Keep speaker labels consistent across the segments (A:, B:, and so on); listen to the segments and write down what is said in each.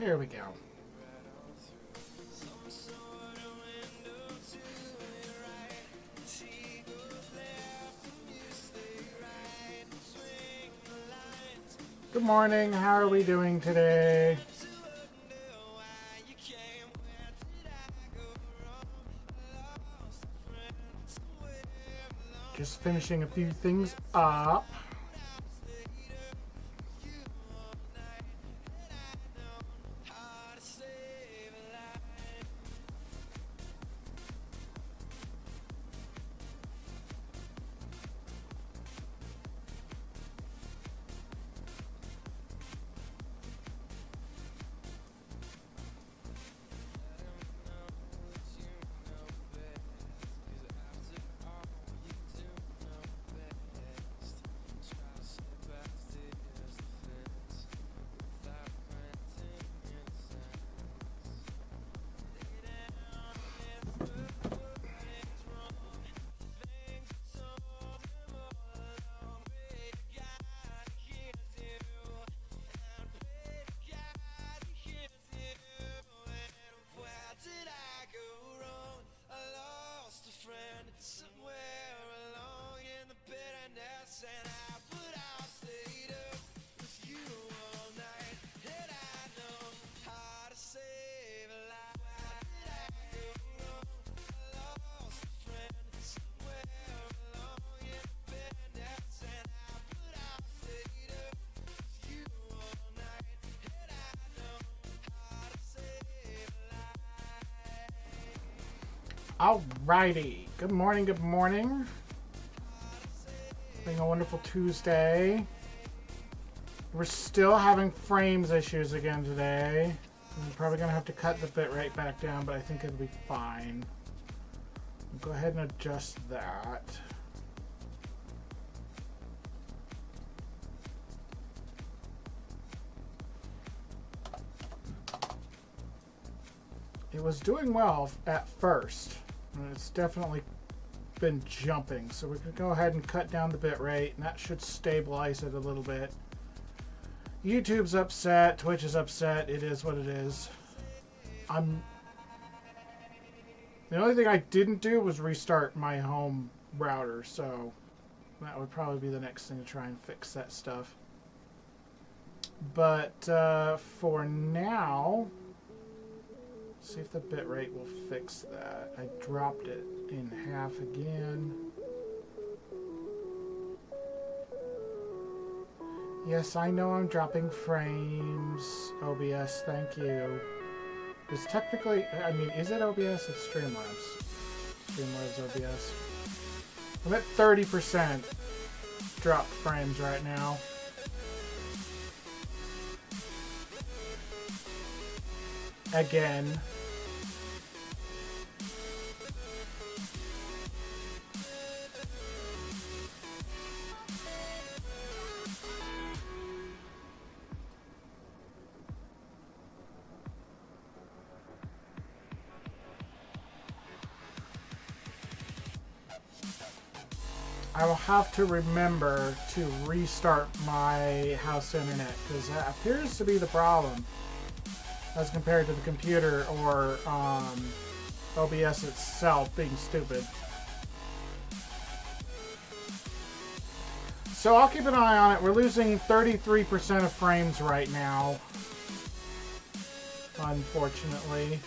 A: There we go. Good morning. How are we doing today? Just finishing a few things up. Alrighty. Good morning, good morning. Having a wonderful Tuesday. We're still having frames issues again today. I'm probably going to have to cut the bit right back down, but I think it'll be fine. I'll go ahead and adjust that. It was doing well at first. It's definitely been jumping, so we can go ahead and cut down the bit rate, and that should stabilize it a little bit. YouTube's upset, Twitch is upset. It is what it is. The only thing I didn't do was restart my home router, so that would probably be the next thing to try and fix that stuff. But for now, see if the bit rate will fix that. I dropped it in half again. Yes, I know I'm dropping frames. OBS, thank you. It's technically, I mean, is it OBS? It's Streamlabs. Streamlabs OBS. I'm at 30% dropped frames right now. Again. I will have to remember to restart my house internet, because that appears to be the problem as compared to the computer or OBS itself being stupid. So I'll keep an eye on it. We're losing 33% of frames right now, unfortunately.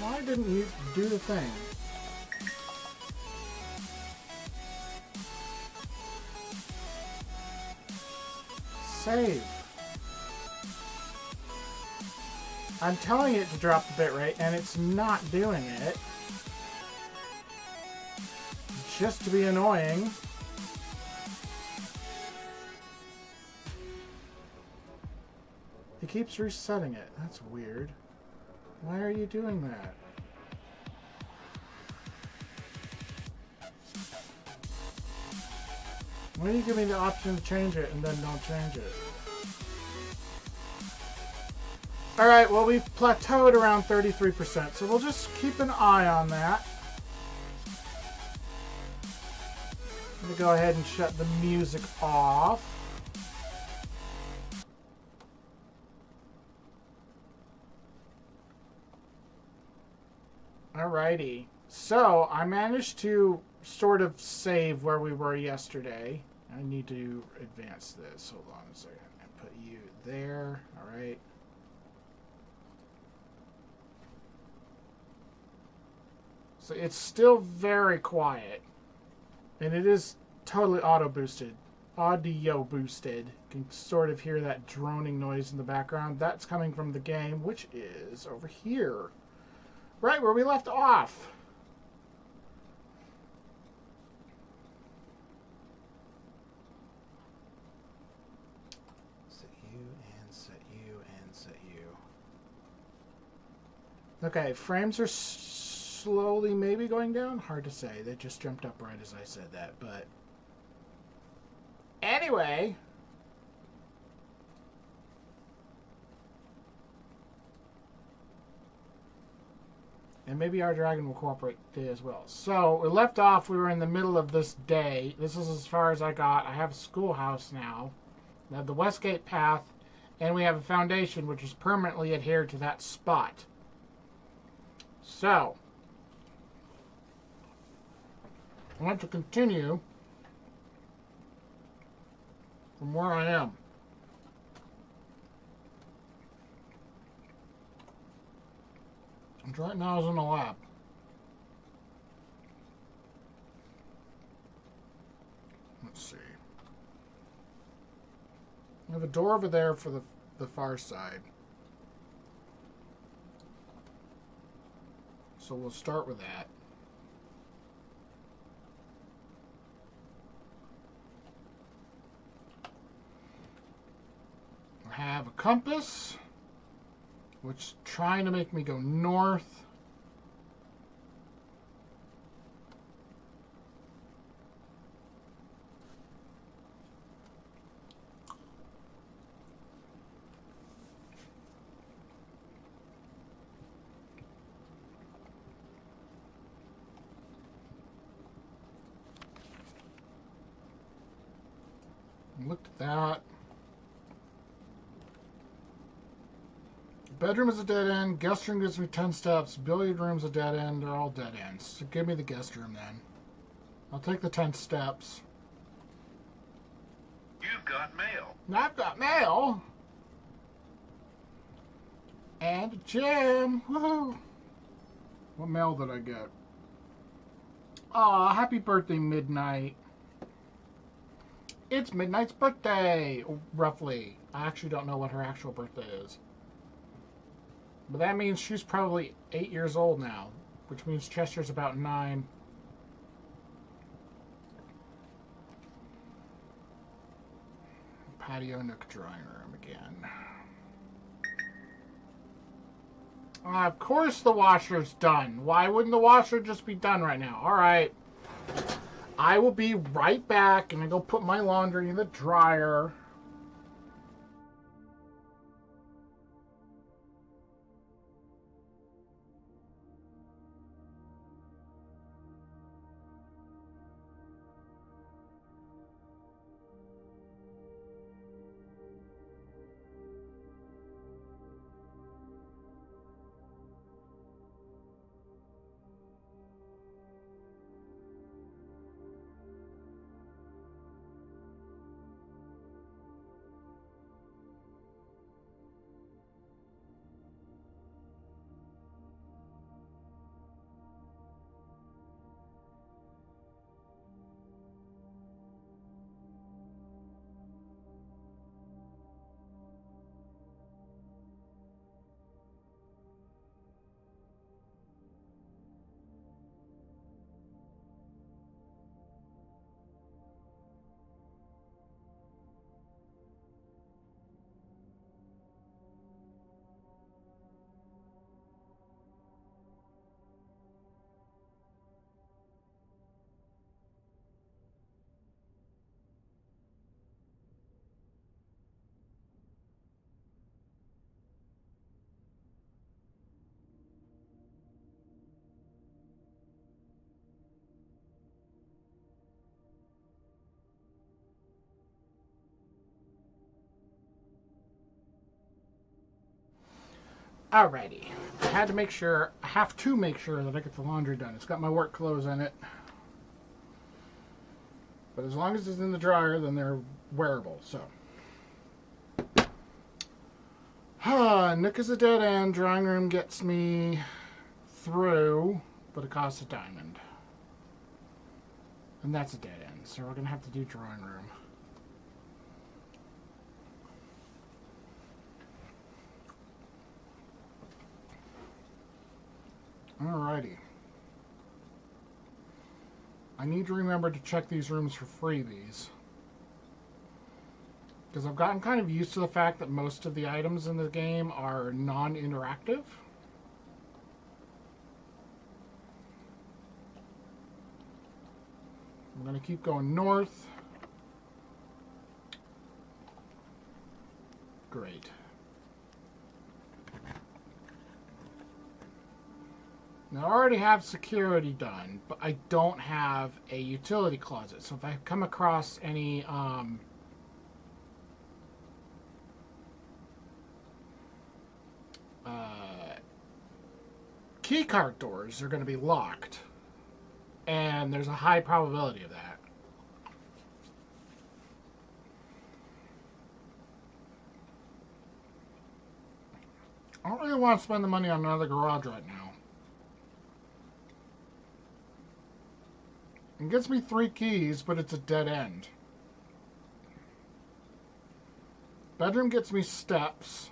A: Why didn't you do the thing? Save. I'm telling it to drop the bitrate, and it's not doing it. Just to be annoying. It keeps resetting it. That's weird. Why are you doing that? Why do you give me the option to change it and then don't change it? Alright, well, we've plateaued around 33%, so we'll just keep an eye on that. I'm gonna go ahead and shut the music off. Alrighty. So, I managed to sort of save where we were yesterday. I need to advance this. Hold on a second. And put you there. Alright. So, it's still very quiet. And it is totally audio boosted. You can sort of hear that droning noise in the background. That's coming from the game, which is over here. Right where we left off. Set you and set you and set you. Okay, frames are slowly maybe going down. Hard to say. They just jumped up right as I said that, but anyway. And maybe our dragon will cooperate today as well. So, we left off, we were in the middle of this day. This is as far as I got. I have a schoolhouse now. We have the Westgate path, and we have a foundation which is permanently adhered to that spot. So, I want to continue from where I am. And right now is in the lab. Let's see. I have a door over there for the far side. So we'll start with that. I have a compass, which is trying to make me go north. Looked at that. Bedroom is a dead end. Guest room gives me 10 steps. Billiard room's a dead end. They're all dead ends. So give me the guest room then. I'll take the 10 steps.
B: You've got mail.
A: I've got mail. And a gym. Woohoo. What mail did I get? Aw, happy birthday, Midnight. It's Midnight's birthday, roughly. I actually don't know what her actual birthday is. But that means she's probably 8 years old now, which means Chester's about 9. Patio nook drawing room again. Of course the washer's done. Why wouldn't the washer just be done right now? Alright. I will be right back, and I go put my laundry in the dryer. Alrighty. I have to make sure that I get the laundry done. It's got my work clothes in it. But as long as it's in the dryer, then they're wearable, so. Nook is a dead end. Drawing room gets me through, but it costs a diamond. And that's a dead end, so we're going to have to do drawing room. Alrighty. I need to remember to check these rooms for freebies. Because I've gotten kind of used to the fact that most of the items in the game are non-interactive. I'm going to keep going north. Great. Now, I already have security done, but I don't have a utility closet. So if I come across any keycard doors, they're going to be locked. And there's a high probability of that. I don't really want to spend the money on another garage right now. It gets me 3 keys, but it's a dead end. Bedroom gets me steps.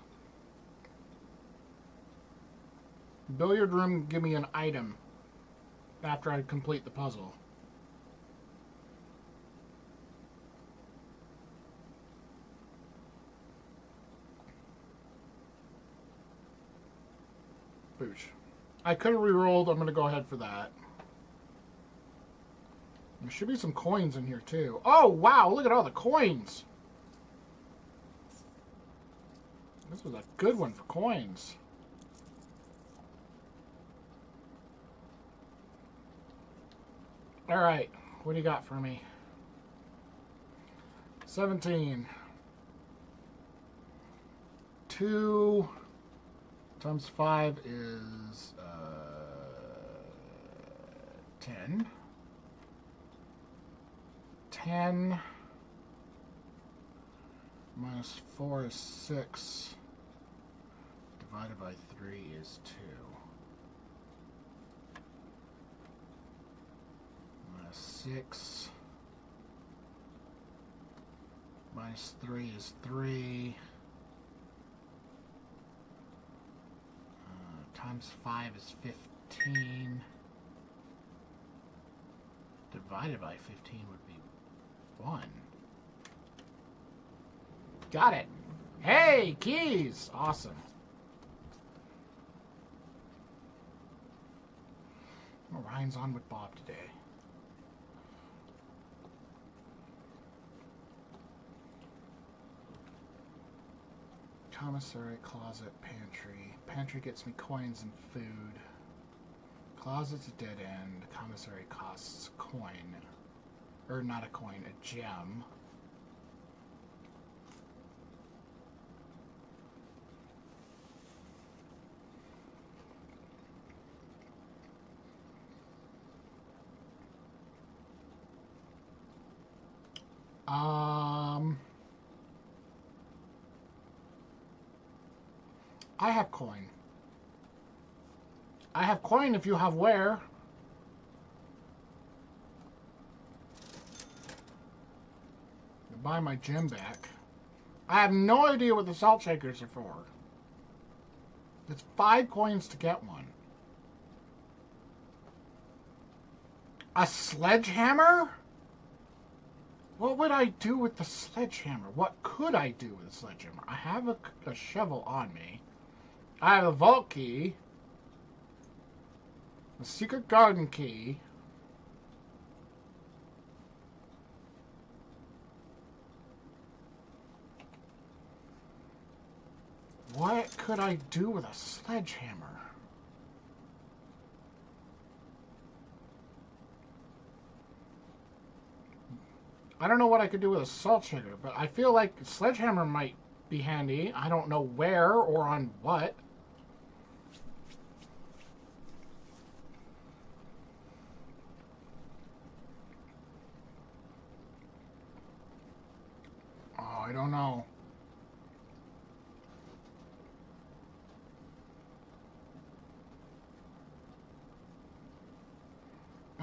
A: Billiard room give me an item after I complete the puzzle. Boosh. I could have re-rolled. I'm going to go ahead for that. There should be some coins in here too. Oh, wow. Look at all the coins. This was a good one for coins. All right. What do you got for me? 17. 2 times 5 is 10. 10 minus 4 is 6. Divided by 3 is 2. Minus 6. Minus 3 is 3. Times 5 is 15. Divided by 15 would be 1. Got it. Hey, keys. Awesome. Ryan's on with Bob today. Commissary, closet, pantry. Pantry gets me coins and food. Closet's a dead end. Commissary costs a coin. Or not a coin, a gem. I have coin. I have coin if you have where. Buy my gem back. I have no idea what the salt shakers are for. It's 5 coins to get one. A sledgehammer? What would I do with the sledgehammer? What could I do with a sledgehammer? I have a shovel on me. I have a vault key. A secret garden key. What could I do with a sledgehammer? I don't know what I could do with a salt shaker, but I feel like a sledgehammer might be handy. I don't know where or on what.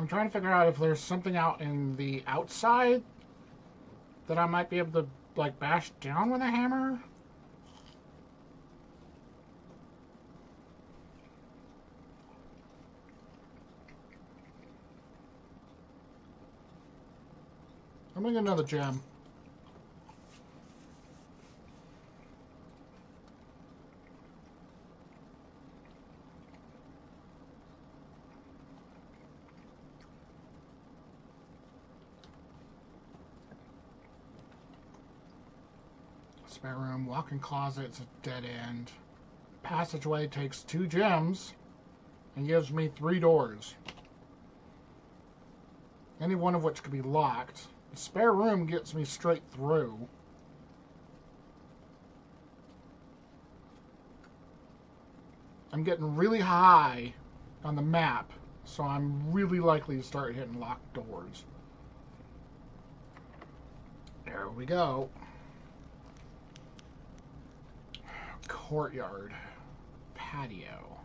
A: I'm trying to figure out if there's something out in the outside that I might be able to, like, bash down with a hammer. I'm gonna get another gem. Spare room, walk-in closet, it's a dead end. Passageway takes 2 gems and gives me 3 doors. Any one of which could be locked. The spare room gets me straight through. I'm getting really high on the map, so I'm really likely to start hitting locked doors. There we go. Courtyard. Patio.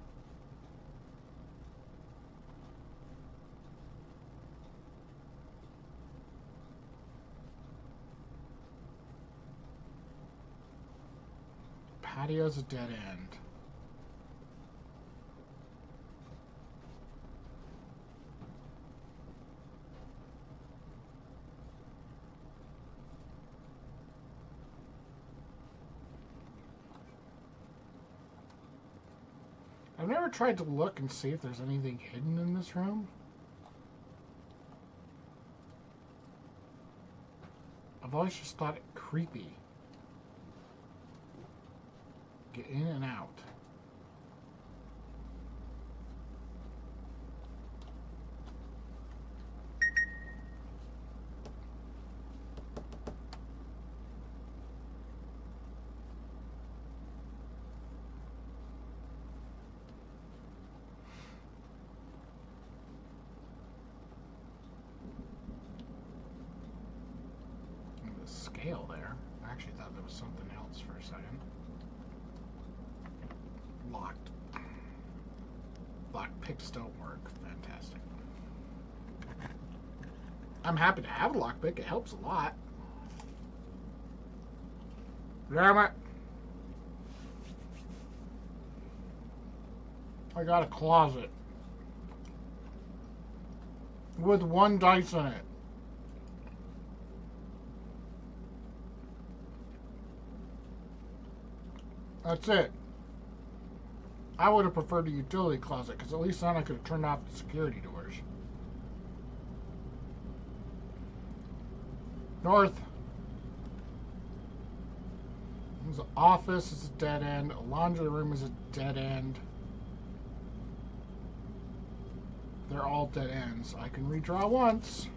A: Patio's a dead end. I've never tried to look and see if there's anything hidden in this room. I've always just thought it creepy. Get in and out. The scale there. I actually thought there was something else for a second. Locked. Lock picks don't work. Fantastic. I'm happy to have a lockpick. It helps a lot. Damn it. I got a closet with 1 dice in it. That's it. I would have preferred a utility closet, because at least then I could have turned off the security doors. North. There's an office, it's a dead end. A laundry room is a dead end. They're all dead ends. I can redraw once.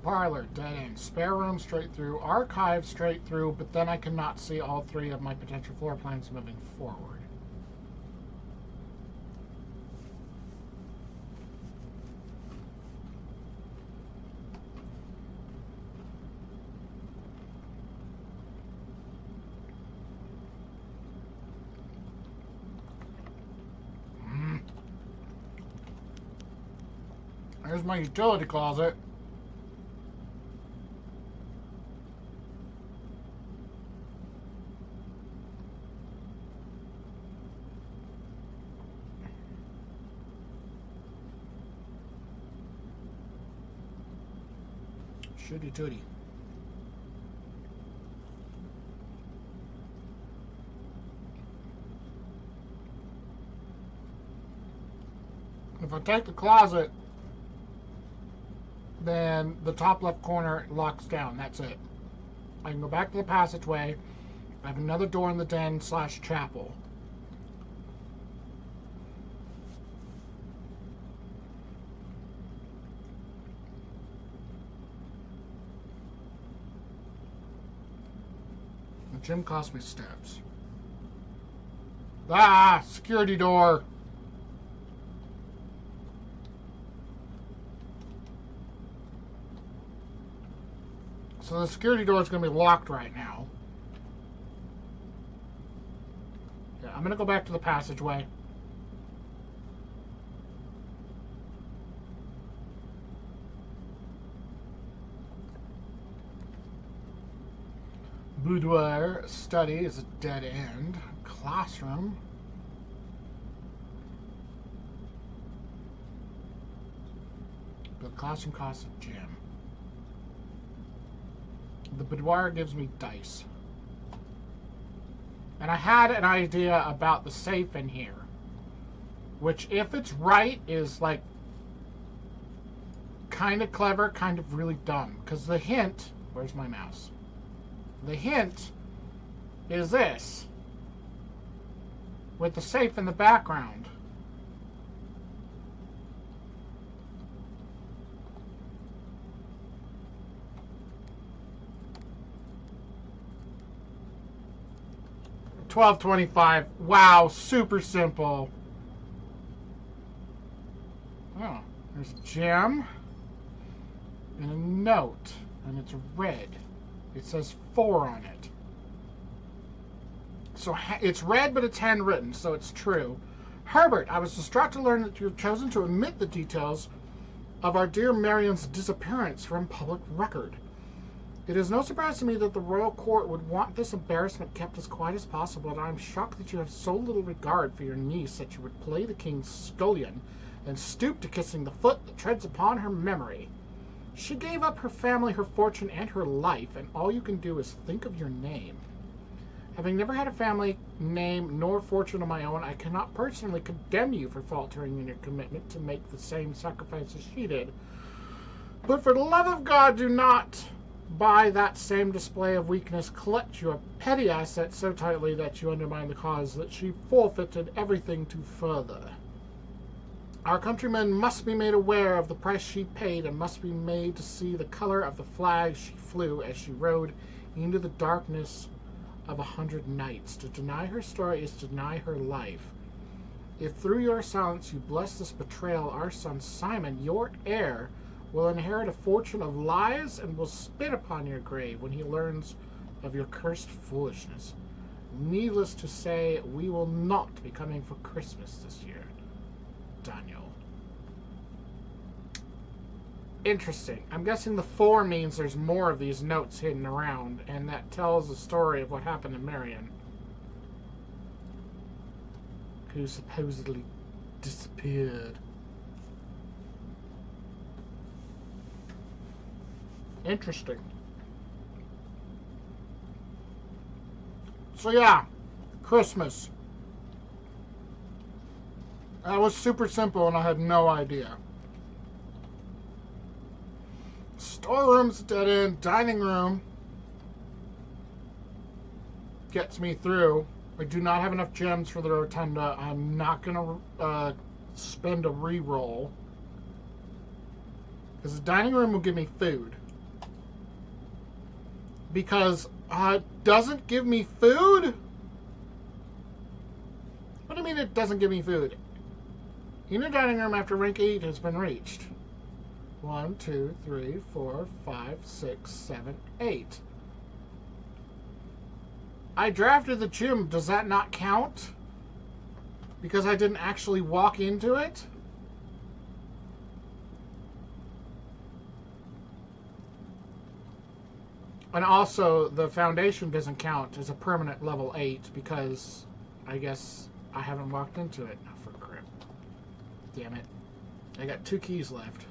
A: Parlor, dead end. Spare room, straight through. Archive, straight through, but then I cannot see all 3 of my potential floor plans moving forward. There's my utility closet. Shooty tooty. If I take the closet, then the top left corner locks down. That's it. I can go back to the passageway. I have another door in the den / chapel. The gym cost me steps. Ah! Security door! So the security door is going to be locked right now. Yeah, I'm going to go back to the passageway. Boudoir. Study is a dead end. Classroom. The classroom costs a gem. The boudoir gives me dice. And I had an idea about the safe in here. Which, if it's right, is like kind of clever, kind of really dumb. Because the hint... Where's my mouse? The hint is this. With the safe in the background. $12.25. Wow, super simple. Oh, there's a gem and a note, and it's red. It says 4 on it. So it's red, but it's handwritten, so it's true. Herbert, I was distraught to learn that you have chosen to omit the details of our dear Marion's disappearance from public record. It is no surprise to me that the royal court would want this embarrassment kept as quiet as possible, and I am shocked that you have so little regard for your niece that you would play the king's scullion and stoop to kissing the foot that treads upon her memory. She gave up her family, her fortune, and her life, and all you can do is think of your name. Having never had a family name nor fortune of my own, I cannot personally condemn you for faltering in your commitment to make the same sacrifices she did. But for the love of God, do not, by that same display of weakness, clutch your petty assets so tightly that you undermine the cause that she forfeited everything to further. Our countrymen must be made aware of the price she paid and must be made to see the color of the flag she flew as she rode into the darkness of 100 nights. To deny her story is to deny her life. If through your silence you bless this betrayal, our son Simon, your heir, will inherit a fortune of lies and will spit upon your grave when he learns of your cursed foolishness. Needless to say, we will not be coming for Christmas this year. Daniel. Interesting. I'm guessing the 4 means there's more of these notes hidden around, and that tells the story of what happened to Marion, who supposedly disappeared. Interesting. So yeah, Christmas. That was super simple and I had no idea. Storeroom's dead end. Dining room gets me through. I do not have enough gems for the rotunda. I'm not going to spend a reroll, because the dining room will give me food. Because it doesn't give me food? What do you mean it doesn't give me food? Inner dining room after rank 8 has been reached. 1, 2, 3, 4, 5, 6, 7, 8. I drafted the gym. Does that not count? Because I didn't actually walk into it? And also, the foundation doesn't count as a permanent level 8 because I guess I haven't walked into it. Oh, for crap. Damn it. I got 2 keys left.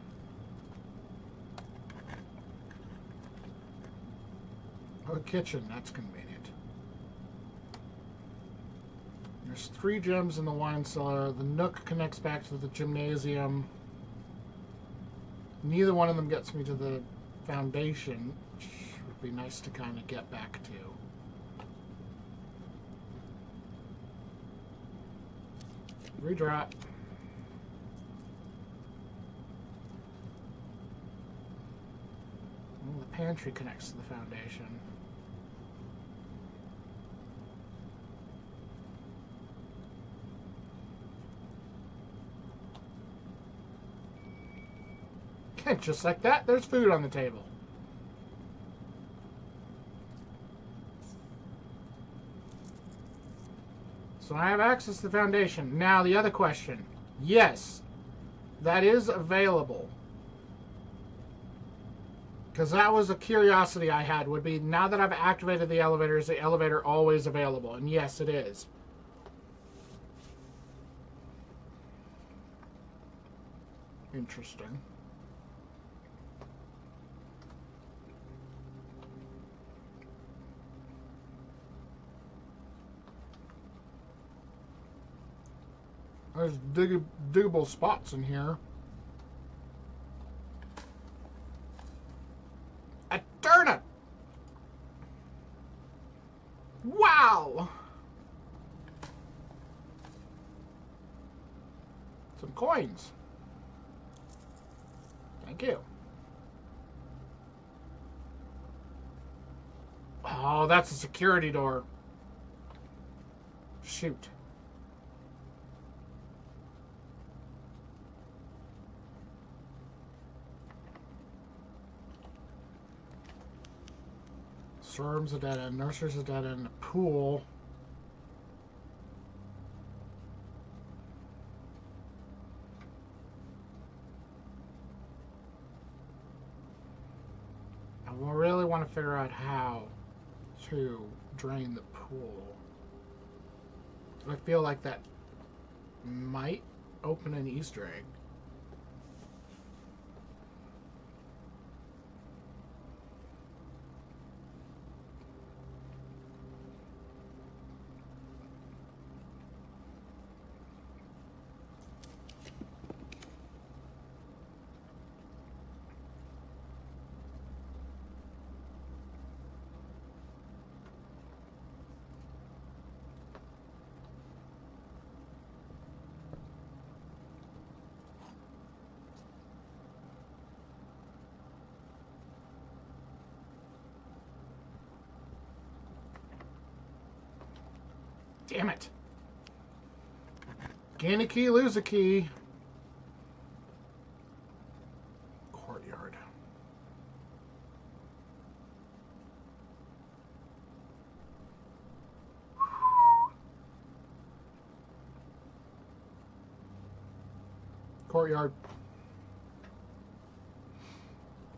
A: Oh, kitchen. That's convenient. There's 3 gems in the wine cellar. The nook connects back to the gymnasium. Neither one of them gets me to the foundation, which would be nice to kind of get back to. Redraw. Well, the pantry connects to the foundation. And just like that, there's food on the table. So I have access to the foundation. Now the other question. Yes, that is available. Because that was a curiosity I had, would be, now that I've activated the elevator, is the elevator always available? And yes, it is. Interesting. There's diggable spots in here. A turnip! Wow! Some coins. Thank you. Oh, that's a security door. Shoot. Storm's a dead end. Nurser's a dead end. The pool. I really want to figure out how to drain the pool. I feel like that might open an Easter egg. Damn it. Gain a key, lose a key. Courtyard. Courtyard.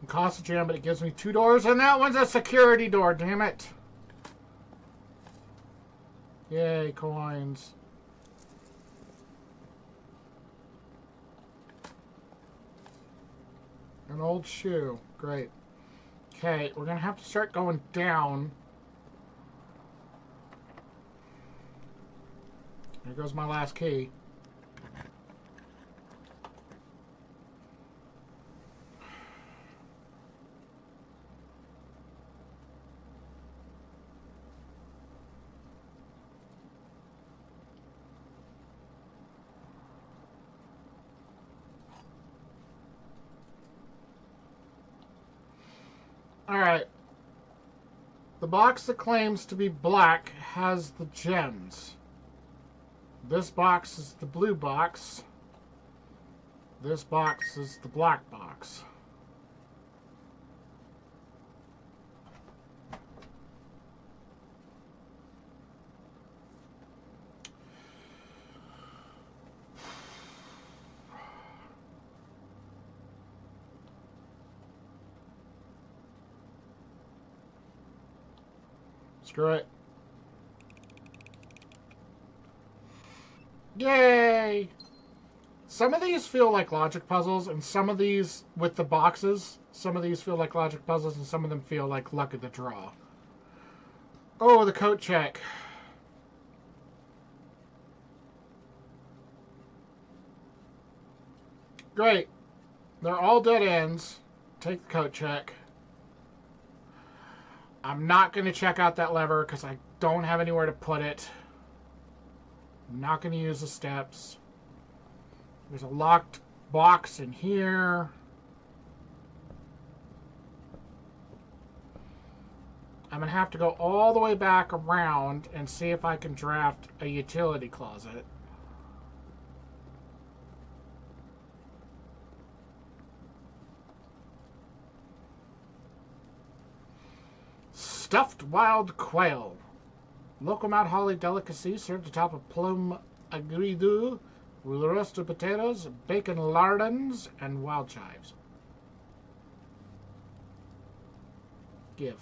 A: It costs a gem, but it gives me 2 doors, and that one's a security door, damn it. Yay, coins. An old shoe. Great. Okay, we're going to have to start going down. There goes my last key. Alright. The box that claims to be black has the gems. This box is the blue box. This box is the black box. Screw it. Yay! Some of these feel like logic puzzles, and some of these, with the boxes, some of these feel like logic puzzles, and some of them feel like luck of the draw. Oh, the coat check. Great. They're all dead ends. Take the coat check. I'm not going to check out that lever because I don't have anywhere to put it. I'm not going to use the steps. There's a locked box in here. I'm going to have to go all the way back around and see if I can draft a utility closet. Stuffed wild quail. Local Mount Holly delicacy served atop of plum agridu with roasted potatoes, bacon lardons, and wild chives. Give.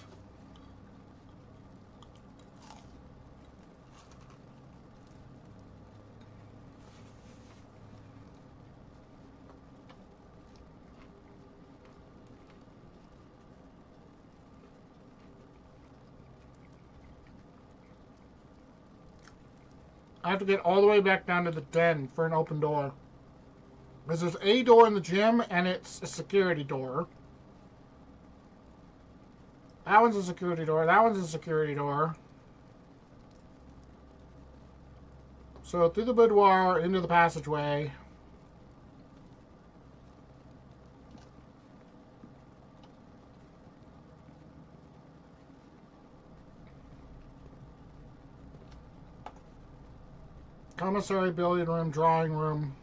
A: I have to get all the way back down to the den for an open door. Because there's a door in the gym, and it's a security door. That one's a security door. That one's a security door. So through the boudoir, into the passageway. Commissary, billiard room, drawing room.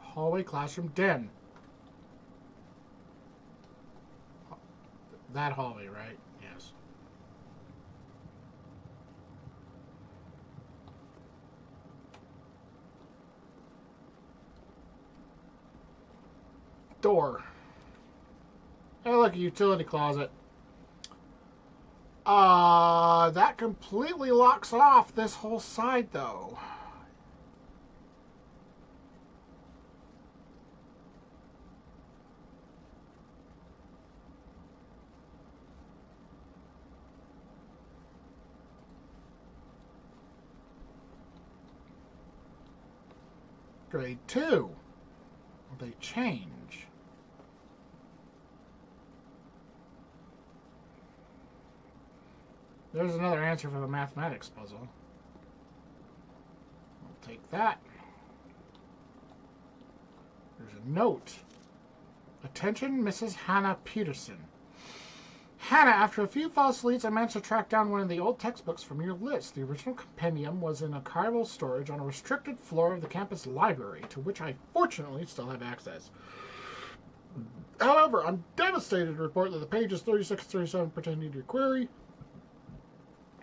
A: Hallway, classroom, den. That hallway, right? Yes. Door. Hey, look, a utility closet. That completely locks off this whole side, though. Grade 2. Will they change? There's another answer for the mathematics puzzle. I'll take that. There's a note. Attention, Mrs. Hannah Peterson. Hannah, after a few false leads, I managed to track down one of the old textbooks from your list. The original compendium was in archival storage on a restricted floor of the campus library, to which I fortunately still have access. However, I'm devastated to report that the pages 36 and 37 pertaining to your query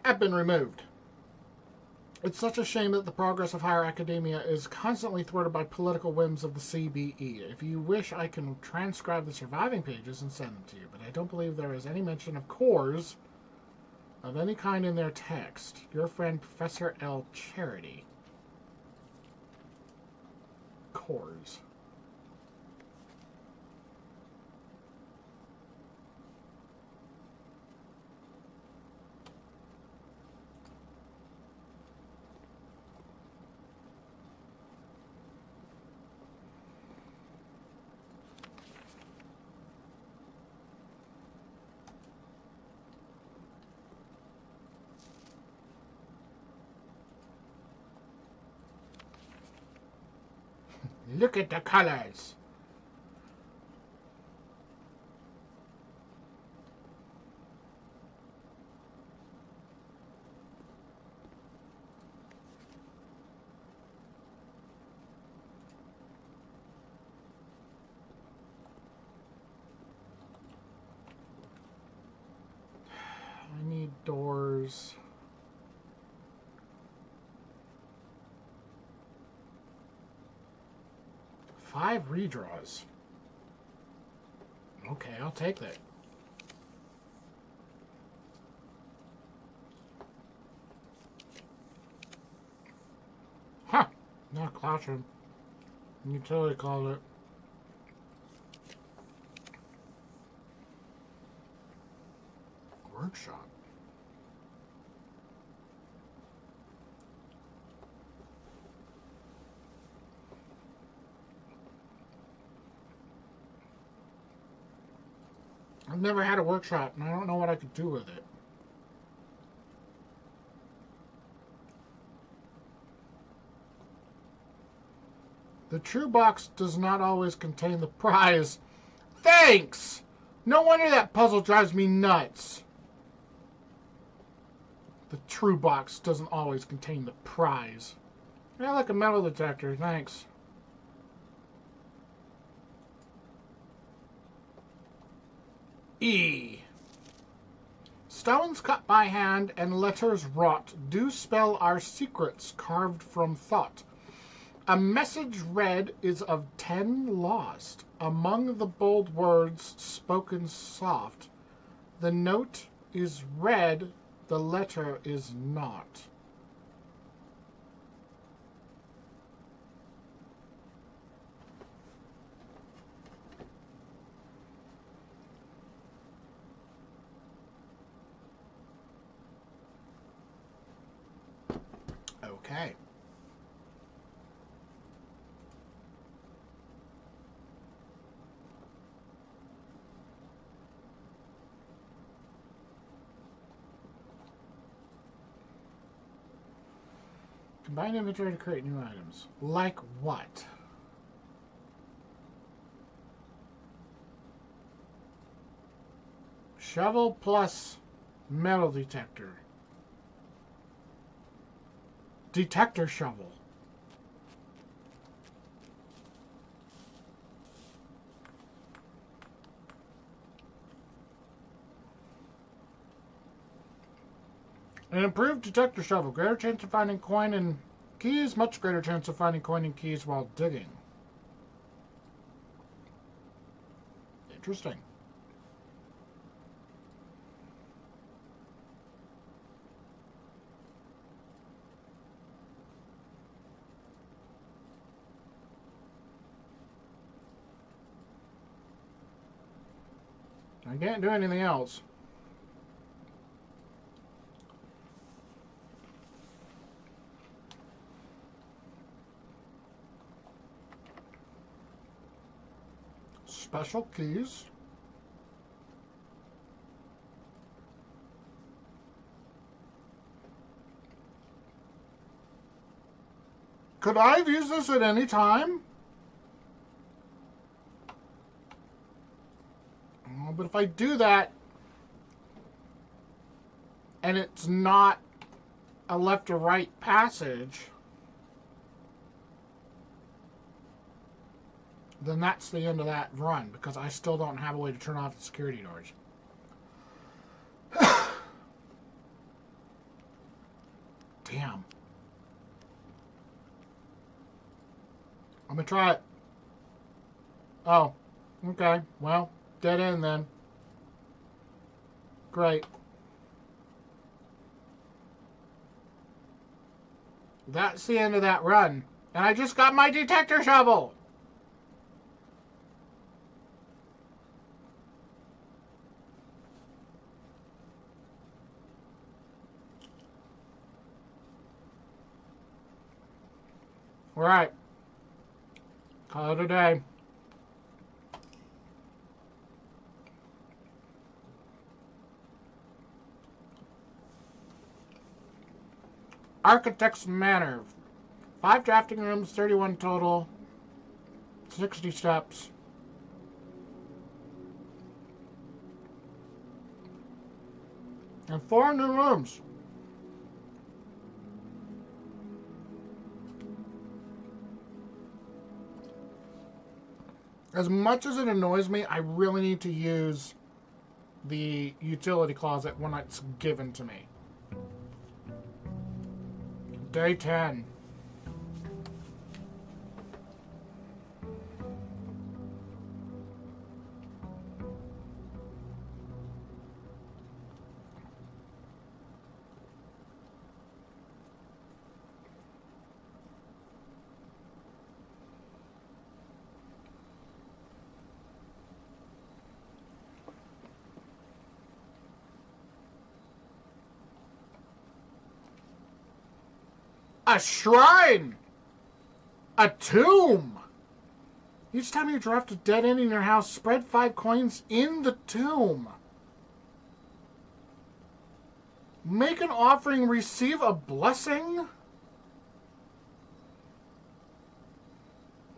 A: have been removed. It's such a shame that the progress of higher academia is constantly thwarted by political whims of the CBE. If you wish, I can transcribe the surviving pages and send them to you, but I don't believe there is any mention of cores of any kind in their text. Your friend, Professor L. Charity. Cores. Look at the colors. I need doors. Five redraws. Okay, I'll take that. Huh. Not a classroom. Utility closet. Workshop. I've never had a workshop, and I don't know what I could do with it. The true box does not always contain the prize. Thanks! No wonder that puzzle drives me nuts. The true box doesn't always contain the prize. I like a metal detector, thanks. E. Stones cut by hand and letters wrought do spell our secrets carved from thought. A message read is of 10 lost. Among the bold words spoken soft, the note is read, the letter is not. Okay. Combine inventory to create new items. Like what? Shovel plus metal detector. Detector shovel. An improved detector shovel. Greater chance of finding coin and keys. Much greater chance of finding coin and keys while digging. Interesting. I can't do anything else. Special keys. Could I have used this at any time? But if I do that, and it's not a left or right passage, then that's the end of that run, because I still don't have a way to turn off the security doors. Damn. I'm gonna try it. Oh, okay. Well, dead end then. Great. That's the end of that run. And I just got my detector shovel! Alright. Call it a day. Architect's Manor. 5 drafting rooms, 31 total. 60 steps. And 4 new rooms. As much as it annoys me, I really need to use the utility closet when it's given to me. Day 10. A shrine! A tomb! Each time you draft a dead end in your house, spread 5 coins in the tomb. Make an offering, receive a blessing?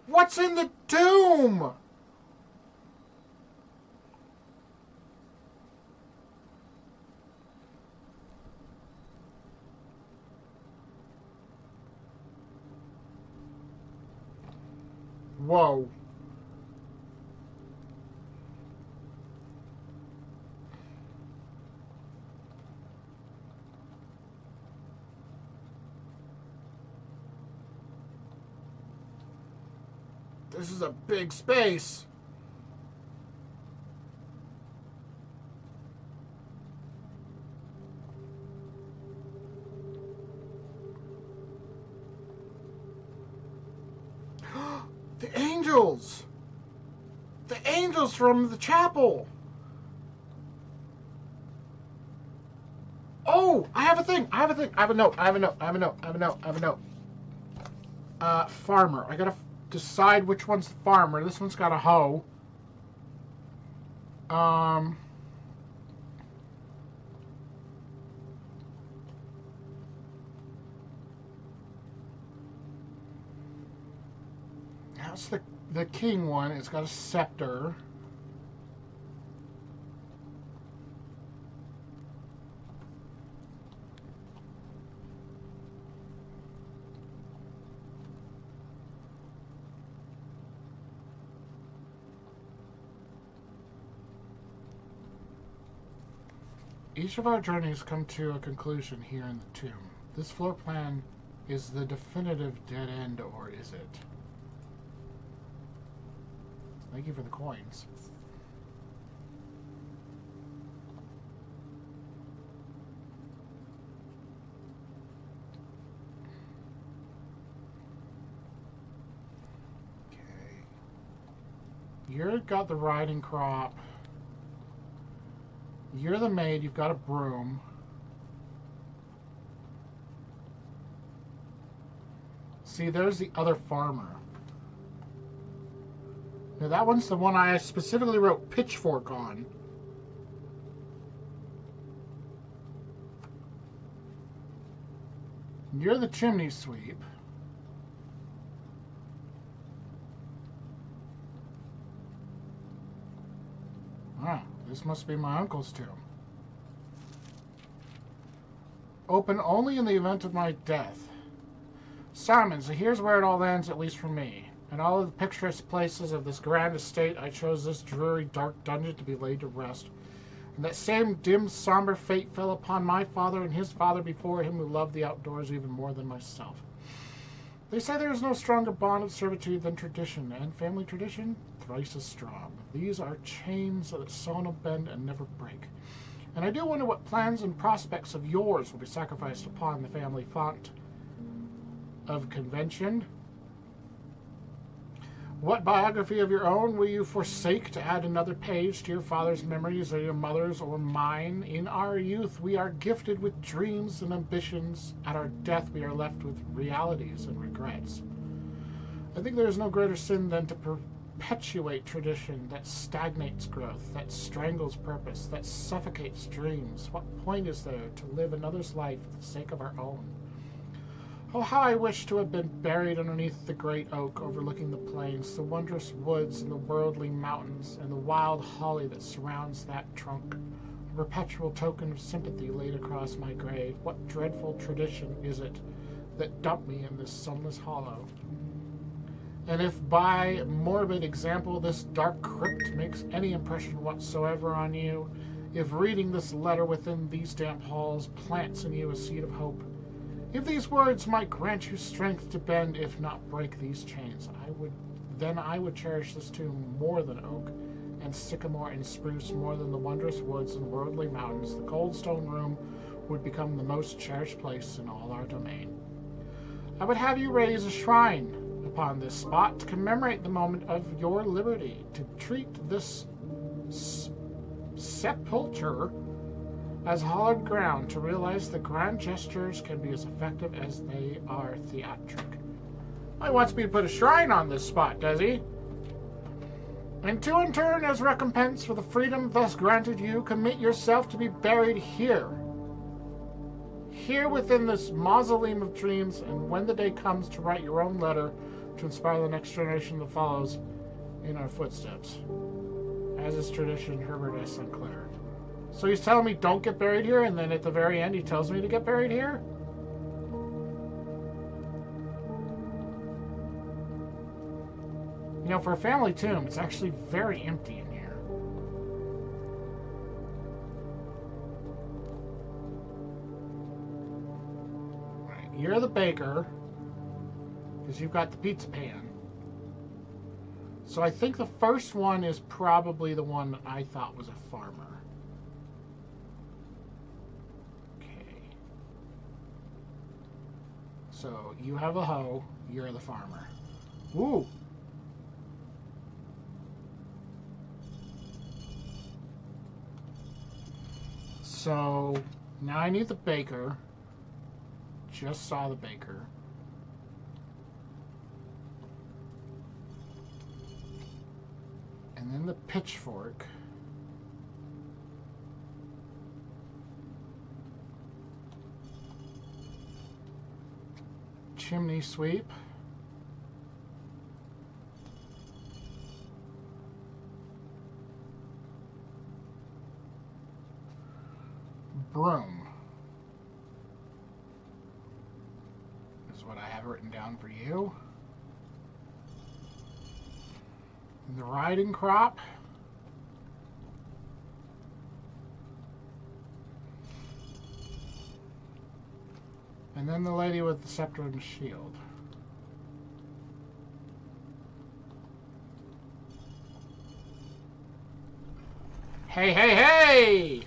A: What's in the tomb? Whoa. This is a big space. The angels! The angels from the chapel! Oh! I have a thing! I have a thing! I have a note! I have a note! I have a note! I have a note! I have a note! Farmer. I gotta decide which one's the farmer. This one's got a hoe. That's the king one. It's got a scepter. Each of our journeys come to a conclusion here in the tomb. This floor plan is the definitive dead end, or is it? Thank you for the coins. Okay. You've got the riding crop. You're the maid, you've got a broom. See, there's the other farmer. Now that one's the one I specifically wrote pitchfork on. You're the chimney sweep. Ah, this must be my uncle's tomb. Open only in the event of my death. Simon, so here's where it all ends, at least for me. In all of the picturesque places of this grand estate, I chose this dreary, dark dungeon to be laid to rest. And that same dim, somber fate fell upon my father and his father before him, who loved the outdoors even more than myself. They say there is no stronger bond of servitude than tradition, and family tradition, thrice as strong. These are chains that sewn will bend and never break. And I do wonder what plans and prospects of yours will be sacrificed upon the family font of convention. What biography of your own will you forsake to add another page to your father's memories, or your mother's, or mine? In our youth, we are gifted with dreams and ambitions. At our death, we are left with realities and regrets. I think there is no greater sin than to perpetuate tradition that stagnates growth, that strangles purpose, that suffocates dreams. What point is there to live another's life for the sake of our own? Oh, how I wish to have been buried underneath the great oak overlooking the plains, the wondrous woods and the worldly mountains, and the wild holly that surrounds that trunk, a perpetual token of sympathy laid across my grave. What dreadful tradition is it that dumped me in this sunless hollow? And if by morbid example this dark crypt makes any impression whatsoever on you, if reading this letter within these damp halls plants in you a seed of hope, if these words might grant you strength to bend, if not break these chains, I would cherish this tomb more than oak, and sycamore and spruce more than the wondrous woods and worldly mountains. The cold stone room would become the most cherished place in all our domain. I would have you raise a shrine upon this spot to commemorate the moment of your liberty, to treat this sepulture as hallowed ground, to realize that grand gestures can be as effective as they are theatric. He wants me to put a shrine on this spot, does he? And to in turn, as recompense for the freedom thus granted you, commit yourself to be buried here. Here within this mausoleum of dreams, and when the day comes to write your own letter to inspire the next generation that follows in our footsteps. As is tradition, Herbert S. Sinclair. So he's telling me don't get buried here, and then at the very end he tells me to get buried here? You know, for a family tomb, it's actually very empty in here. Right, you're the baker, because you've got the pizza pan. So I think the first one is probably the one I thought was a farmer. Okay. So you have a hoe, you're the farmer. Woo! So now I need the baker. Just saw the baker. And then the pitchfork. Chimney sweep. Broom is what I have written down for you. The riding crop. And then the lady with the scepter and shield. Hey, hey, hey!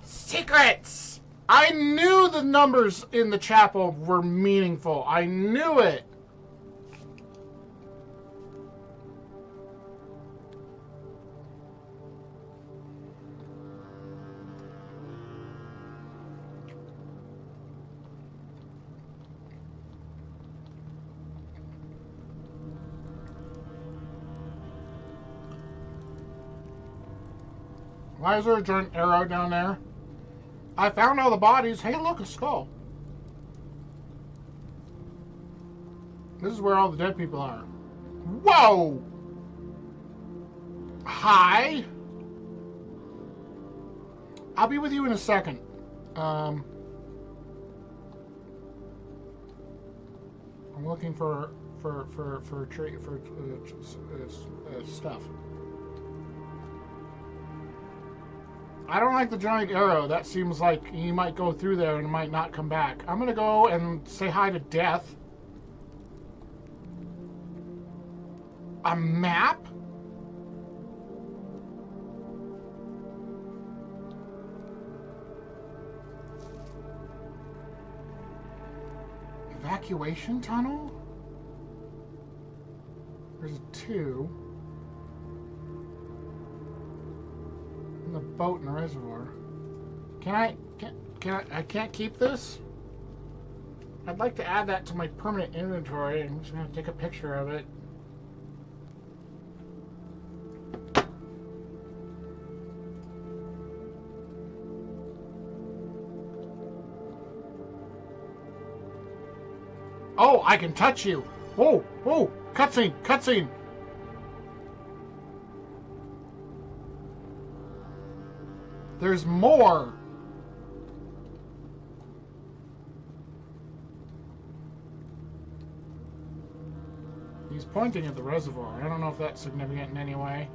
A: Secrets! I knew the numbers in the chapel were meaningful. I knew it. Why is there a giant arrow down there? I found all the bodies. Hey, look, a skull. This is where all the dead people are. Whoa! Hi! I'll be with you in a second. I'm looking for stuff. I don't like the giant arrow. That seems like you might go through there and might not come back. I'm gonna go and say hi to Death. A map? Evacuation tunnel? There's two. The boat in the reservoir. I can't keep this? I'd like to add that to my permanent inventory. I'm just gonna take a picture of it. Oh, I can touch you. Whoa, whoa, cutscene, cutscene. There's more. He's pointing at the reservoir. I don't know if that's significant in any way.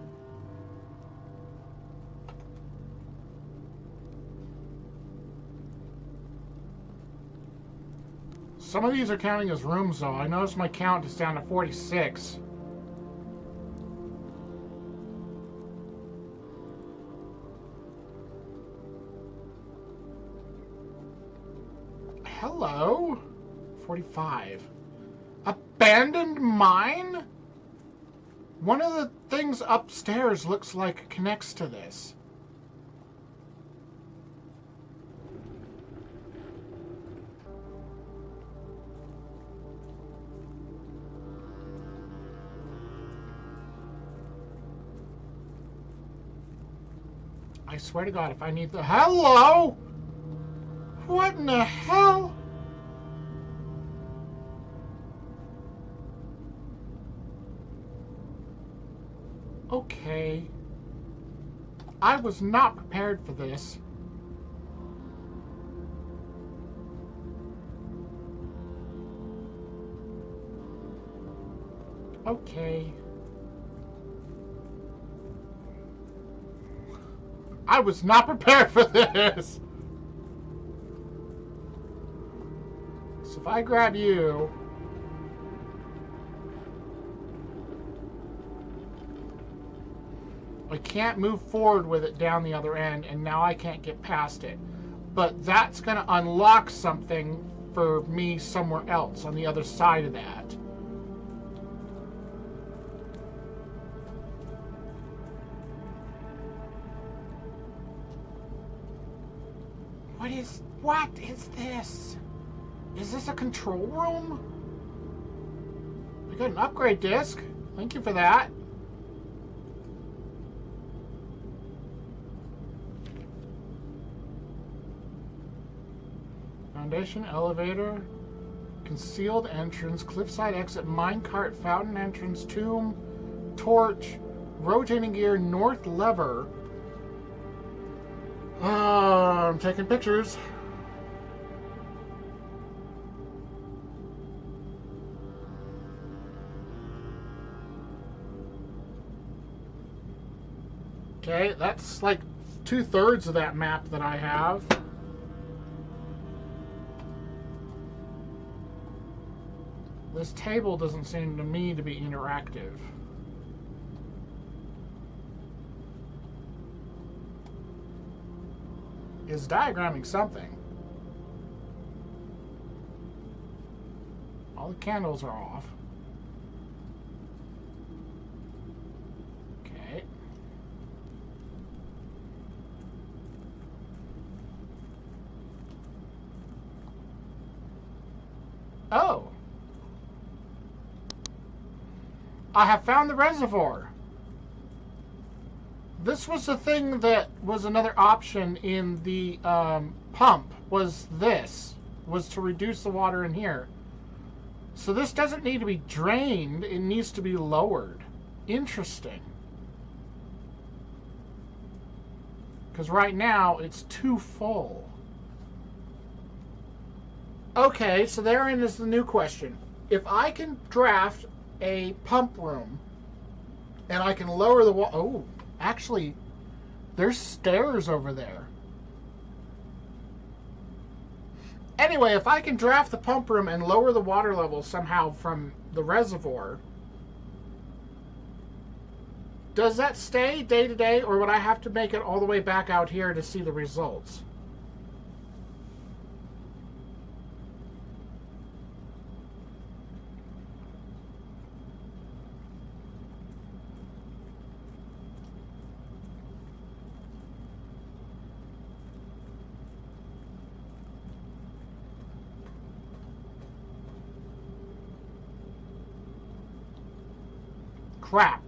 A: Some of these are counting as rooms, though. I noticed my count is down to 46. Hello? 45. Abandoned mine? One of the things upstairs looks like it connects to this. I swear to God, if I need the... Hello? What in the hell? Okay. I was not prepared for this. Okay. I was not prepared for this. So if I grab you, I can't move forward with it down the other end, and now I can't get past it. But that's going to unlock something for me somewhere else on the other side of that. What is this? Is this a control room? I got an upgrade disc. Thank you for that. Foundation, elevator, concealed entrance, cliffside exit, minecart, fountain entrance, tomb, torch, rotating gear, north lever. I'm taking pictures. Okay, that's like 2/3 of that map that I have. This table doesn't seem to me to be interactive. Is diagramming something. All the candles are off. Okay. Oh. I have found the reservoir. This was the thing that was another option in the pump, was to reduce the water in here. So this doesn't need to be drained, it needs to be lowered. Interesting. Because right now it's too full. Okay, so therein is the new question. If I can draft a pump room and I can lower the water... Oh, actually, there's stairs over there. Anyway, if I can draft the pump room and lower the water level somehow from the reservoir, does that stay day to day, or would I have to make it all the way back out here to see the results? Crap.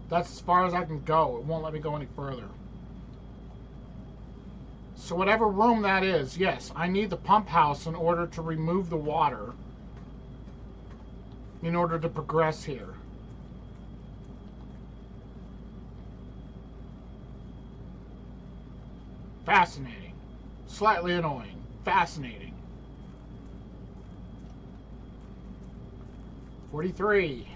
A: That's as far as I can go. It won't let me go any further. So whatever room that is, yes, I need the pump house in order to remove the water, in order to progress here. Fascinating. Slightly annoying. Fascinating. 43.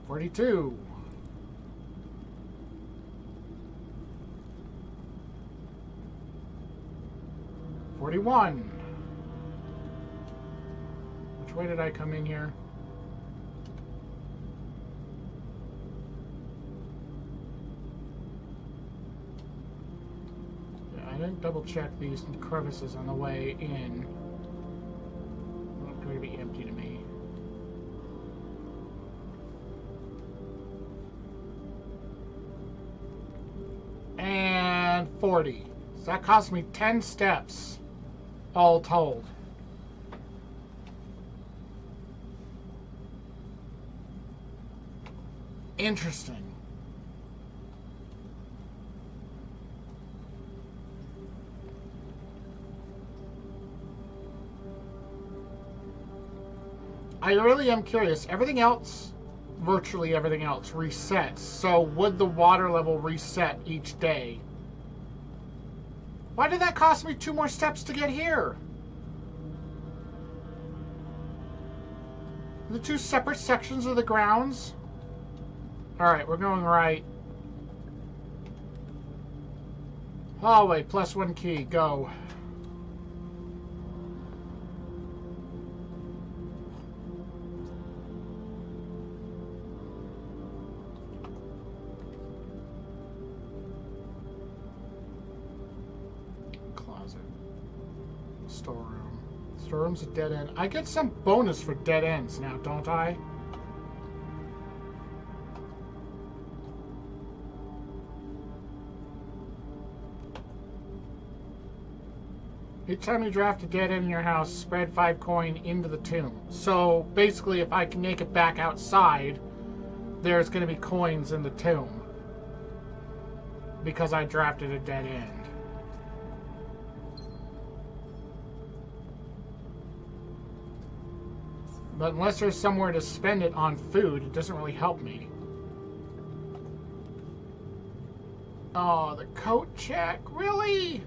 A: $42. 41. Which way did I come in here? Yeah, I didn't double check these crevices on the way in. They're going to be empty to me. And 40. So that cost me 10 steps, all told. Interesting. I really am curious. Everything else virtually everything else resets. So would the water level reset each day? Why did that cost me 2 more steps to get here? The 2 separate sections of the grounds? Alright, we're going right. Hallway, +1 key, go. Closet. Storeroom. Storeroom's a dead end. I get some bonus for dead ends now, don't I? Each time you draft a dead end in your house, spread 5 coin into the tomb. So basically, if I can make it back outside, there's going to be coins in the tomb because I drafted a dead end. But unless there's somewhere to spend it on food, it doesn't really help me. Oh, the coat check? Really?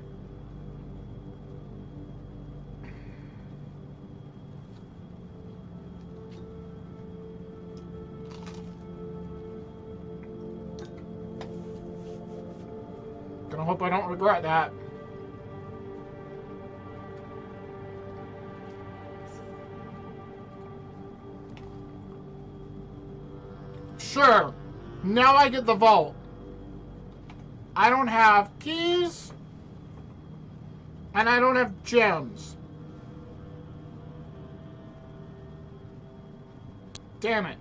A: Gonna hope I don't regret that. Sure. Now I get the vault. I don't have keys. And I don't have gems. Damn it.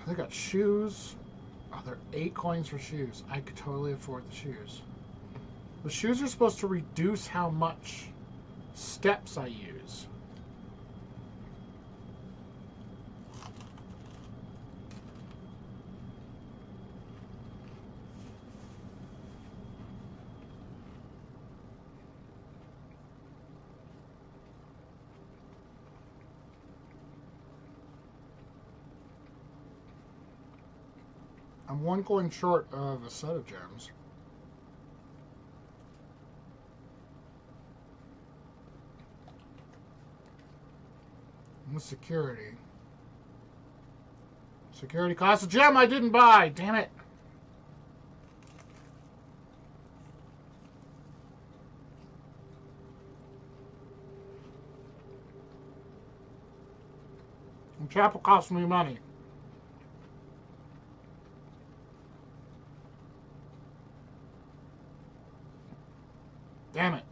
A: I got shoes. Oh, there are 8 coins for shoes. I could totally afford the shoes. The shoes are supposed to reduce how much steps I use. I'm 1 coin short of a set of gems. And security. Security costs a gem I didn't buy. Damn it. And chapel costs me money. Damn it.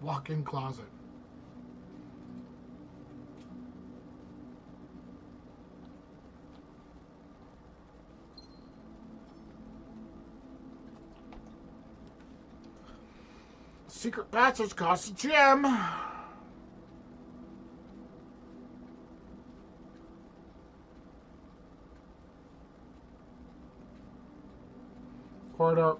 A: Walk-in closet. Secret passage costs a gem. Corridor.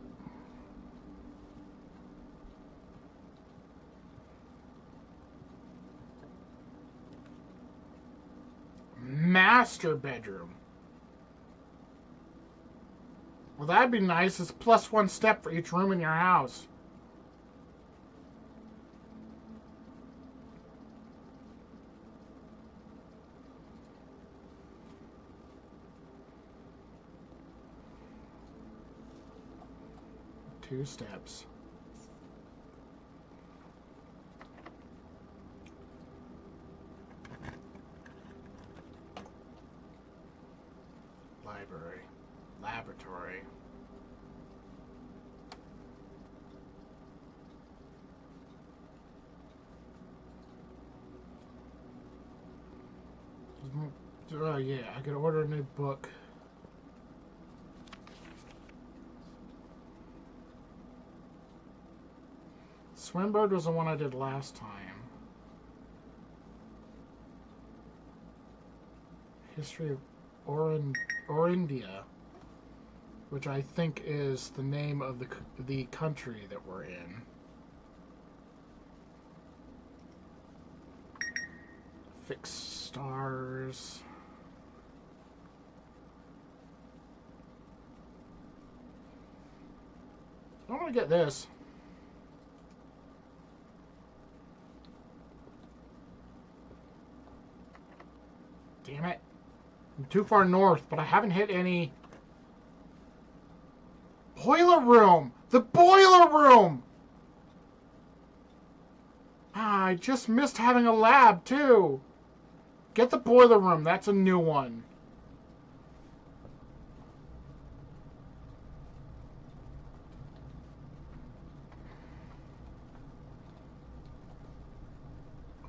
A: Master bedroom. Well, that'd be nice. It's +1 step for each room in your house. Two steps. Library. Laboratory. Yeah, I could order a new book. Swimboat was the one I did last time. History of Orindia, which I think is the name of the country that we're in. Fix stars. I want to get this. Damn it. I'm too far north, but I haven't hit any... Boiler room! The boiler room! Ah, I just missed having a lab, too. Get the boiler room. That's a new one.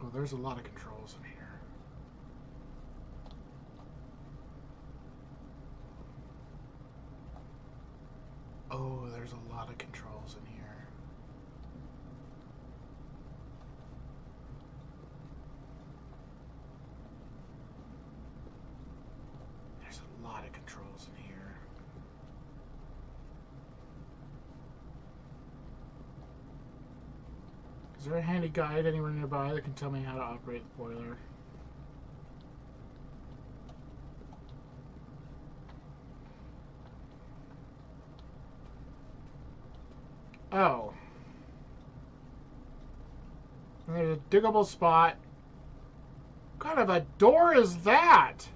A: Oh, there's a lot of controls in here. Oh, there's a lot of controls in here. There's a lot of controls in here. Is there a handy guide anywhere nearby that can tell me how to operate the boiler? Oh. And there's a diggable spot. What kind of a door is that?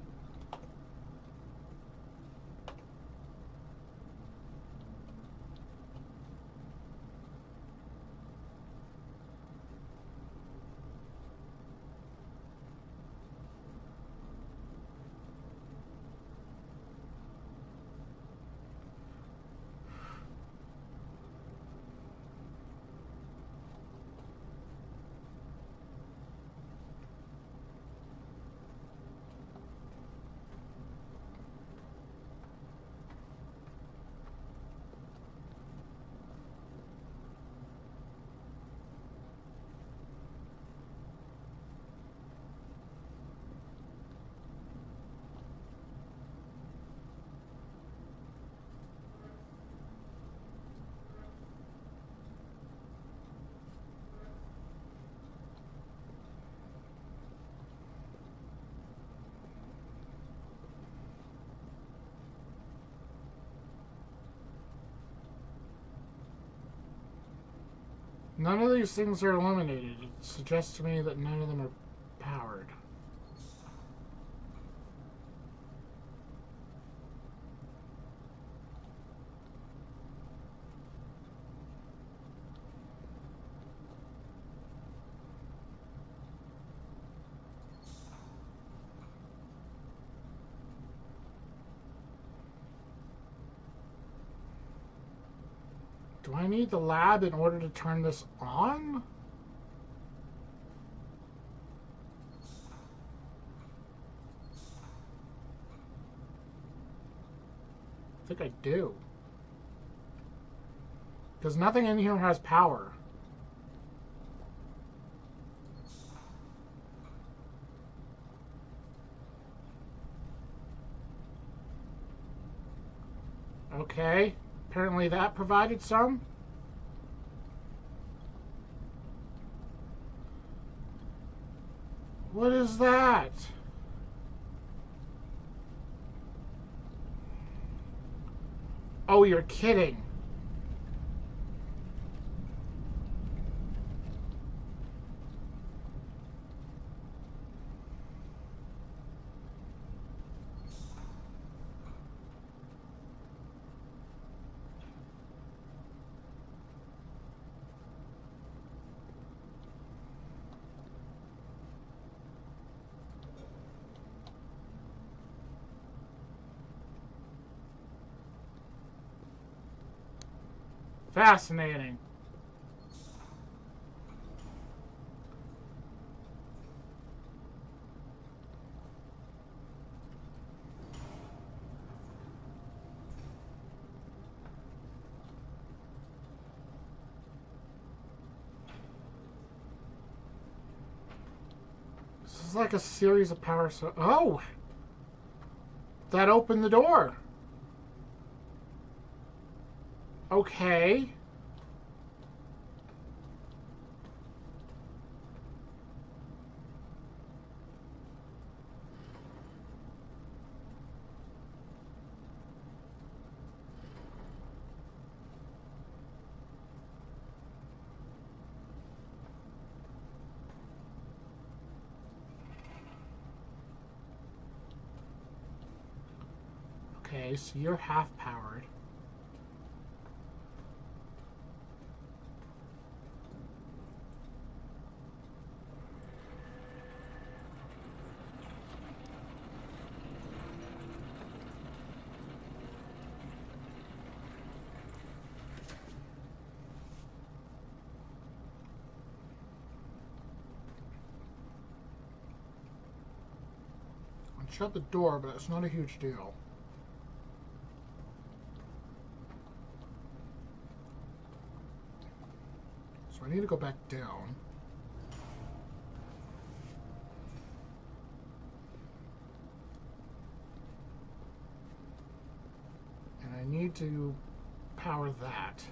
A: None of these things are illuminated. It suggests to me that none of them are powered. Do I need the lab in order to turn this on? I think I do. Because nothing in here has power. Okay. Apparently that provided some. What is that? Oh, you're kidding. Fascinating. This is like a series of power. Oh! That opened the door. Okay. Okay, so you're half powered. I shut the door, but it's not a huge deal. So I need to go back down. And I need to power that.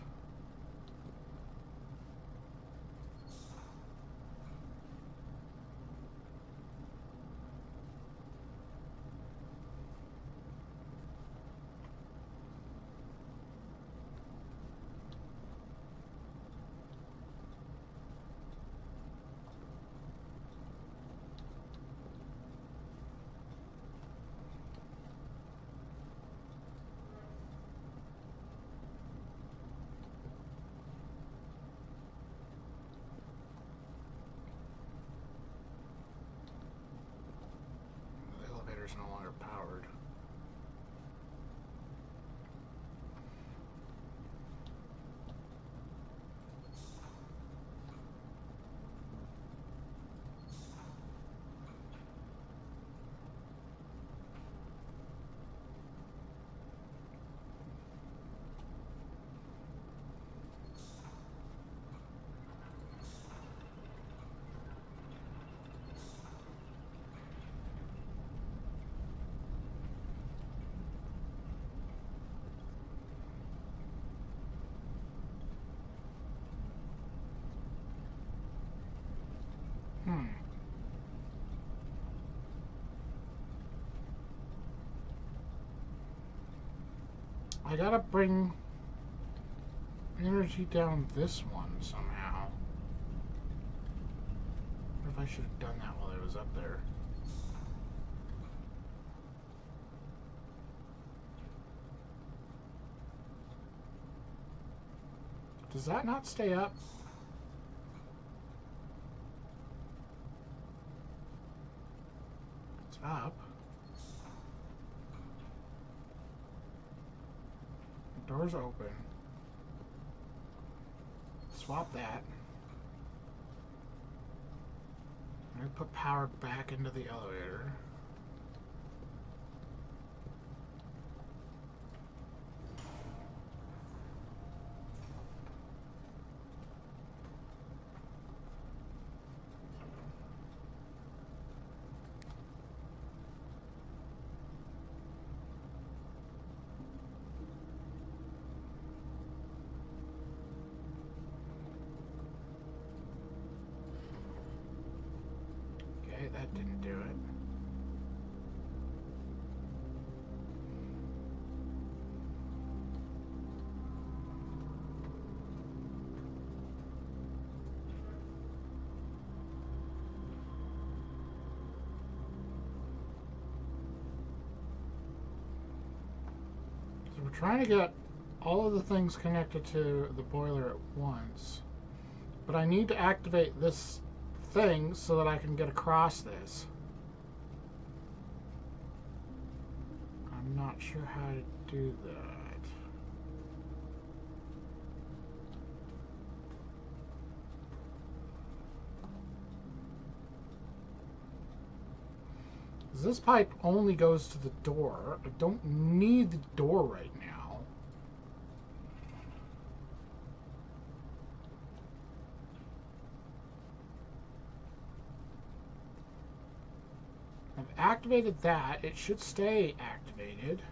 A: The elevator's no longer powered. I gotta bring energy down this one somehow. I wonder if I should have done that while I was up there. Does that not stay up? It's up. The door's open. Swap that. I'm gonna put power back into the elevator. Okay, that didn't do it. So we're trying to get all of the things connected to the boiler at once, but I need to activate this thing so that I can get across this. I'm not sure how to do that. This pipe only goes to the door. I don't need the door right now. I've activated that. It should stay activated.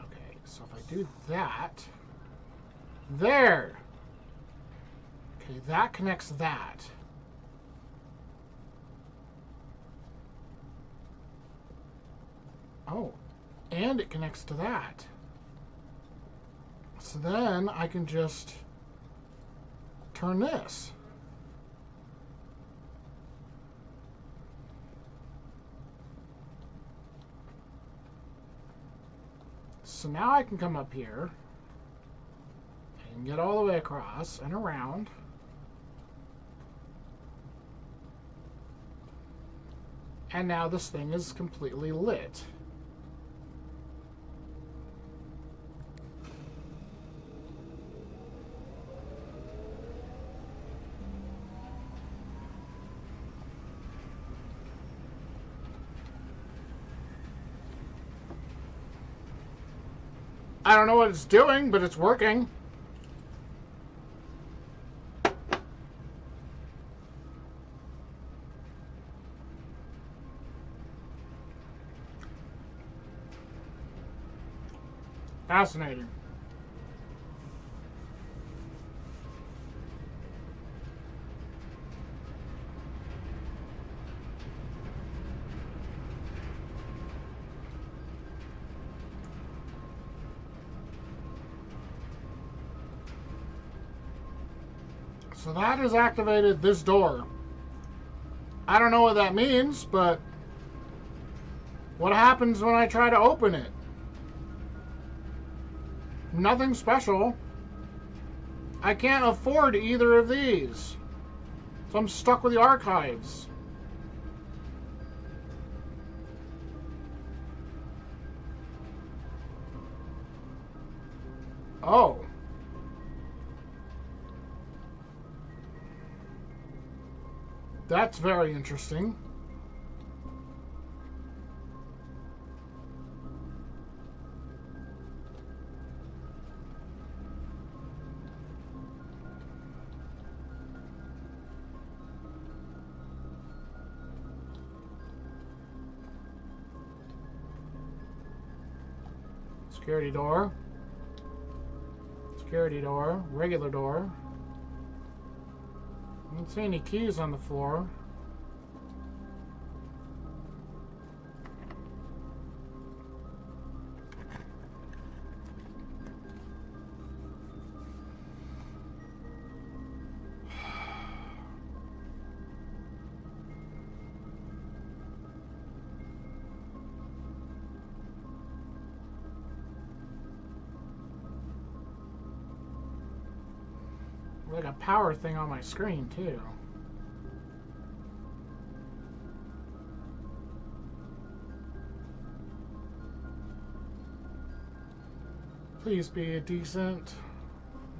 A: Okay, so if I do that, there. Okay, that connects that. Oh, and it connects to that. So then I can just turn this. So now I can come up here and get all the way across and around. And now this thing is completely lit. I don't know what it's doing, but it's working. Fascinating. So that has activated this door. I don't know what that means, but what happens when I try to open it? Nothing special. I can't afford either of these. So I'm stuck with the archives. Oh. That's very interesting. Security door. Security door. Regular door. I don't see any keys on the floor. Like a power thing on my screen too. Please be a decent.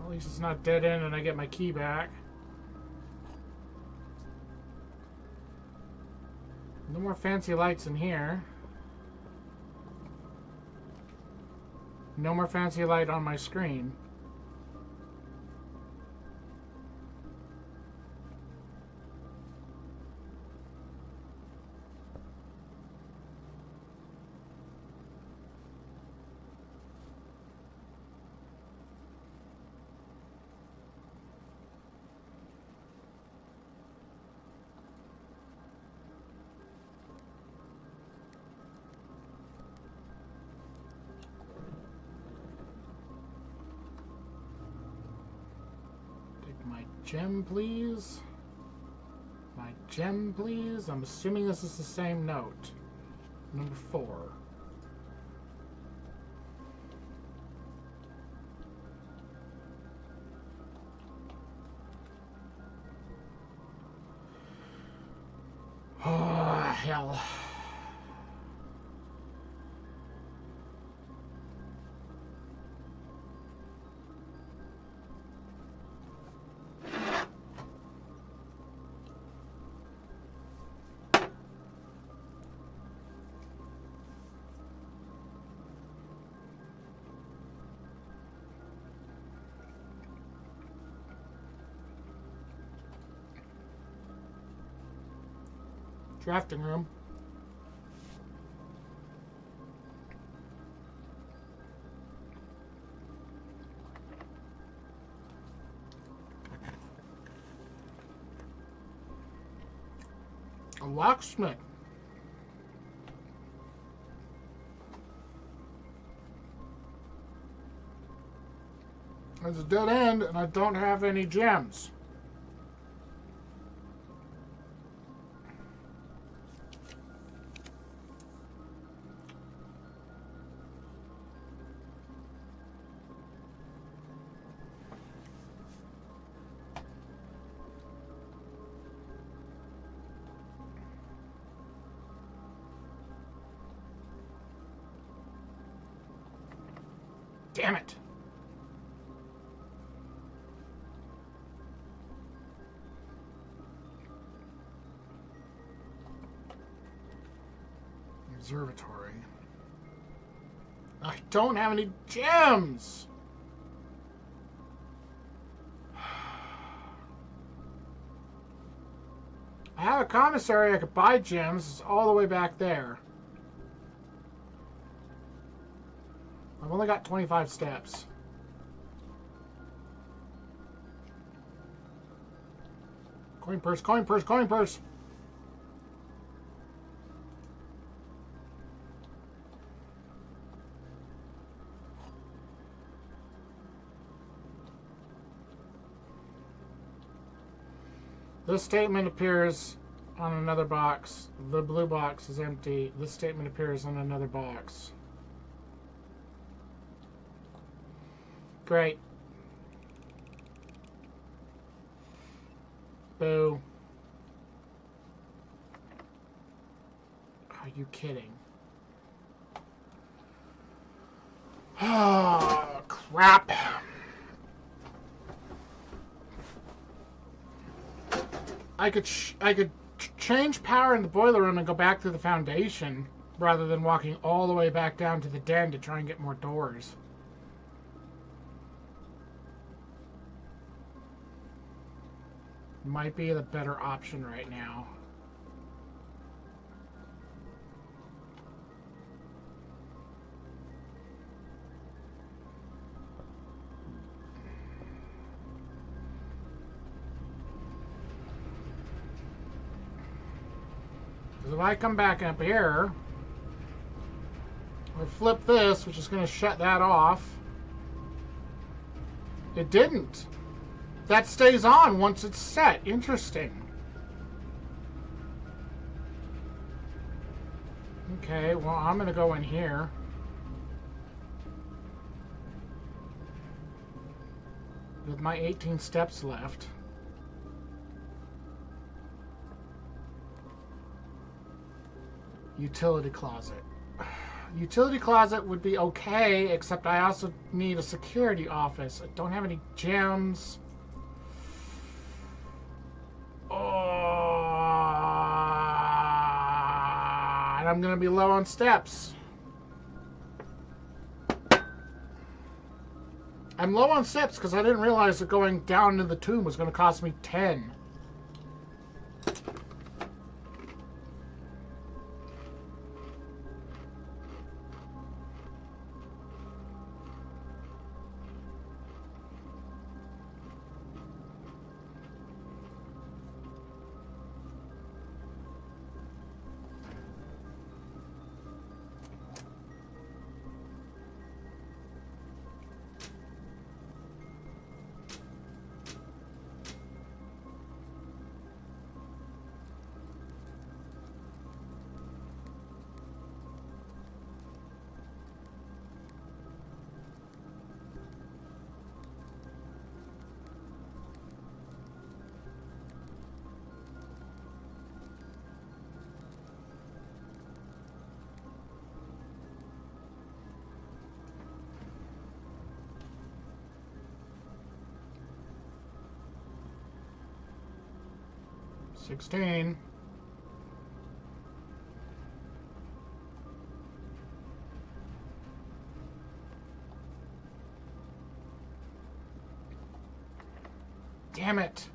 A: At least it's not dead end and I get my key back. No more fancy lights in here. No more fancy light on my screen. My gem, please. My gem, please. I'm assuming this is the same note. Number 4. Oh, hell. Drafting room. A locksmith. There's a dead end, and I don't have any gems. Damn it. Observatory. I don't have any gems. I have a commissary I could buy gems. It's all the way back there. I've only got 25 steps. Coin purse, coin purse, coin purse. This statement appears on another box. The blue box is empty. This statement appears on another box. Great. Boo. Are you kidding? Oh, crap. I could change power in the boiler room and go back through the foundation rather than walking all the way back down to the den to try and get more doors. Might be the better option right now. Because if I come back up here, I flip this, which is going to shut that off. It didn't. That stays on once it's set. Interesting. Okay, well, I'm going to go in here. With my 18 steps left. Utility closet. Utility closet would be okay, except I also need a security office. I don't have any gems. And I'm going to be low on steps. I'm low on steps because I didn't realize that going down to the tomb was going to cost me 10. $16. Damn it.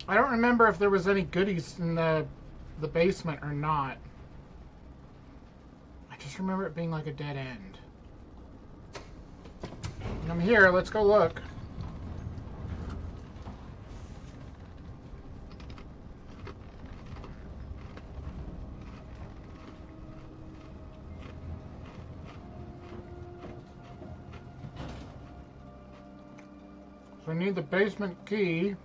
A: I don't remember if there was any goodies in the basement or not. I just remember it being like a dead end. And I'm here. Let's go look. So I need the basement key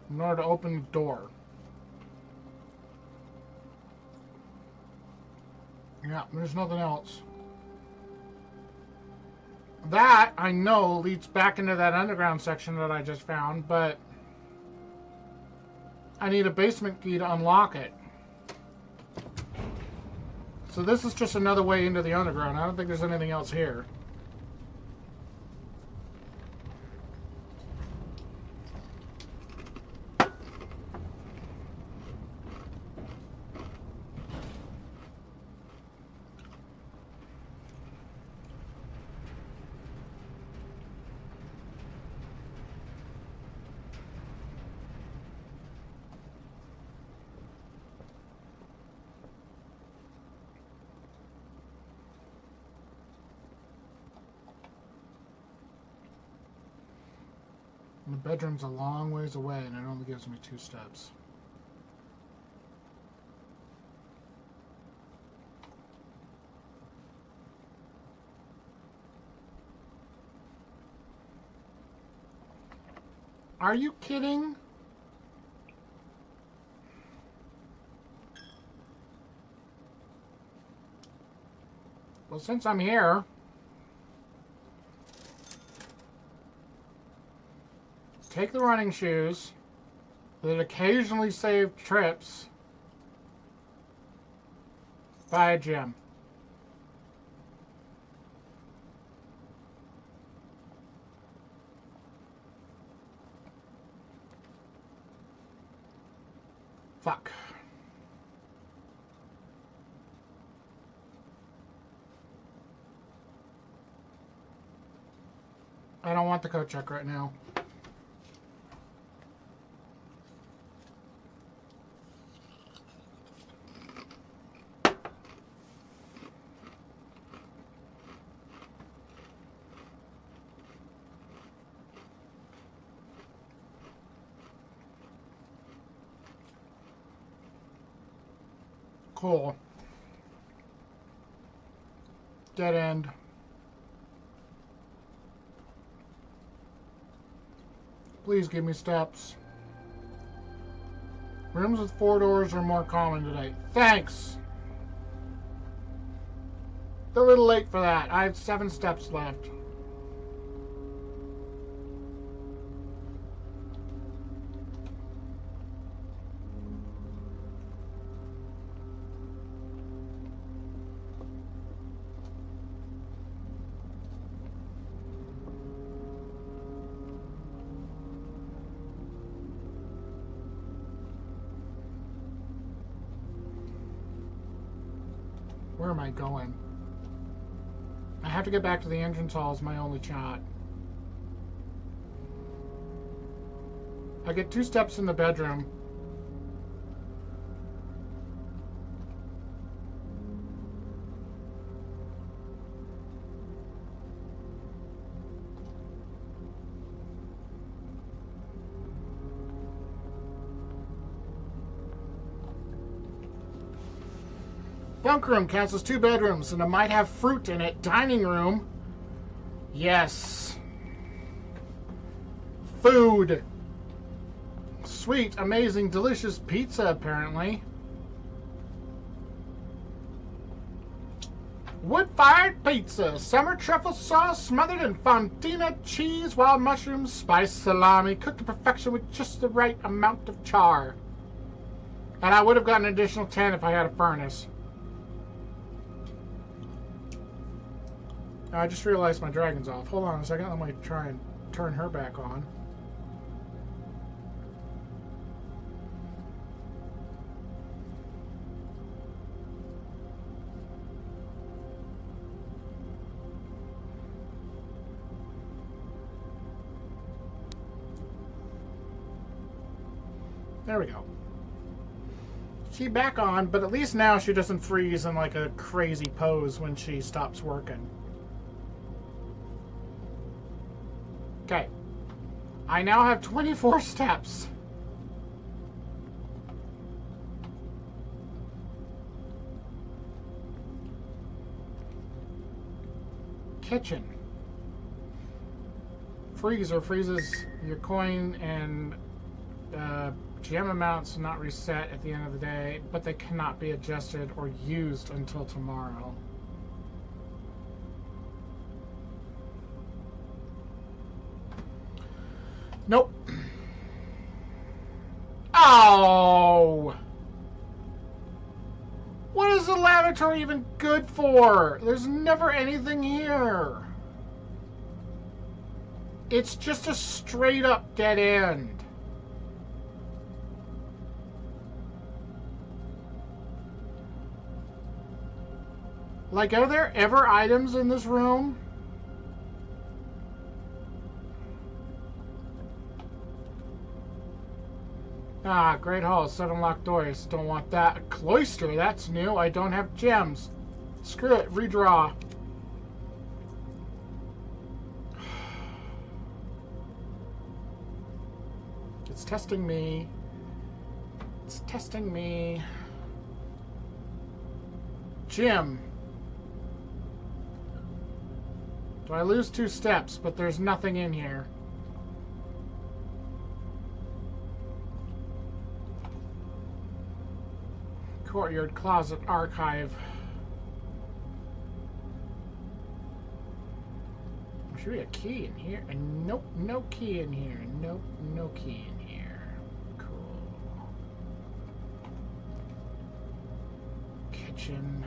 A: in order to open the door. Yeah, there's nothing else. That, I know, leads back into that underground section that I just found, but I need a basement key to unlock it. So this is just another way into the underground. I don't think there's anything else here. The bedroom's a long ways away and it only gives me 2 steps. Are you kidding? Well, since I'm here, take the running shoes that occasionally save trips. Buy a gym. Fuck. I don't want the code check right now. Cool. Dead end. Please give me steps. Rooms with 4 doors are more common today. Thanks! A little late for that. I have 7 steps left. Where am I going? I have to get back to the entrance hall is my only shot. I get 2 steps in the bedroom. Bunk room counts as 2 bedrooms, and it might have fruit in it. Dining room. Yes. Food. Sweet, amazing, delicious pizza, apparently. Wood-fired pizza. Summer truffle sauce smothered in fontina cheese, wild mushrooms, spiced salami, cooked to perfection with just the right amount of char. And I would have gotten an additional 10 if I had a furnace. I just realized my dragon's off. Hold on a second. Let me try and turn her back on. There we go. She back on, but at least now she doesn't freeze in like a crazy pose when she stops working. Okay. I now have 24 steps. Kitchen. Freezer freezes your coin and gem amounts not reset at the end of the day, but they cannot be adjusted or used until tomorrow. Nope. Oh! What is the laboratory even good for? There's never anything here. It's just a straight up dead end. Like, are there ever items in this room? Ah, Great Hall, 7 locked doors. Don't want that. A cloister, that's new. I don't have gems. Screw it, redraw. It's testing me. It's testing me. Gym. Do I lose 2 steps, but there's nothing in here? Courtyard, closet, archive. There should be a key in here. And nope, no key in here. Nope, no key in here. Cool. Kitchen,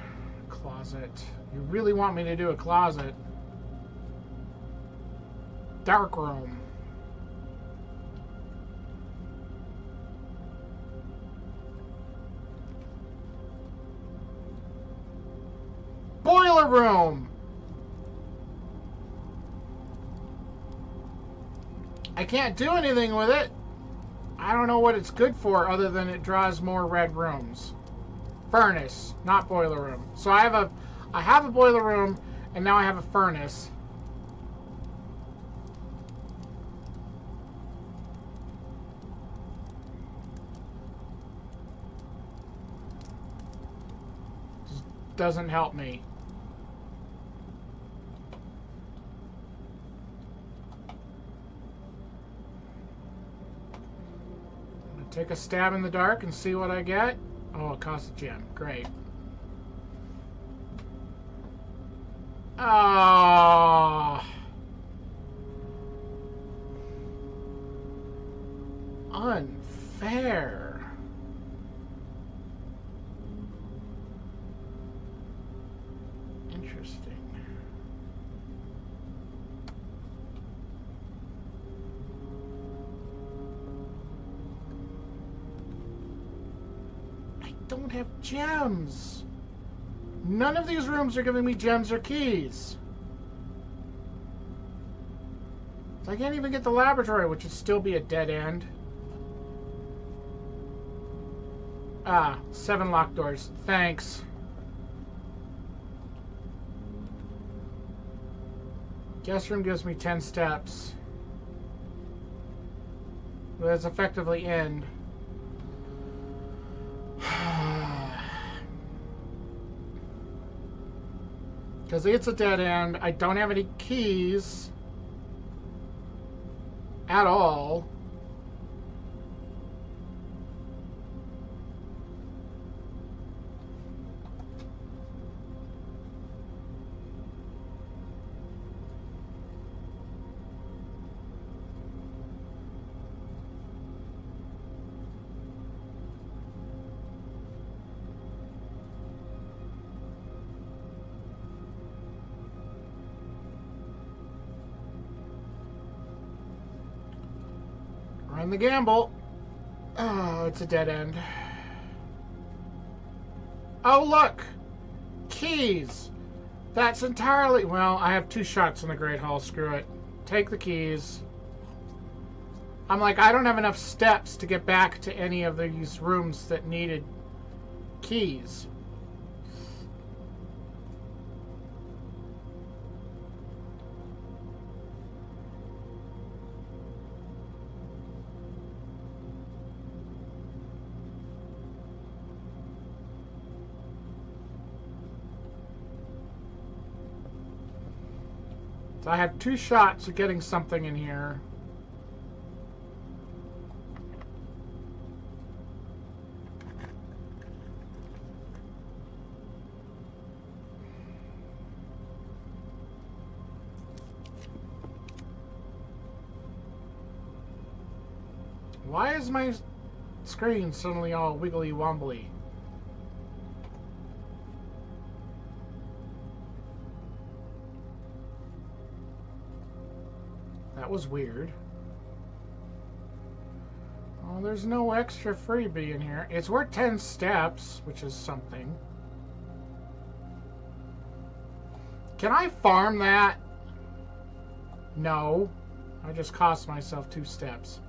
A: closet. You really want me to do a closet? Dark room. Boiler room. I can't do anything with it. I don't know what it's good for other than it draws more red rooms. Furnace, not boiler room. So I have a boiler room and now I have a furnace. Just doesn't help me. Take a stab in the dark and see what I get. Oh, it costs a gem. Great. Ah. Unfair. Interesting. Don't have gems. None of these rooms are giving me gems or keys. So I can't even get the laboratory, which would still be a dead end. Ah, 7 locked doors. Thanks. Guest room gives me 10 steps. But that's effectively end. Because it's a dead end. I don't have any keys at all. Run the gamble. Oh, it's a dead end. Oh, look! Keys! That's entirely... Well, I have 2 shots in the Great Hall. Screw it. Take the keys. I'm like, I don't have enough steps to get back to any of these rooms that needed keys. So I have 2 shots of getting something in here. Why is my screen suddenly all wiggly wobbly? That was weird. Oh, there's no extra freebie in here. It's worth 10 steps, which is something. Can I farm that? No. I just cost myself 2 steps.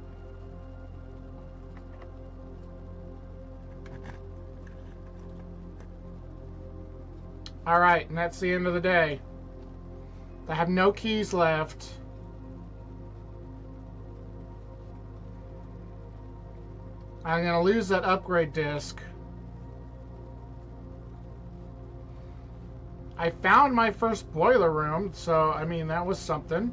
A: Alright, and that's the end of the day. I have no keys left. I'm going to lose that upgrade disc. I found my first boiler room, so, I mean, that was something.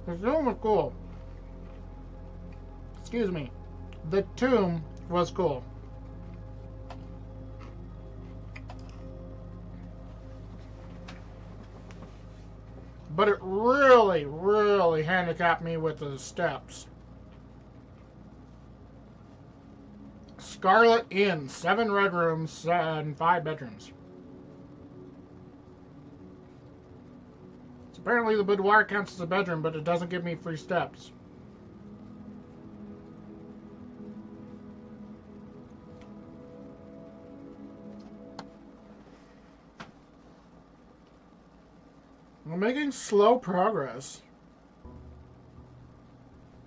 A: The tomb was cool. Excuse me. The tomb was cool. But it really, really handicapped me with the steps. Scarlet Inn, 7 red rooms and 5 bedrooms. So apparently the boudoir counts as a bedroom, but it doesn't give me free steps. I'm making slow progress.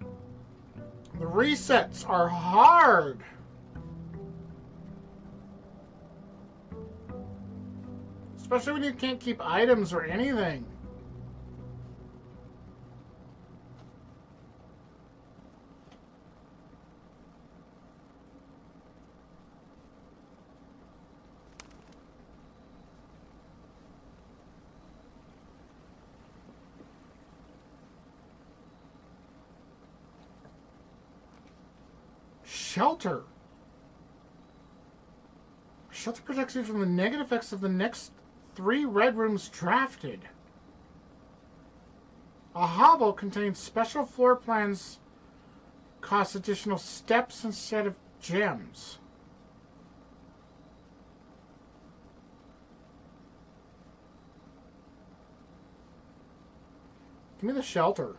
A: The resets are hard. Especially when you can't keep items or anything. Shelter. Shelter protects you from the negative effects of the next 3 red rooms drafted. A hovel contains special floor plans, costs additional steps instead of gems. Give me the shelter.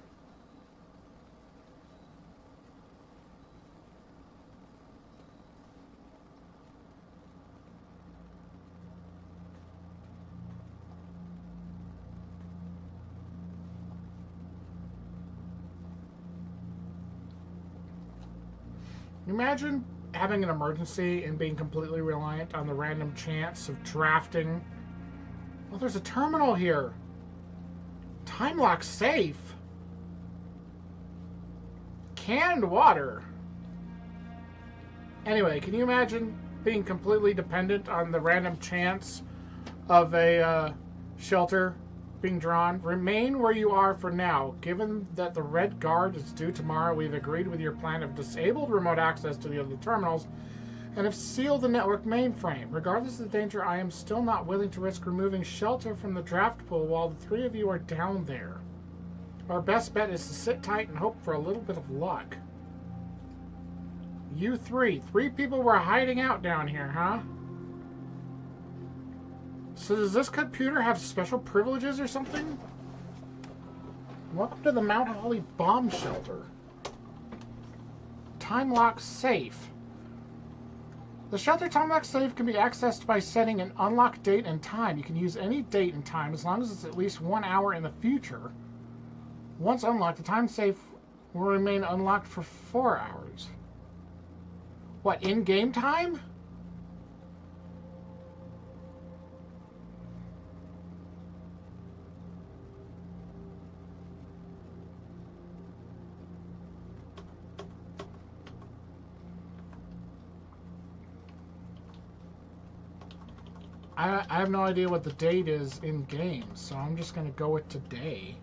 A: Imagine having an emergency and being completely reliant on the random chance of drafting. Well, there's a terminal here. Time lock safe. Canned water. Anyway, can you imagine being completely dependent on the random chance of a shelter being drawn? Remain where you are for now. Given that the Red Guard is due tomorrow, we've agreed with your plan of disabled remote access to the other terminals and have sealed the network mainframe. Regardless of the danger, I am still not willing to risk removing shelter from the draft pool while the 3 of you are down there. Our best bet is to sit tight and hope for a little bit of luck. You 3 people were hiding out down here, huh? So does this computer have special privileges or something? Welcome to the Mount Holly bomb shelter. Time lock safe. The shelter time-lock save can be accessed by setting an unlock date and time. You can use any date and time as long as it's at least 1 hour in the future. Once unlocked, the time save will remain unlocked for 4 hours. What, in-game time? I have no idea what the date is in game, so I'm just going to go with today.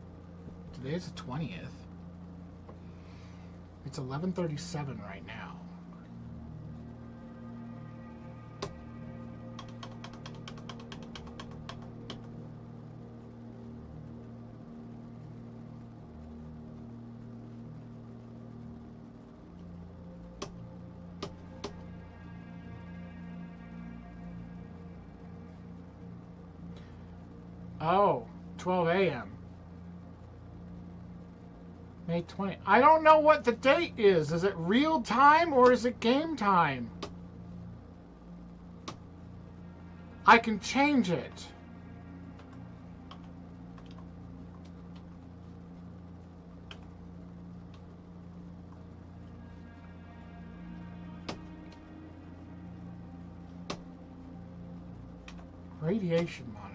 A: Today is the 20th. It's 11:37 right now. Oh, 12 a.m. May 20. I don't know what the date is. Is it real time or is it game time? I can change it. Radiation monitor.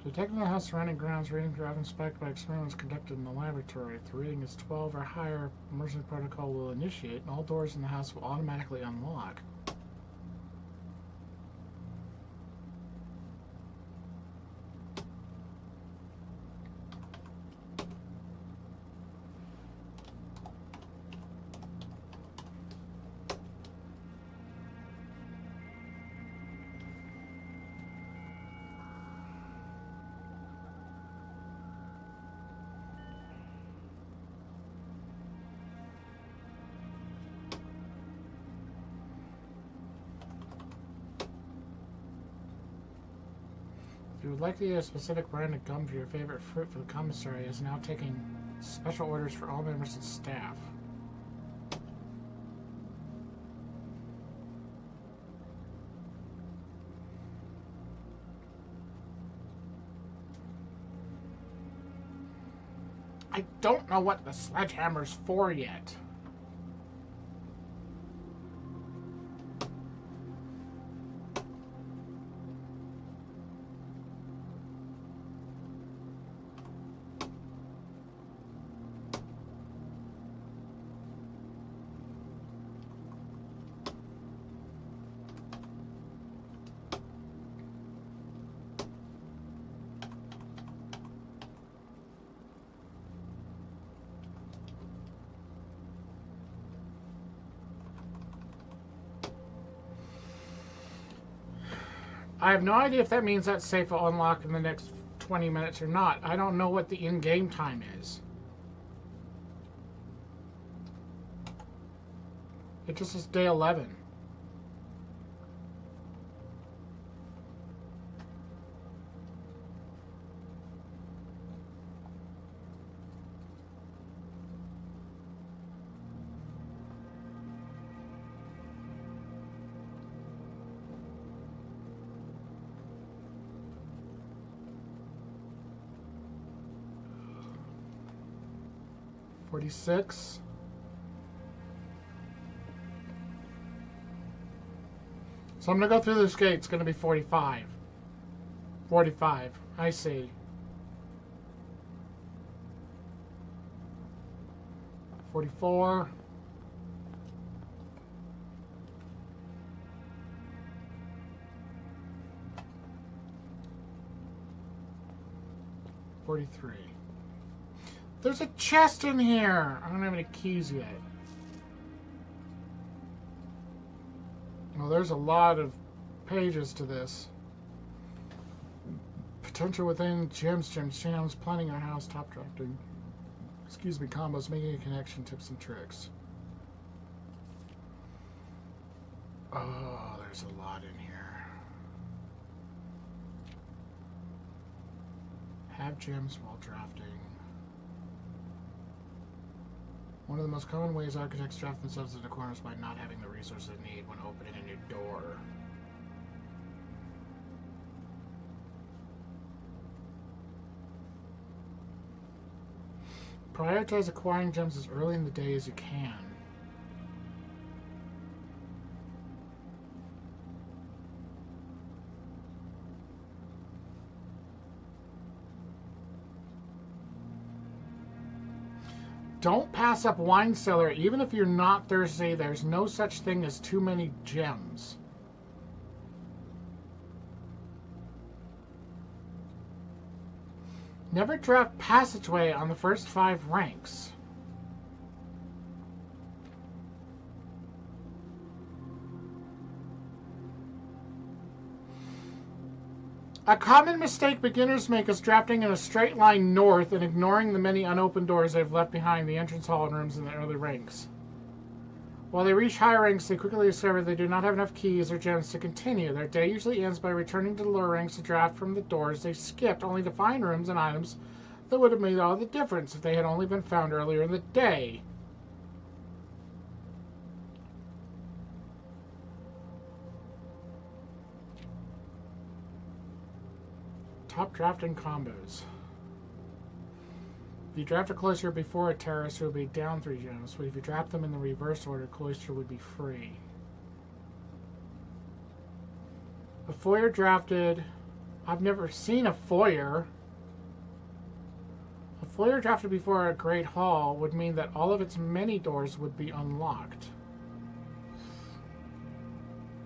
A: Detecting the house surrounding grounds, readings are often spiked by experiments conducted in the laboratory. If the reading is 12 or higher, emergency protocol will initiate, and all doors in the house will automatically unlock. If you would like to eat a specific brand of gum for your favorite fruit for the commissary, is now taking special orders for all members and staff. I don't know what the sledgehammer's for yet. I have no idea if that means that safe will unlock in the next 20 minutes or not. I don't know what the in-game time is. It just says day 11. $46. So I'm going to go through this gate. It's going to be 45. 45. I see. 44. 43. There's a chest in here. I don't have any keys yet. Well, there's a lot of pages to this. Potential within gems, planning our house, top drafting. Excuse me, combos, making a connection, tips and tricks. Oh, there's a lot in here. Have gems while drafting. One of the most common ways architects draft themselves into corners is by not having the resources they need when opening a new door. Prioritize acquiring gems as early in the day as you can. Don't pass up wine cellar. Even if you're not thirsty, there's no such thing as too many gems. Never draft passageway on the first 5 ranks. A common mistake beginners make is drafting in a straight line north and ignoring the many unopened doors they've left behind the entrance hall and rooms in the early ranks. While they reach higher ranks, they quickly discover they do not have enough keys or gems to continue. Their day usually ends by returning to the lower ranks to draft from the doors they skipped, only to find rooms and items that would have made all the difference if they had only been found earlier in the day. Top drafting combos. If you draft a cloister before a terrace, it will be down 3 gems, but if you draft them in the reverse order, cloister would be free. A foyer drafted... I've never seen a foyer. A foyer drafted before a great hall would mean that all of its many doors would be unlocked.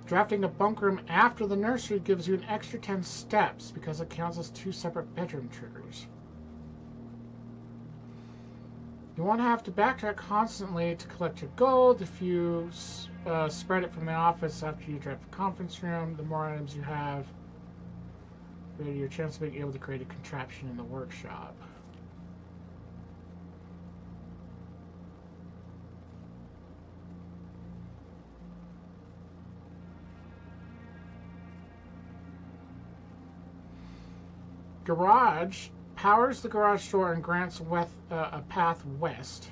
A: Drafting a bunk room after the nursery gives you an extra 10 steps because it counts as 2 separate bedroom triggers. You won't have to backtrack constantly to collect your gold. If you spread it from the office after you draft the conference room, the more items you have, the greater your chance of being able to create a contraption in the workshop. Garage powers the garage door and grants a path west.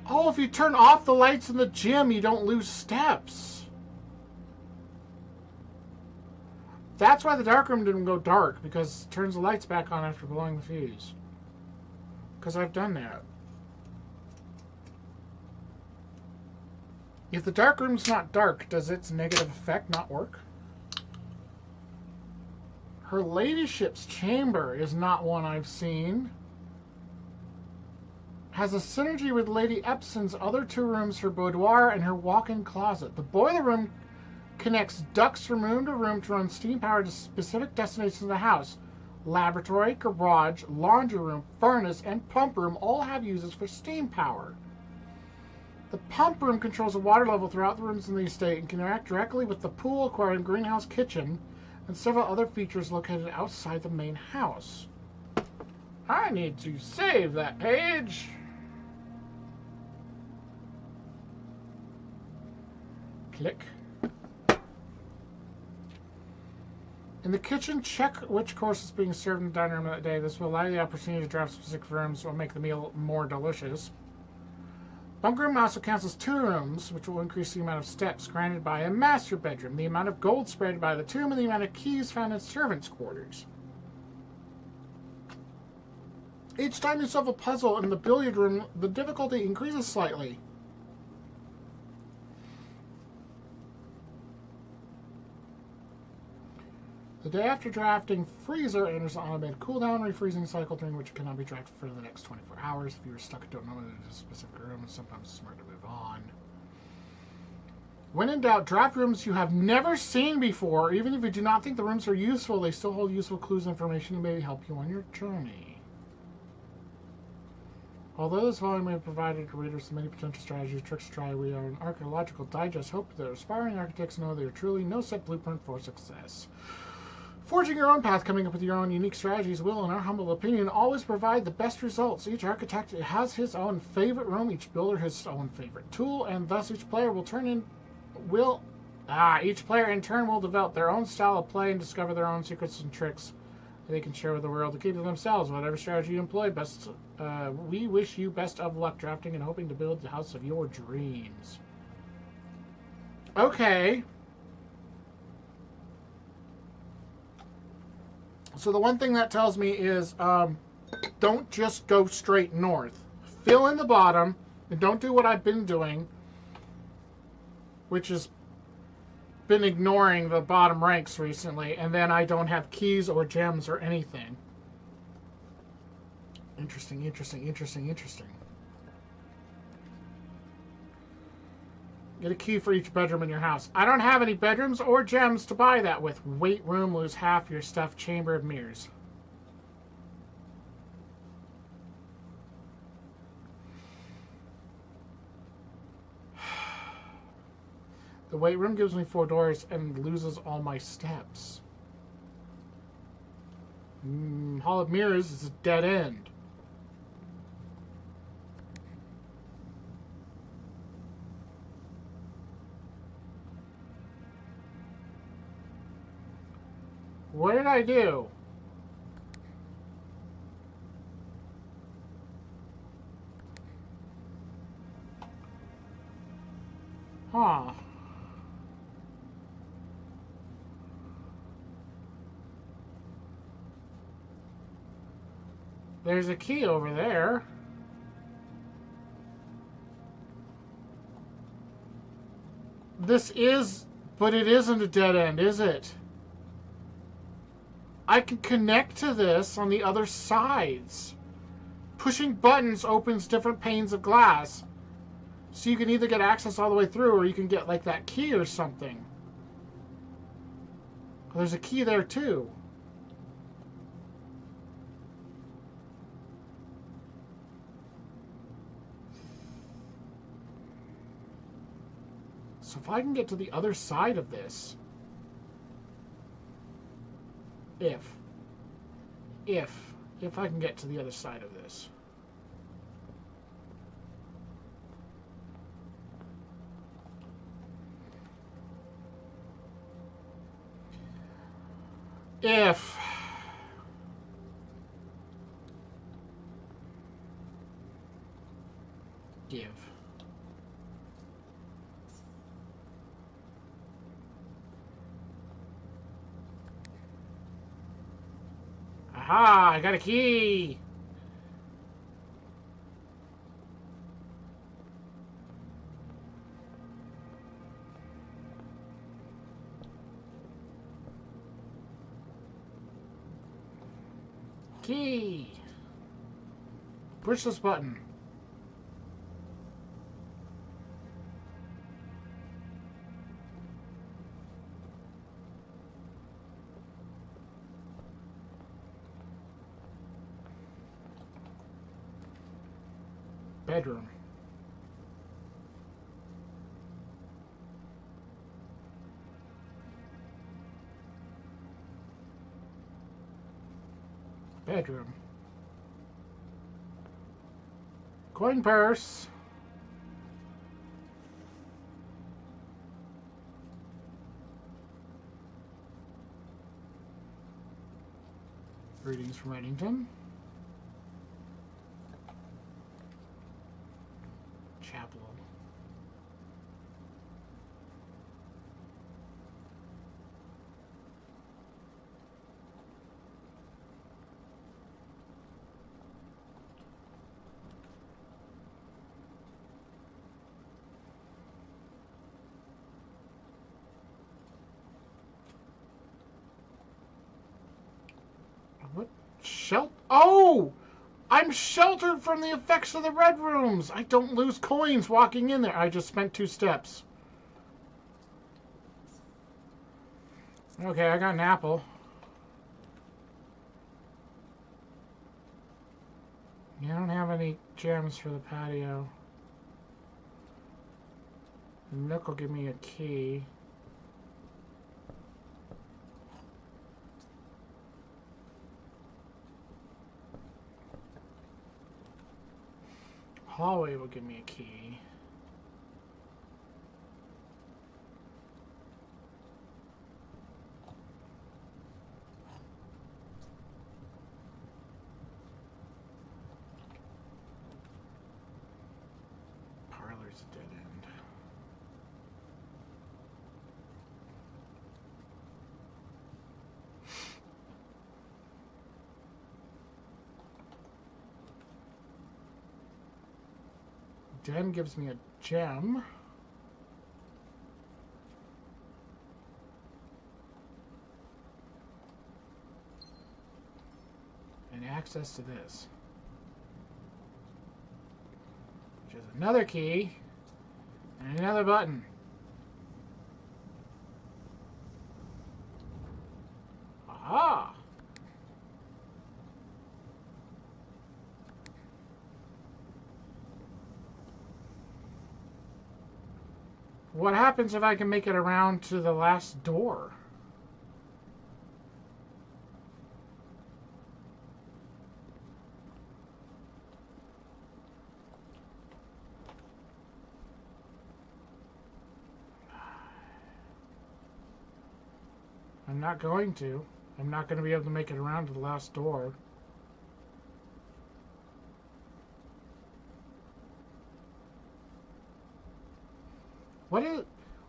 A: Oh, if you turn off the lights in the gym, you don't lose steps. That's why the darkroom didn't go dark, because it turns the lights back on after blowing the fuse. Because I've done that. If the darkroom's not dark, does its negative effect not work? Her ladyship's chamber is not one I've seen. Has a synergy with Lady Epson's other 2 rooms, her boudoir and her walk-in closet. The boiler room connects ducts from room to run steam power to specific destinations of the house. Laboratory, garage, laundry room, furnace, and pump room all have uses for steam power. The pump room controls the water level throughout the rooms in the estate and can interact directly with the pool, aquarium, greenhouse, kitchen, and several other features located outside the main house. I need to save that page. Click. In the kitchen, check which course is being served in the dining room that day. This will allow you the opportunity to draft specific rooms or make the meal more delicious. Bunk room also counts as 2 rooms, which will increase the amount of steps granted by a master bedroom, the amount of gold spread by the tomb, and the amount of keys found in servants' quarters. Each time you solve a puzzle in the billiard room, the difficulty increases slightly. The day after drafting, freezer enters the automated cooldown refreezing cycle, during which it cannot be drafted for the next 24 hours. If you are stuck and don't know whether it is a specific room, it's sometimes smart to move on. When in doubt, draft rooms you have never seen before. Even if you do not think the rooms are useful, they still hold useful clues and information that may help you on your journey. Although this volume may have provided readers many potential strategies, tricks to try, we are an archaeological digest. Hope that aspiring architects know there are truly no set blueprint for success. Forging your own path, coming up with your own unique strategies will, in our humble opinion, always provide the best results. Each architect has his own favorite room, each builder his own favorite tool, and thus each player in turn will develop their own style of play and discover their own secrets and tricks they can share with the world to keep to themselves. Whatever strategy you employ, we wish you best of luck drafting and hoping to build the house of your dreams. Okay. So the one thing that tells me is don't just go straight north. Fill in the bottom and don't do what I've been doing, which is been ignoring the bottom ranks recently, and then I don't have keys or gems or anything. Interesting, interesting, interesting, interesting. Get a key for each bedroom in your house. I don't have any bedrooms or gems to buy that with. Weight room, lose half your stuff, chamber of mirrors. The weight room gives me 4 doors and loses all my steps. Hall of Mirrors is a dead end. What did I do? Huh. There's a key over there. This is, but it isn't a dead end, is it? I can connect to this on the other sides. Pushing buttons opens different panes of glass. So you can either get access all the way through, or you can get like that key or something. There's a key there too. So if I can get to the other side of this, if I can get to the other side of this. If give. Aha, I got a key. Key. Push this button. Bedroom. Bedroom. Coin purse. Greetings from Reddington. Chapel. What? Oh! I'm sheltered from the effects of the red rooms. I don't lose coins walking in there. I just spent 2 steps. Okay, I got an apple. You don't have any gems for the patio. Nook will give me a key. Hallway will give me a key. den gives me a gem. And access to this. Which is another key. And another button. Aha! What happens if I can make it around to the last door? I'm not going to. I'm not going to be able to make it around to the last door.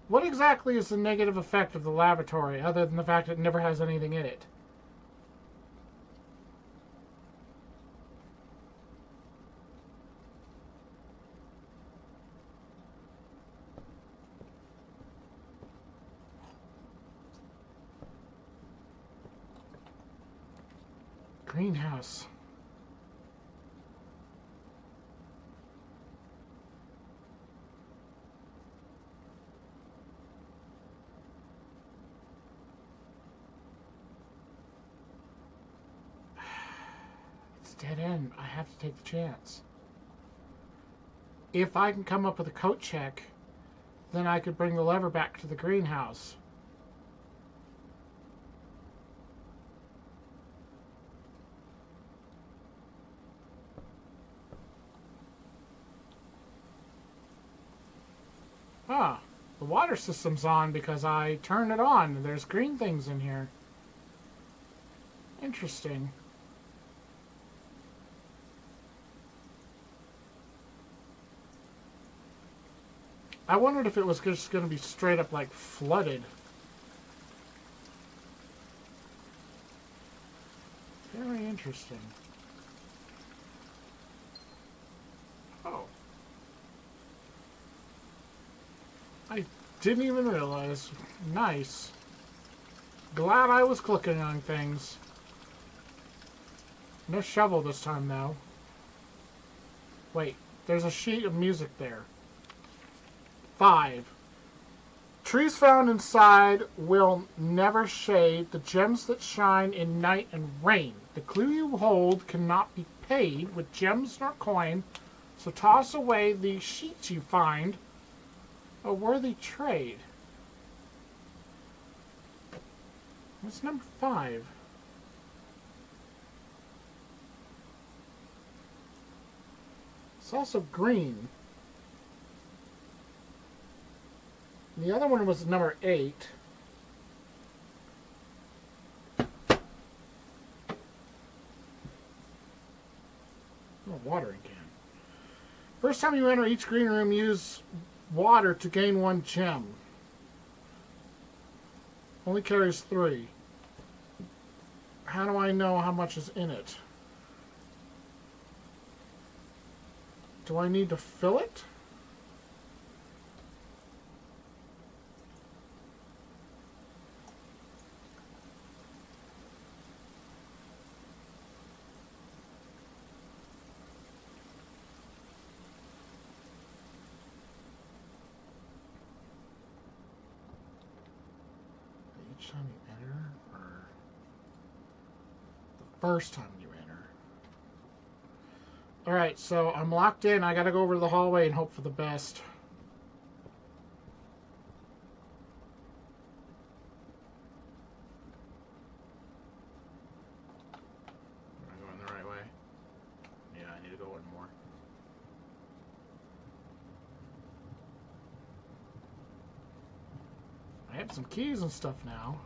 A: What exactly is the negative effect of the lavatory, other than the fact that it never has anything in it? Greenhouse. It's a dead end. I have to take the chance. If I can come up with a code check, then I could bring the lever back to the greenhouse. Ah, the water system's on because I turned it on. There's green things in here. Interesting. I wondered if it was just going to be straight up like flooded. Very interesting. Oh. I didn't even realize. Nice. Glad I was clicking on things. No shovel this time, though. Wait, there's a sheet of music there. 5. Trees found inside will never shade the gems that shine in night and rain. The clue you hold cannot be paid with gems nor coin, so toss away the sheets you find. A worthy trade. What's number 5? It's also green. The other one was number 8. Oh, watering can. First time you enter each green room, use water to gain 1 gem. Only carries 3. How do I know how much is in it? Do I need to fill it? Each time you enter, or the first time you enter? Alright, so I'm locked in. I gotta go over to the hallway and hope for the best. Am I going the right way? Yeah, I need to go one more. I have some keys and stuff now.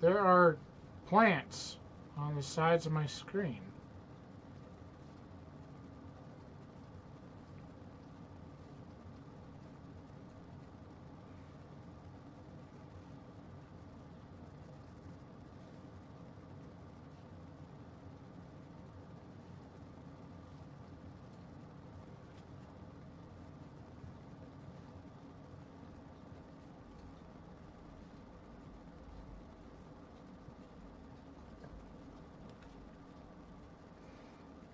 A: There are plants on the sides of my screen.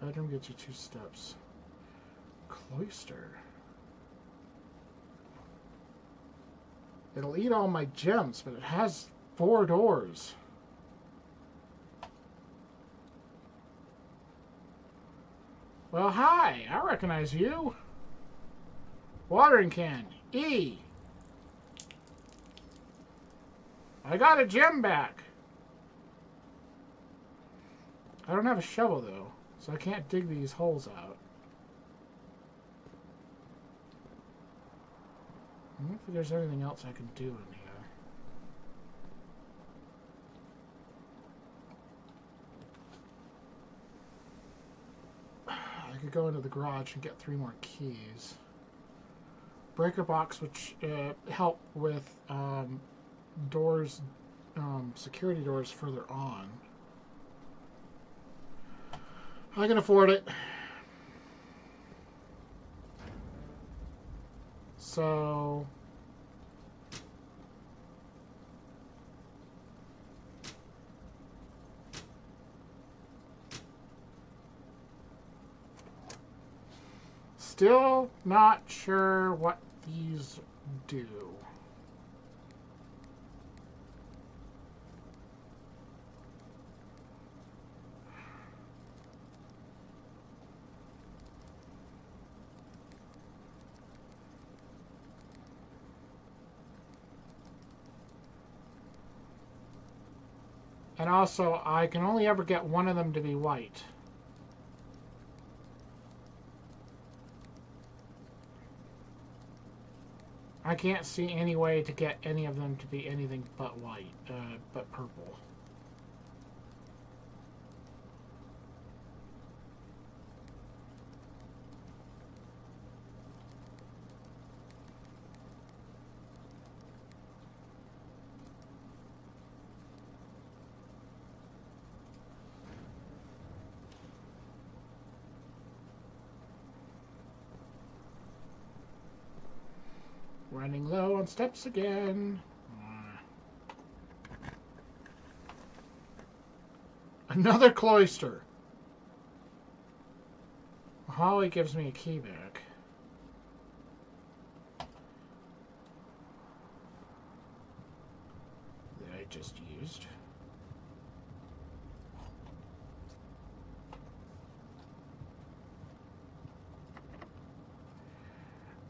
A: Bedroom gets you 2 steps. Cloister. It'll eat all my gems, but it has 4 doors. Well, hi. I recognize you. Watering can. E. I got a gem back. I don't have a shovel, though, so I can't dig these holes out. I don't think there's anything else I can do in here. I could go into the garage and get 3 more keys. Breaker box, which help with doors, security doors further on. I can afford it. So still not sure what these do. And also, I can only ever get one of them to be white. I can't see any way to get any of them to be anything but white, but purple. Running low on steps again. Another cloister. Holly gives me a key back. That I just used.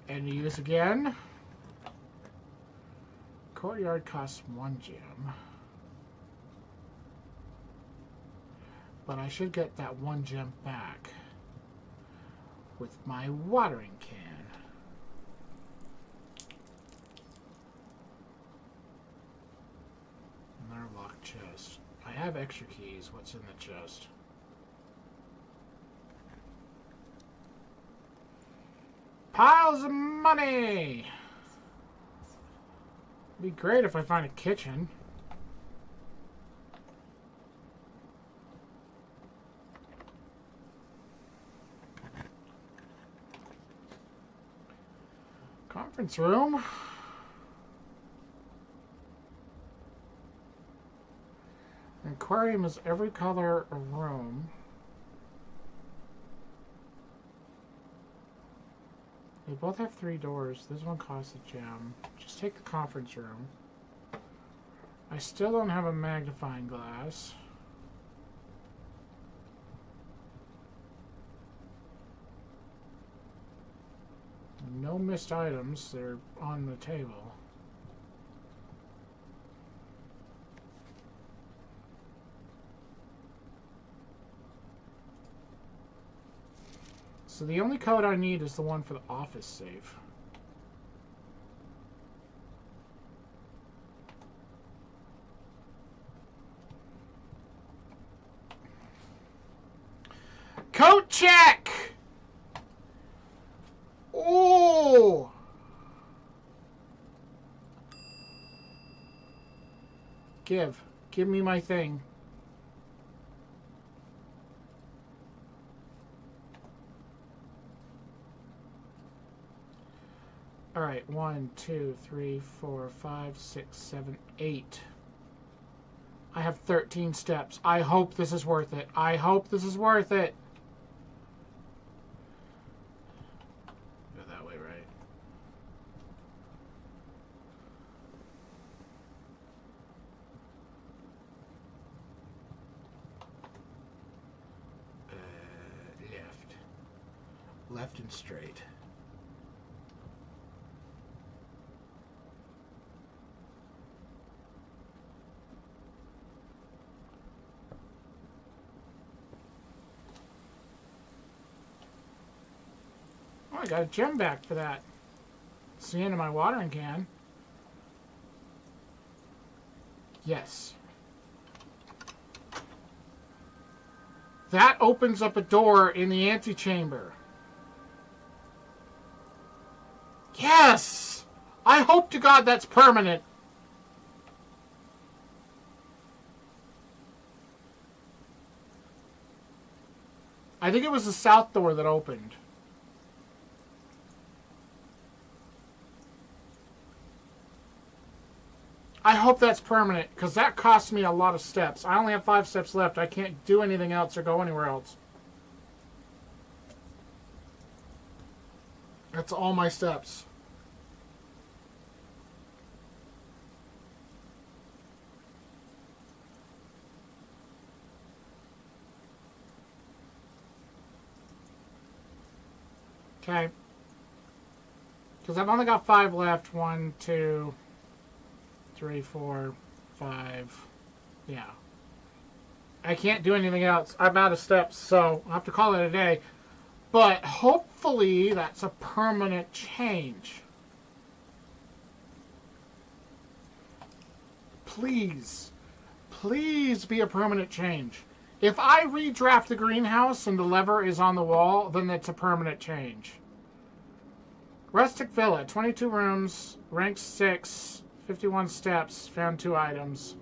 A: And use again. Courtyard costs 1 gem. But I should get that 1 gem back with my watering can. Another locked chest. I have extra keys. What's in the chest? Piles of money! It'd be great if I find a kitchen. Conference room. An aquarium is every color of room. They both have 3 doors. This one costs a gem. Just take the conference room. I still don't have a magnifying glass. No missed items. They're on the table. So the only code I need is the one for the office safe. Coat check! Ooh! Give me my thing. Alright, 1, 2, 3, 4, 5, 6, 7, 8. I have 13 steps. I hope this is worth it. I hope this is worth it. left and straight. Oh, I got a gem back for that. It's the end of my watering can. Yes. That opens up a door in the antechamber. Yes! I hope to God that's permanent. I think it was the south door that opened. I hope that's permanent, because that cost me a lot of steps. I only have 5 steps left. I can't do anything else or go anywhere else. That's all my steps. Okay. Because I've only got 5 left. 1, 2, 3, 4, 5. Yeah. I can't do anything else. I'm out of steps, so I'll have to call it a day. But hopefully that's a permanent change. Please. Please be a permanent change. If I redraft the greenhouse and the lever is on the wall, then that's a permanent change. Rustic Villa, 22 rooms, rank 6, 51 steps, found 2 items.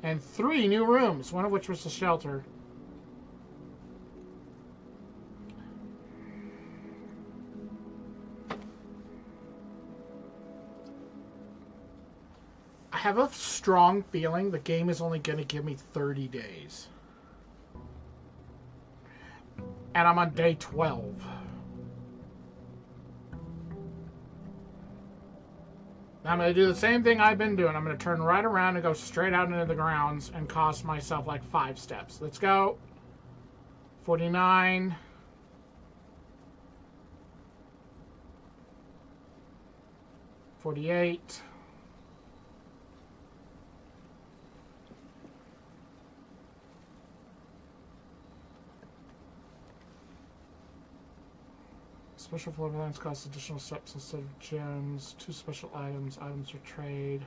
A: And 3 new rooms, one of which was the shelter. I have a strong feeling the game is only going to give me 30 days. And I'm on day 12. I'm going to do the same thing I've been doing. I'm going to turn right around and go straight out into the grounds and cost myself like 5 steps. Let's go. 49. 48. Special floor plans cost additional steps instead of gems. 2 special items. Items for trade.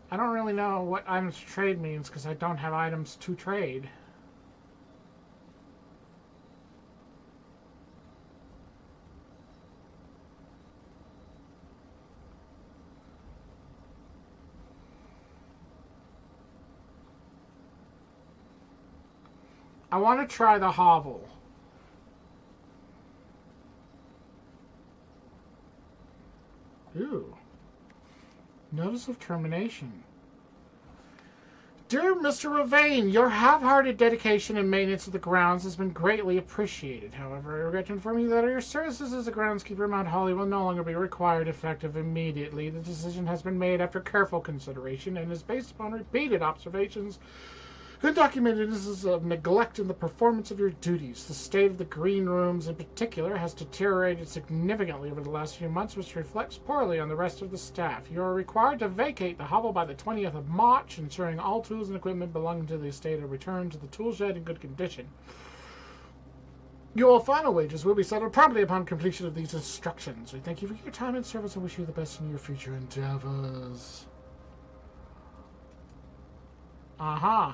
A: I don't really know what items for trade means because I don't have items to trade. I want to try the hovel. Ooh. Notice of termination. Dear Mr. Ravain, your half-hearted dedication and maintenance of the grounds has been greatly appreciated. However, I regret to inform you that your services as a groundskeeper at Mount Holly will no longer be required effective immediately. The decision has been made after careful consideration and is based upon repeated observations and documented instances of neglect in the performance of your duties. The state of the green rooms in particular has deteriorated significantly over the last few months, which reflects poorly on the rest of the staff. You are required to vacate the hovel by the 20th of March, ensuring all tools and equipment belonging to the estate are returned to the tool shed in good condition. Your final wages will be settled promptly upon completion of these instructions. We thank you for your time and service and wish you the best in your future endeavors. Uh-huh.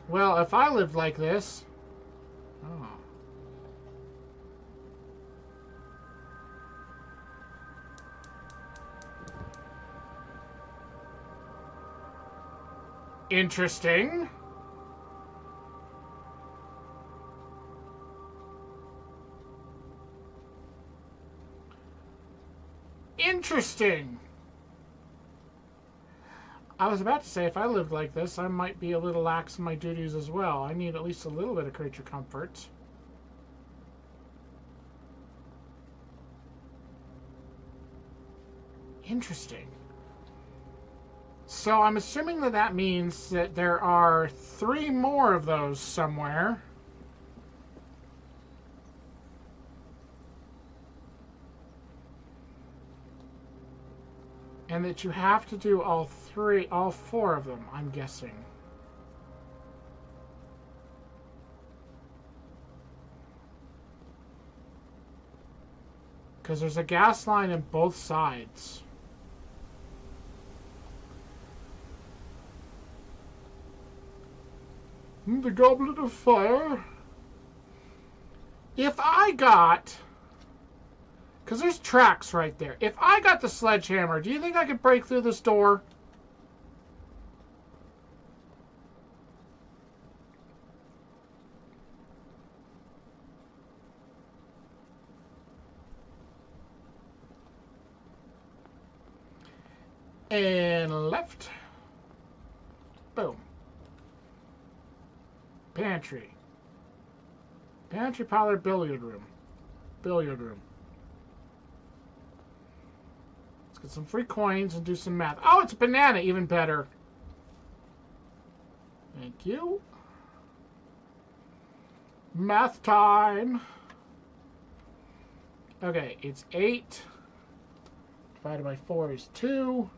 A: Well, if I lived like this... Oh. Interesting. Interesting. I was about to say, if I lived like this, I might be a little lax in my duties as well. I need at least a little bit of creature comfort. Interesting. So I'm assuming that that means that there are 3 more of those somewhere. And that you have to do all 4 of them, I'm guessing. Because there's a gas line in both sides. The Goblet of Fire. If I got... Because there's tracks right there. If I got the sledgehammer, do you think I could break through this door? And left. Boom. Pantry. Pantry, parlor, billiard room. Billiard room. Let's get some free coins and do some math. Oh, it's a banana. Even better. Thank you. Math time. Okay, it's 8. Divided by 4 is 2.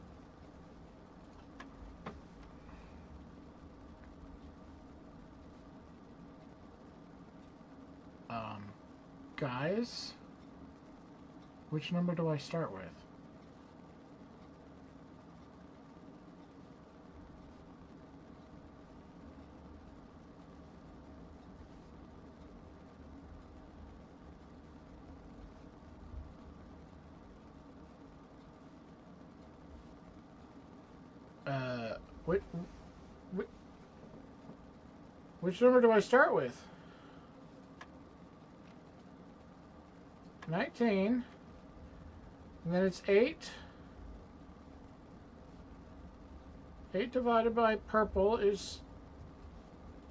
A: Guys, which number do I start with? Which number do I start with? 19. And then it's 8. 8 divided by purple is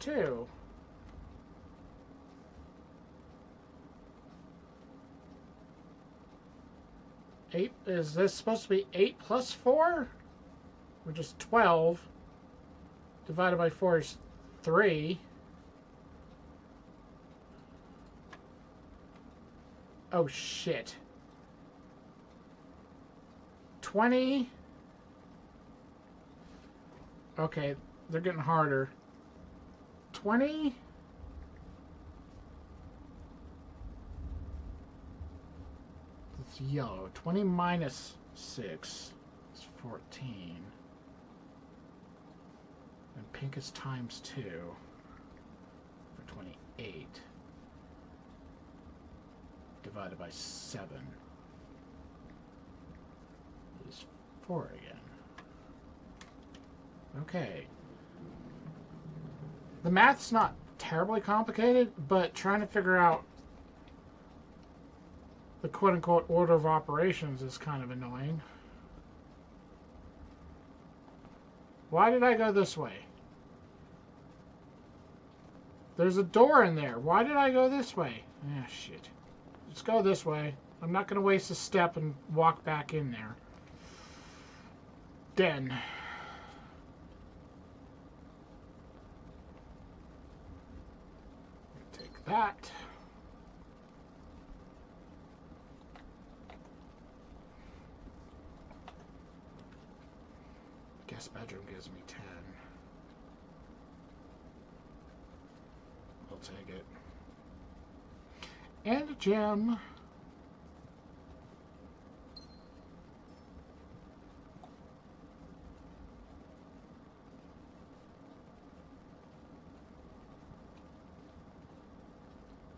A: 2. Is this supposed to be 8 plus 4? Which is 12. Divided by 4 is 3. Oh, shit. 20. Okay, they're getting harder. 20. It's yellow. 20 minus 6 is 14. And pink is times 2 for 28. Divided by 7 is 4 again. Okay. The math's not terribly complicated, but trying to figure out the quote-unquote order of operations is kind of annoying. Why did I go this way? There's a door in there. Why did I go this way? Ah, shit. Let's go this way. I'm not going to waste a step and walk back in there. Den. Take that. Guest bedroom gives me 10. I'll take it. And a gem.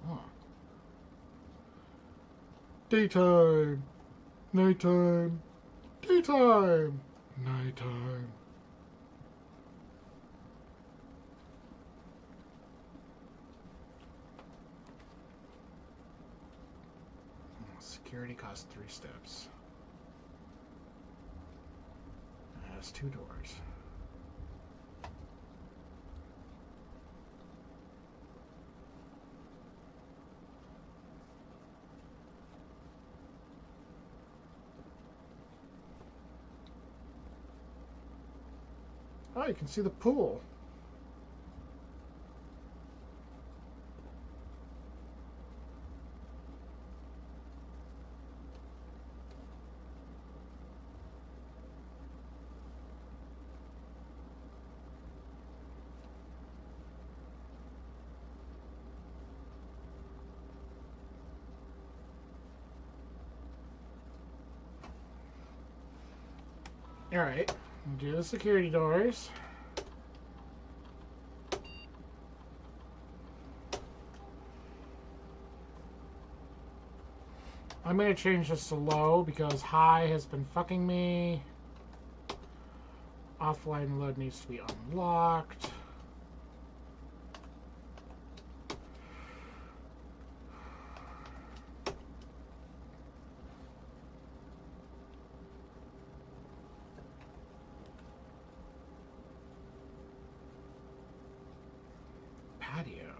A: Huh. Daytime. Nighttime. Daytime. Nighttime. Security costs 3 steps. It has 2 doors. Oh, you can see the pool. Alright, do the security doors. I'm going to change this to low because high has been fucking me. Offline load needs to be unlocked. Patio.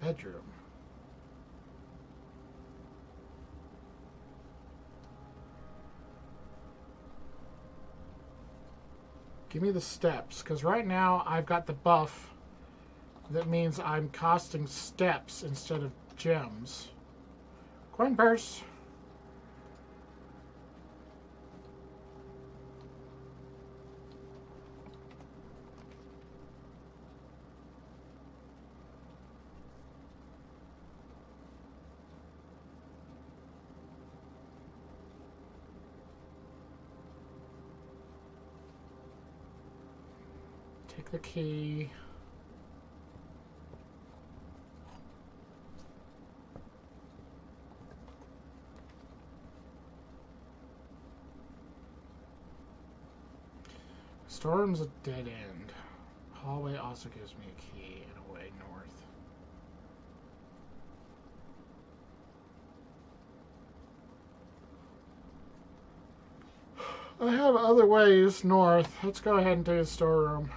A: Bedroom. Give me the steps, because right now I've got the buff that means I'm costing steps instead of gems. Coin purse. Take the key. Storeroom's a dead end. Hallway also gives me a key and a way north. I have other ways north. Let's go ahead and do the storeroom.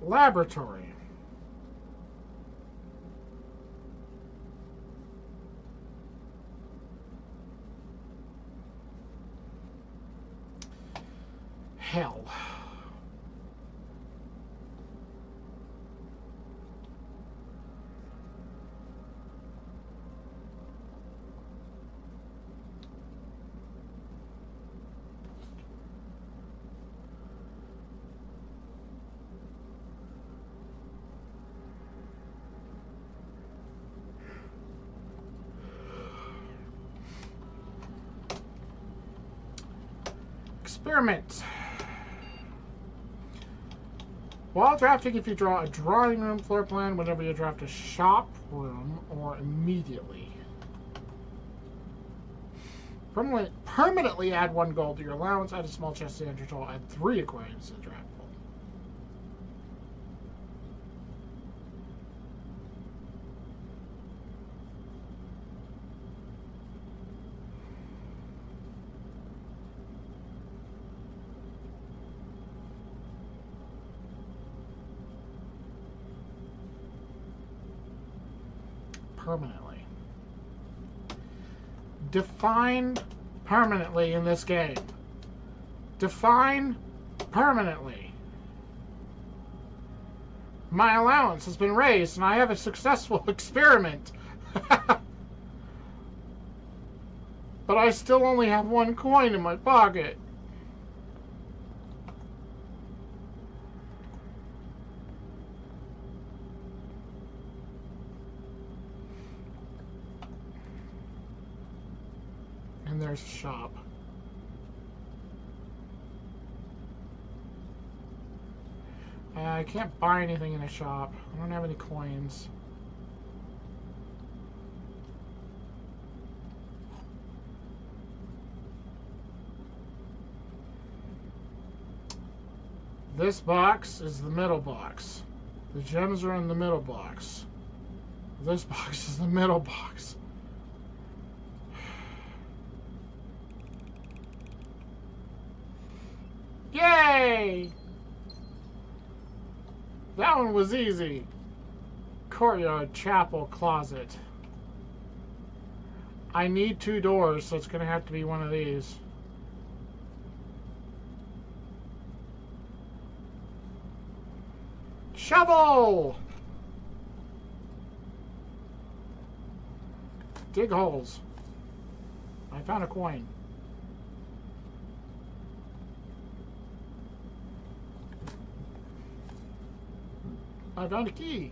A: Laboratory. Hell. Experiment. While drafting, if you draw a drawing room floor plan, whenever you draft a shop room, or immediately. Permanently add 1 gold to your allowance, add a small chest to enter total, add 3 aquariums to the draft pool. Permanently. Define permanently in this game. Define permanently. My allowance has been raised and I have a successful experiment. But I still only have 1 coin in my pocket. And there's a shop. I can't buy anything in a shop. I don't have any coins. This box is the middle box. The gems are in the middle box. This box is the middle box. Yay! That one was easy. Courtyard, chapel, closet. I need 2 doors, so it's going to have to be one of these. Shovel! Dig holes. I found a coin. I found a key.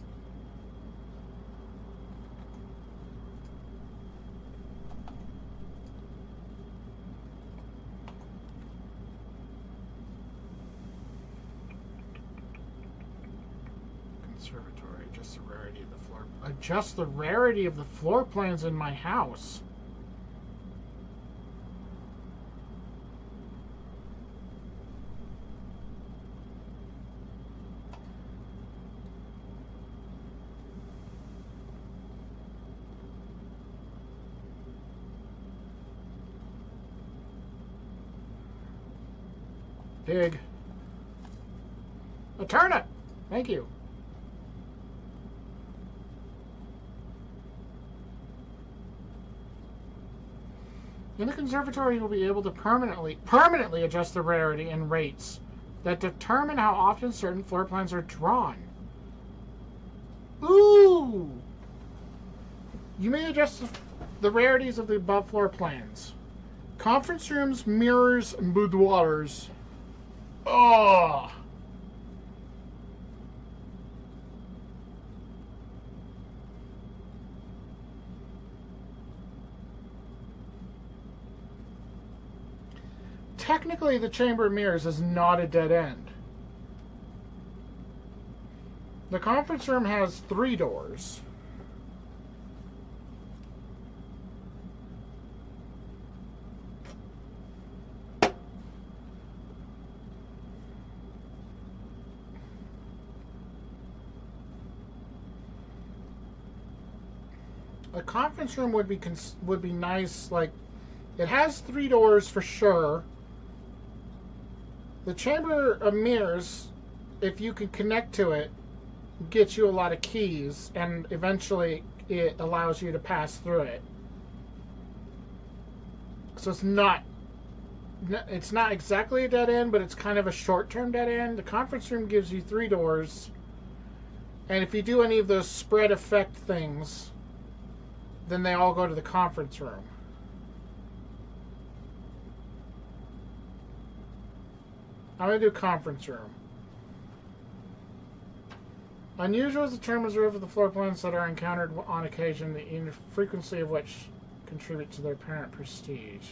A: Conservatory. Adjust the rarity of the floor. Adjust the rarity of the floor plans in my house. Dig. A turnip! Thank you. In the conservatory, you will be able to permanently adjust the rarity and rates that determine how often certain floor plans are drawn. Ooh! You may adjust the rarities of the above floor plans. Conference rooms, mirrors, and boudoirs. Oh! Technically, the Chamber of Mirrors is not a dead end. The conference room has 3 doors. A conference room would be nice. Like, it has 3 doors for sure. The Chamber of Mirrors, if you can connect to it, gets you a lot of keys, and eventually it allows you to pass through it. So it's not exactly a dead end, but it's kind of a short-term dead end. The conference room gives you 3 doors, and if you do any of those spread effect things, then they all go to the conference room. I'm going to do conference room. Unusual is the term reserved for the floor plans that are encountered on occasion, the frequency of which contribute to their apparent prestige.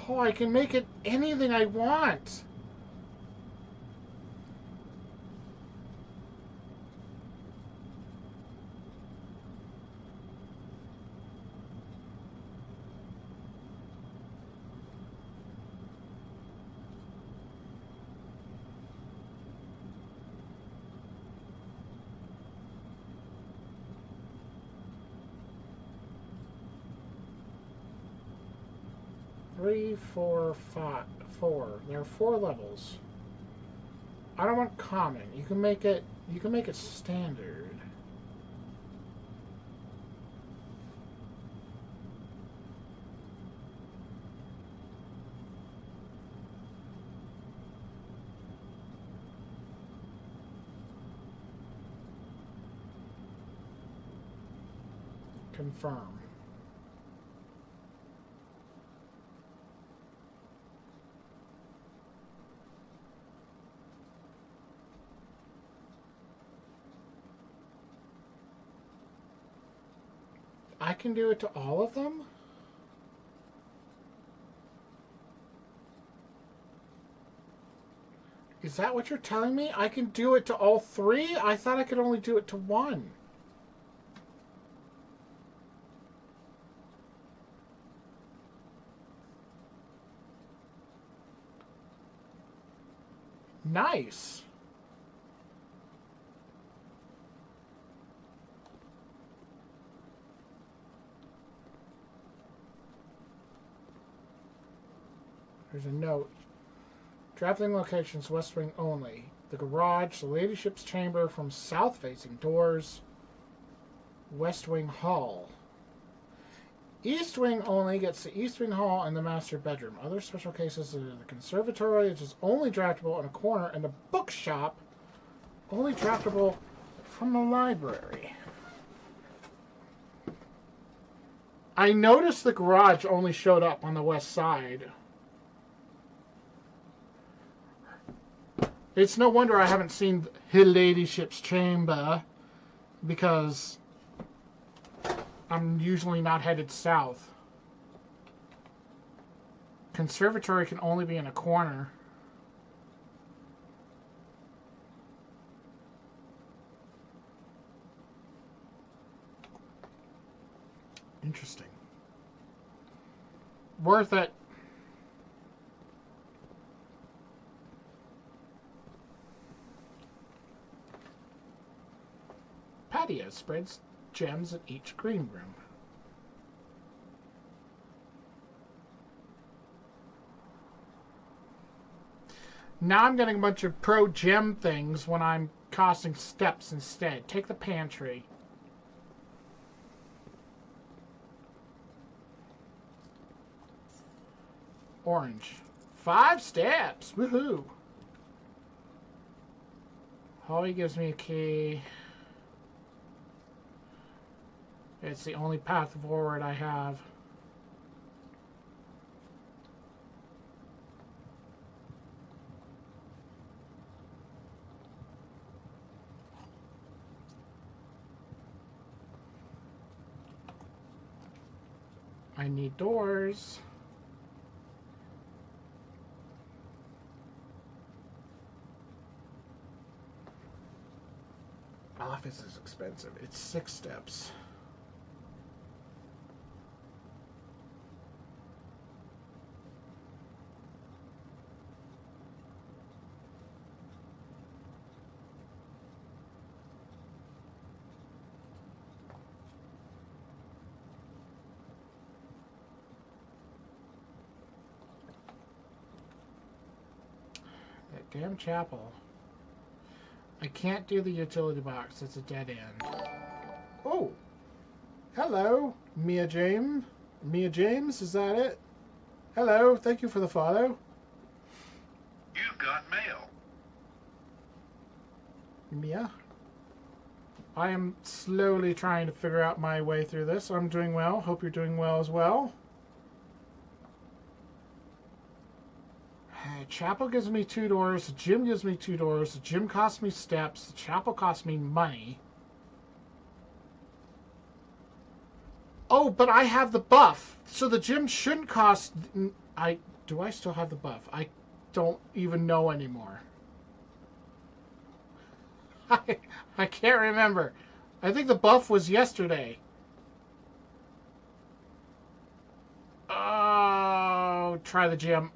A: Oh, I can make it anything I want. Three, 4, 5, 4. There are 4 levels. I don't want common. You can make it standard. Confirm. I can do it to all of them? Is that what you're telling me? I can do it to all 3? I thought I could only do it to 1. Nice. There's a note. Traveling locations, West Wing only. The garage, the ladyship's chamber from south-facing doors, West Wing hall. East Wing only gets the East Wing hall and the master bedroom. Other special cases are the conservatory, which is only draftable in a corner, and the bookshop, only draftable from the library. I noticed the garage only showed up on the west side. It's no wonder I haven't seen Her Ladyship's chamber, because I'm usually not headed south. Conservatory can only be in a corner. Interesting. Worth it. Patio spreads gems in each green room. Now I'm getting a bunch of pro gem things when I'm costing steps instead. Take the pantry. Orange. 5 steps. Woohoo. Holly gives me a key. It's the only path forward I have. I need doors. Office is expensive. It's 6 steps. That damn chapel. I can't do the utility box. It's a dead end. Oh! Hello, Mia James. Mia James, is that it? Hello, thank you for the follow.
B: You've got mail.
A: Mia? I am slowly trying to figure out my way through this. I'm doing well. Hope you're doing well as well. Chapel gives me 2 doors. The gym gives me 2 doors. The gym costs me steps. The chapel costs me money. Oh, but I have the buff. So the gym shouldn't cost... Do I still have the buff? I don't even know anymore. I can't remember. I think the buff was yesterday. Oh, try the gym.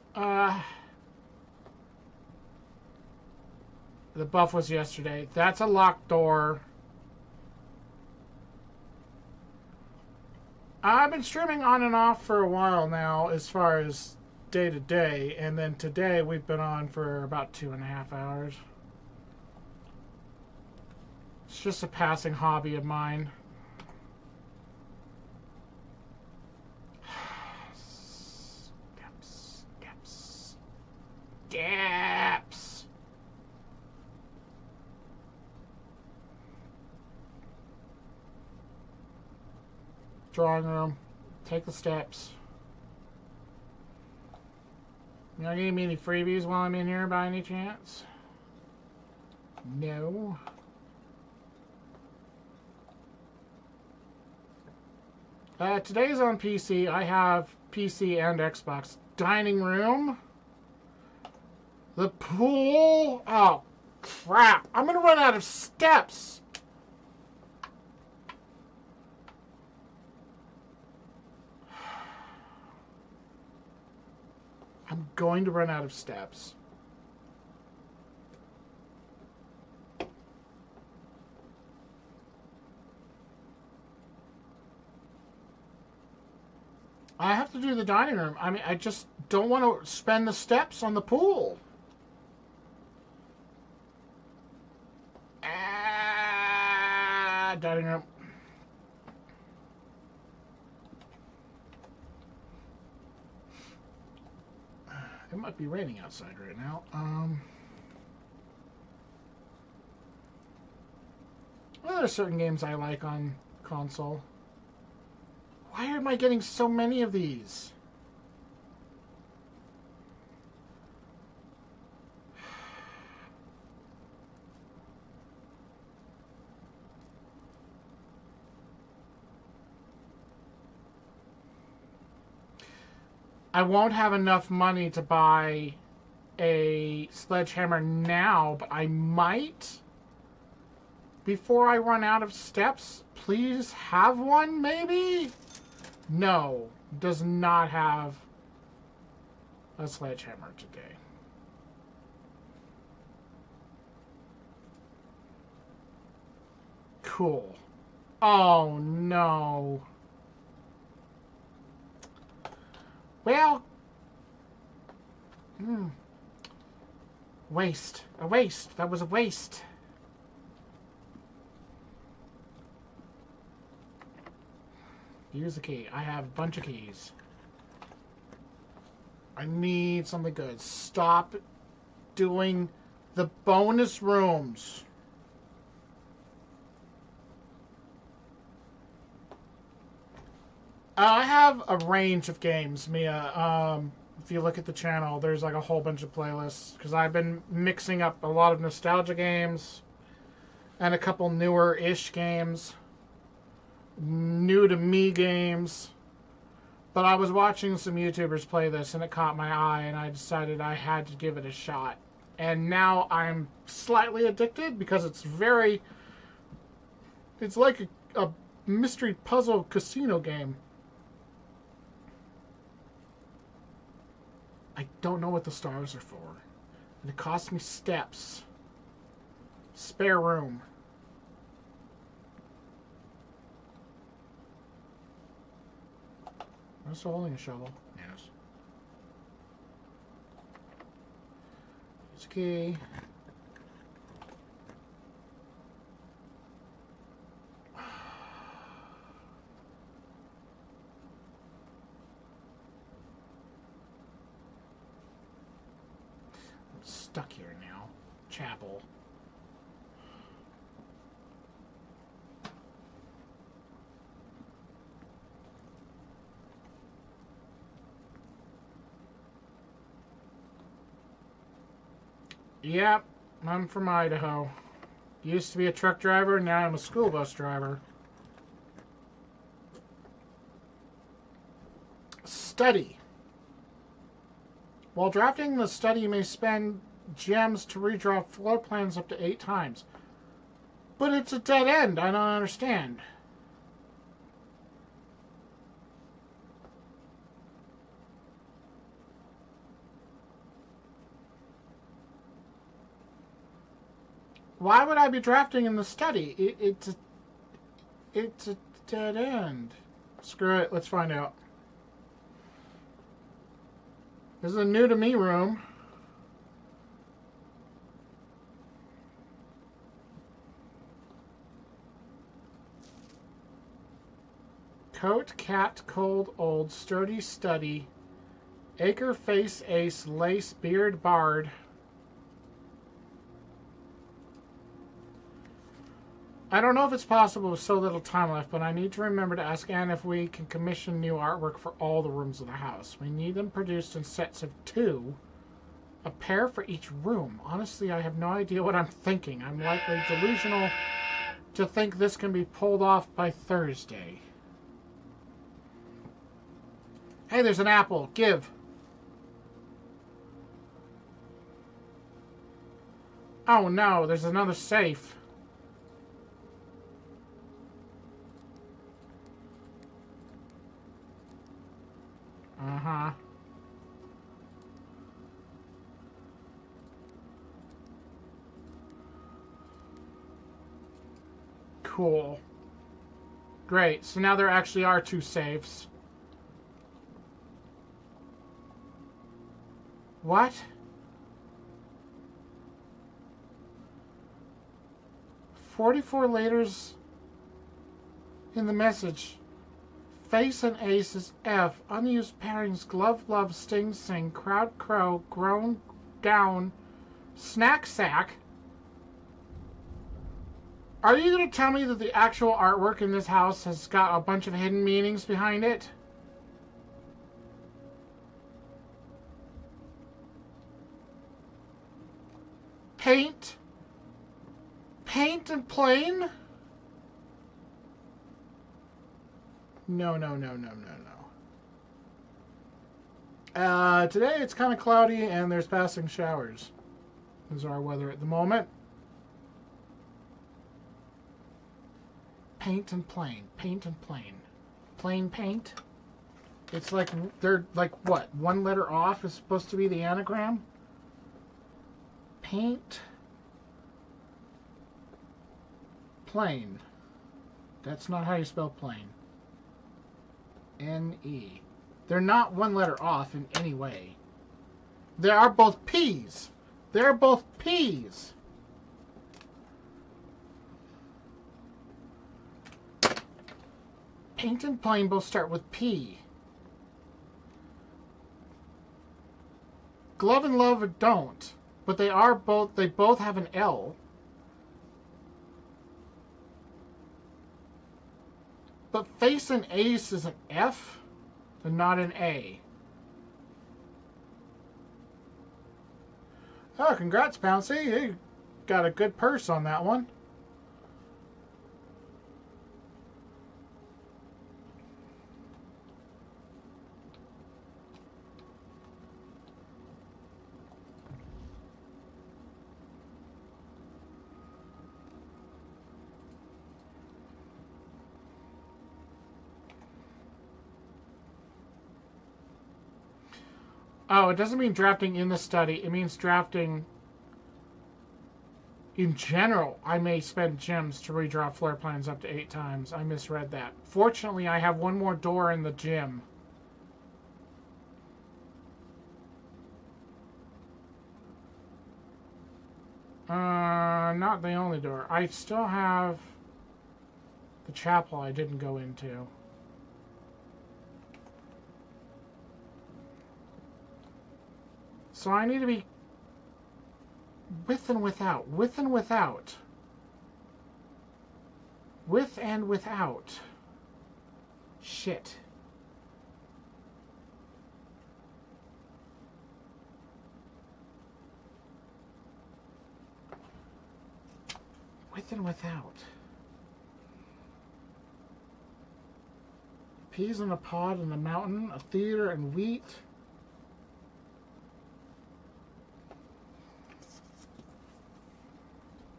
A: The buff was yesterday. That's a locked door. I've been streaming on and off for a while now as far as day to day. And then today we've been on for about 2.5 hours. It's just a passing hobby of mine. Steps. Drawing room. Take the steps. You gonna give me any freebies while I'm in here by any chance? No. Today's on PC. I have PC and Xbox. Dining room. The pool. Oh, crap. I'm gonna run out of steps. I'm going to run out of steps. I have to do the dining room. I mean, I just don't want to spend the steps on the pool. Dining room. It might be raining outside right now. Well, there are certain games I like on console. Why am I getting so many of these? I won't have enough money to buy a sledgehammer now, but I might. Before I run out of steps, please have one, maybe? No, does not have a sledgehammer today. Cool. Oh, no. Well, waste. A waste. That was a waste. Use the key. I have a bunch of keys. I need something good. Stop doing the bonus rooms. I have a range of games, Mia. If you look at the channel, there's like a whole bunch of playlists. Because I've been mixing up a lot of nostalgia games. And a couple newer-ish games. New to me games. But I was watching some YouTubers play this and it caught my eye. And I decided I had to give it a shot. And now I'm slightly addicted because it's very... It's like a mystery puzzle casino game. I don't know what the stars are for. And it cost me steps. Spare room. I'm still holding a shovel. Yes. Use a key. Stuck here now. Chapel. Yep, I'm from Idaho. Used to be a truck driver, now I'm a school bus driver. Study. While drafting the study, you may spend gems to redraw floor plans up to 8 times. But it's a dead end. I don't understand. Why would I be drafting in the study? It's a dead end. Screw it. Let's find out. This is a new to me room. Coat, cat, cold, old, sturdy, study, acre, face, ace, lace, beard, bard. I don't know if it's possible with so little time left, but I need to remember to ask Anne if we can commission new artwork for all the rooms of the house. We need them produced in sets of 2, a pair for each room. Honestly, I have no idea what I'm thinking. I'm likely delusional to think this can be pulled off by Thursday. Hey, there's an apple. Give. Oh no, there's another safe. Uh-huh. Cool. Great. So now there actually are 2 safes. What? "44 letters in the message. Face and ace is F. Unused pairings glove, love, sting, sing, crowd, crow, groan, down, snack, sack." Are you going to tell me that the actual artwork in this house has got a bunch of hidden meanings behind it? Paint? Paint and plain? No, no, no, no, no, no. Today it's kind of cloudy and there's passing showers. This is our weather at the moment. Paint and plain. Paint and plain. Plain paint? It's like, they're like what? One letter off is supposed to be the anagram? Paint. Plain. That's not how you spell plain. N-E. They're not one letter off in any way. They are both P's. They're both P's. Paint and plain both start with P. Glove and love don't, but they both have an L. But face and ace is an F and not an A. Oh, congrats, Pouncy. You got a good purse on that one. Oh, it doesn't mean drafting in the study. It means drafting in general. I may spend gems to redraw floor plans up to 8 times. I misread that. Fortunately, I have one more door in the gym. Not the only door. I still have the chapel I didn't go into. So I need to be with and without. With and without. With and without. Shit. With and without. Peas in a pod in the mountain, a theater and wheat.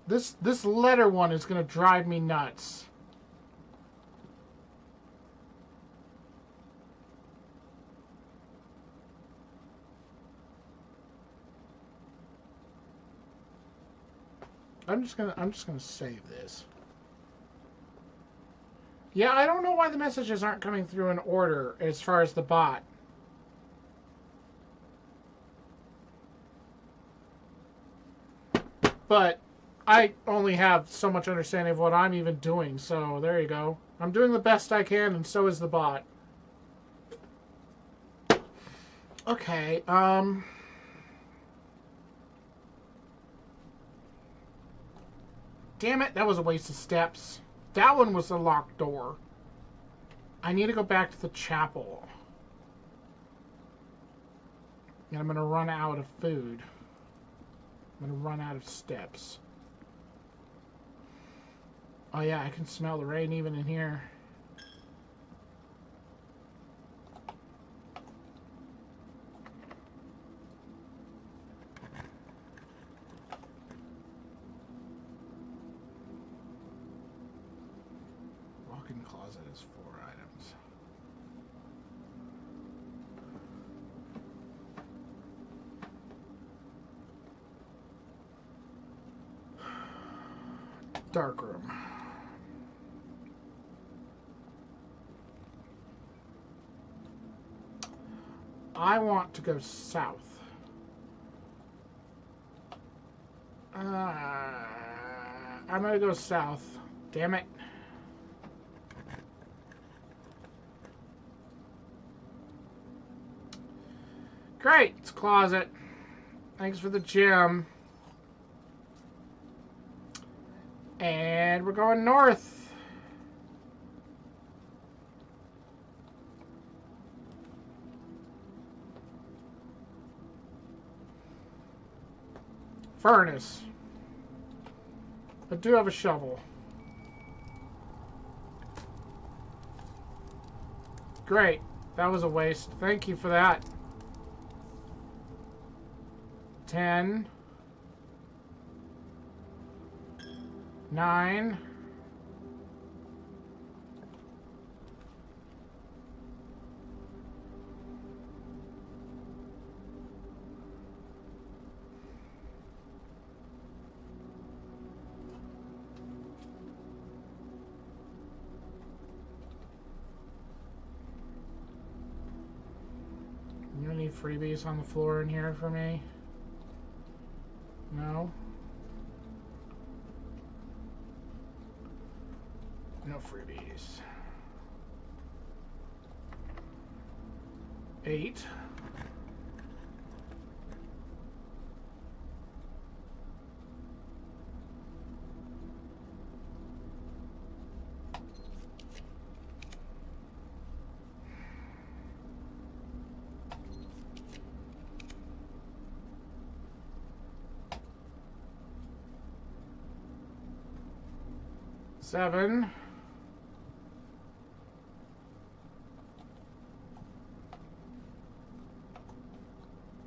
A: This letter one is going to drive me nuts. I'm just gonna save this. Yeah, I don't know why the messages aren't coming through in order as far as the bot. But I only have so much understanding of what I'm even doing, so there you go. I'm doing the best I can, and so is the bot. Okay, damn it, that was a waste of steps. That one was a locked door. I need to go back to the chapel. And I'm going to run out of food. I'm going to run out of steps. Oh yeah, I can smell the rain even in here. Walk-in closet is 4 items. Dark room. I want to go south. I'm gonna go south. Damn it. Great, it's a closet. Thanks for the gem. And we're going north. Furnace. I do have a shovel. Great. That was a waste. Thank you for that. 10. 9. Any freebies on the floor in here for me? No? No freebies. 8. Seven.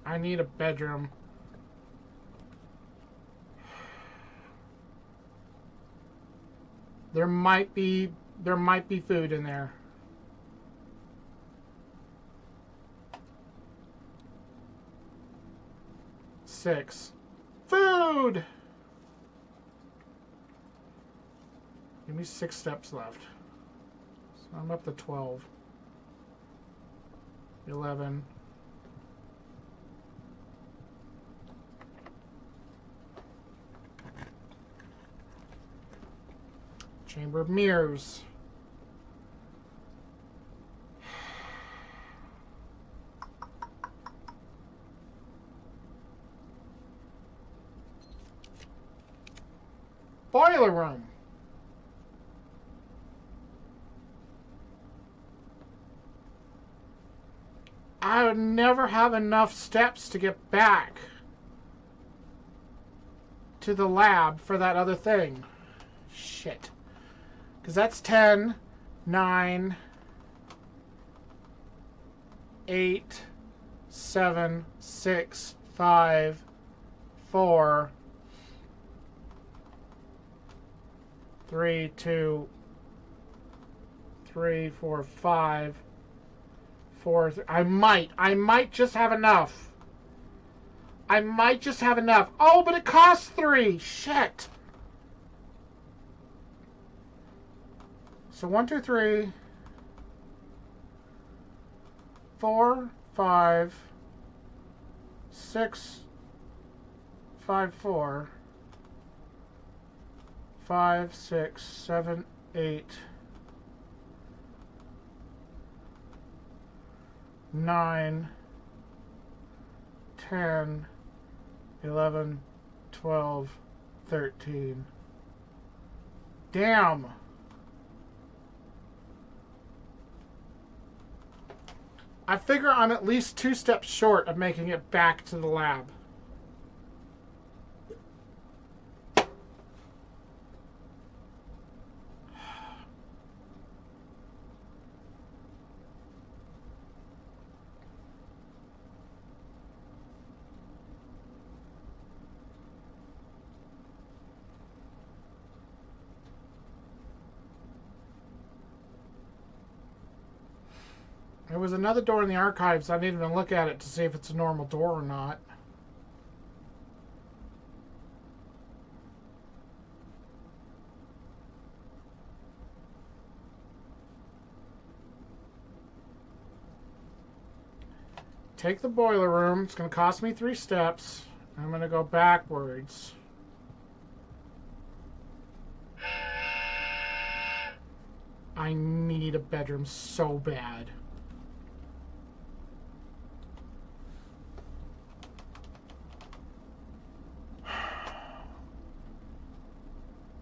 A: I need a bedroom. There might be food in there. Six. Food! Give me 6 steps left. So I'm up to 12. 11. Chamber of Mirrors. Boiler room. I would never have enough steps to get back to the lab for that other thing. Shit. Because that's 10, 9, 8, 7, 6, 5, 4, 3, 2, 3, 4, 5, 4. I might just have enough. I might just have enough. Oh, but it costs 3. Shit. So 1, 2, 3, 4, 5, 6, 5, 4, 5, 6, 7, 8, 9, 10, 11, 12, 13. Damn. I figure I'm at least 2 steps short of making it back to the lab. There was another door in the archives. I didn't even look at it to see if it's a normal door or not. Take the boiler room. It's going to cost me 3 steps. I'm going to go backwards. I need a bedroom so bad.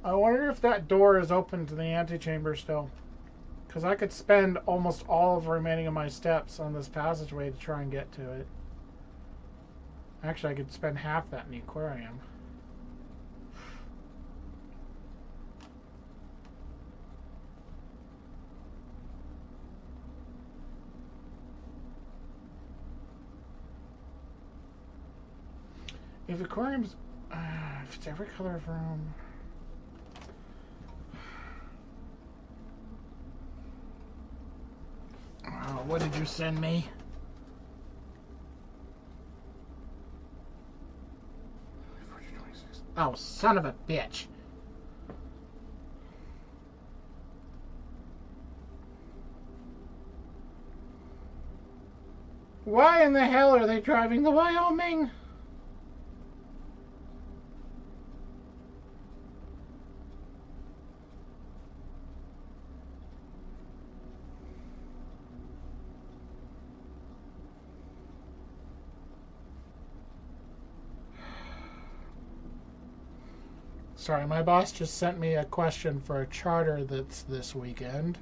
A: I wonder if that door is open to the antechamber still. Because I could spend almost all of the remaining of my steps on this passageway to try and get to it. Actually, I could spend half that in the aquarium. If aquariums... if it's every color of room... What did you send me? Oh, son of a bitch. Why in the hell are they driving to Wyoming? Sorry, my boss just sent me a question for a charter that's this weekend.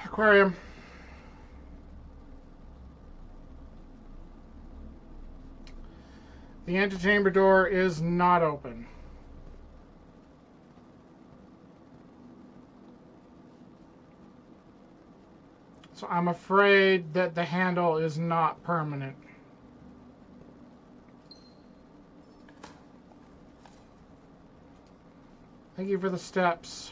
A: Aquarium. The antechamber door is not open. So I'm afraid that the handle is not permanent. Thank you for the steps.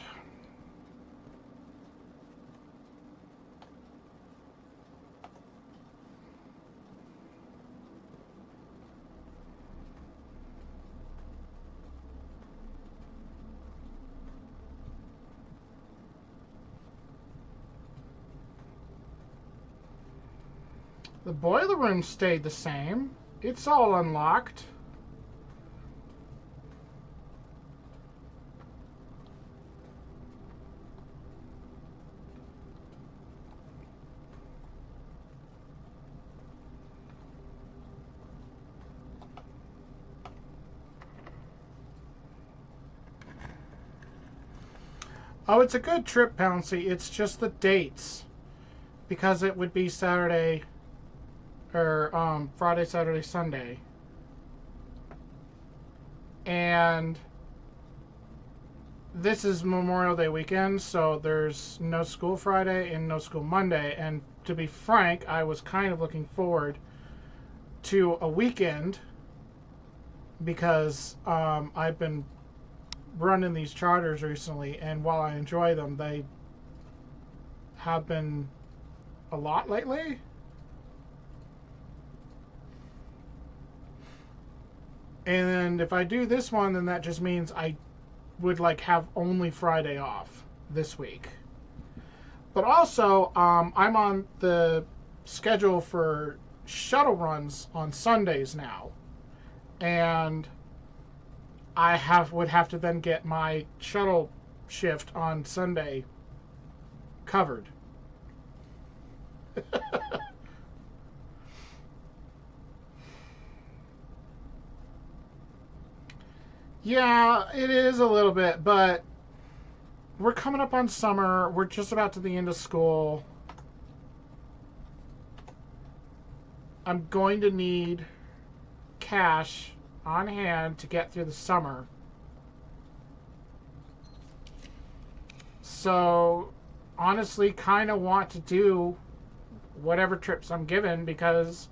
A: The boiler room stayed the same. It's all unlocked. Oh, it's a good trip, Pouncy. It's just the dates. Because it would be Saturday... or Friday, Saturday, Sunday. And this is Memorial Day weekend, so there's no school Friday and no school Monday. And to be frank, I was kind of looking forward to a weekend because I've been running these charters recently, and while I enjoy them, they have been a lot lately. And if I do this one, then that just means I would like have only Friday off this week. But also, I'm on the schedule for shuttle runs on Sundays now. And I would have to then get my shuttle shift on Sunday covered. Yeah, it is a little bit, but we're coming up on summer. We're just about to the end of school. I'm going to need cash on hand to get through the summer. So, honestly, kind of want to do whatever trips I'm given because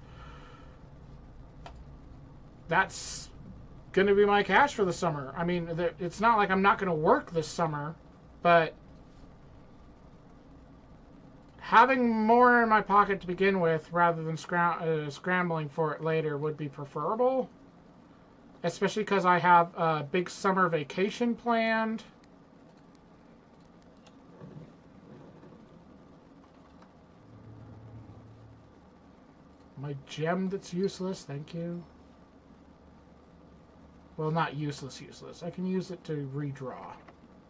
A: that's going to be my cash for the summer. I mean, it's not like I'm not going to work this summer, but having more in my pocket to begin with rather than scrambling for it later would be preferable, especially because I have a big summer vacation planned. My gem that's useless, thank you. Well, not useless. I can use it to redraw.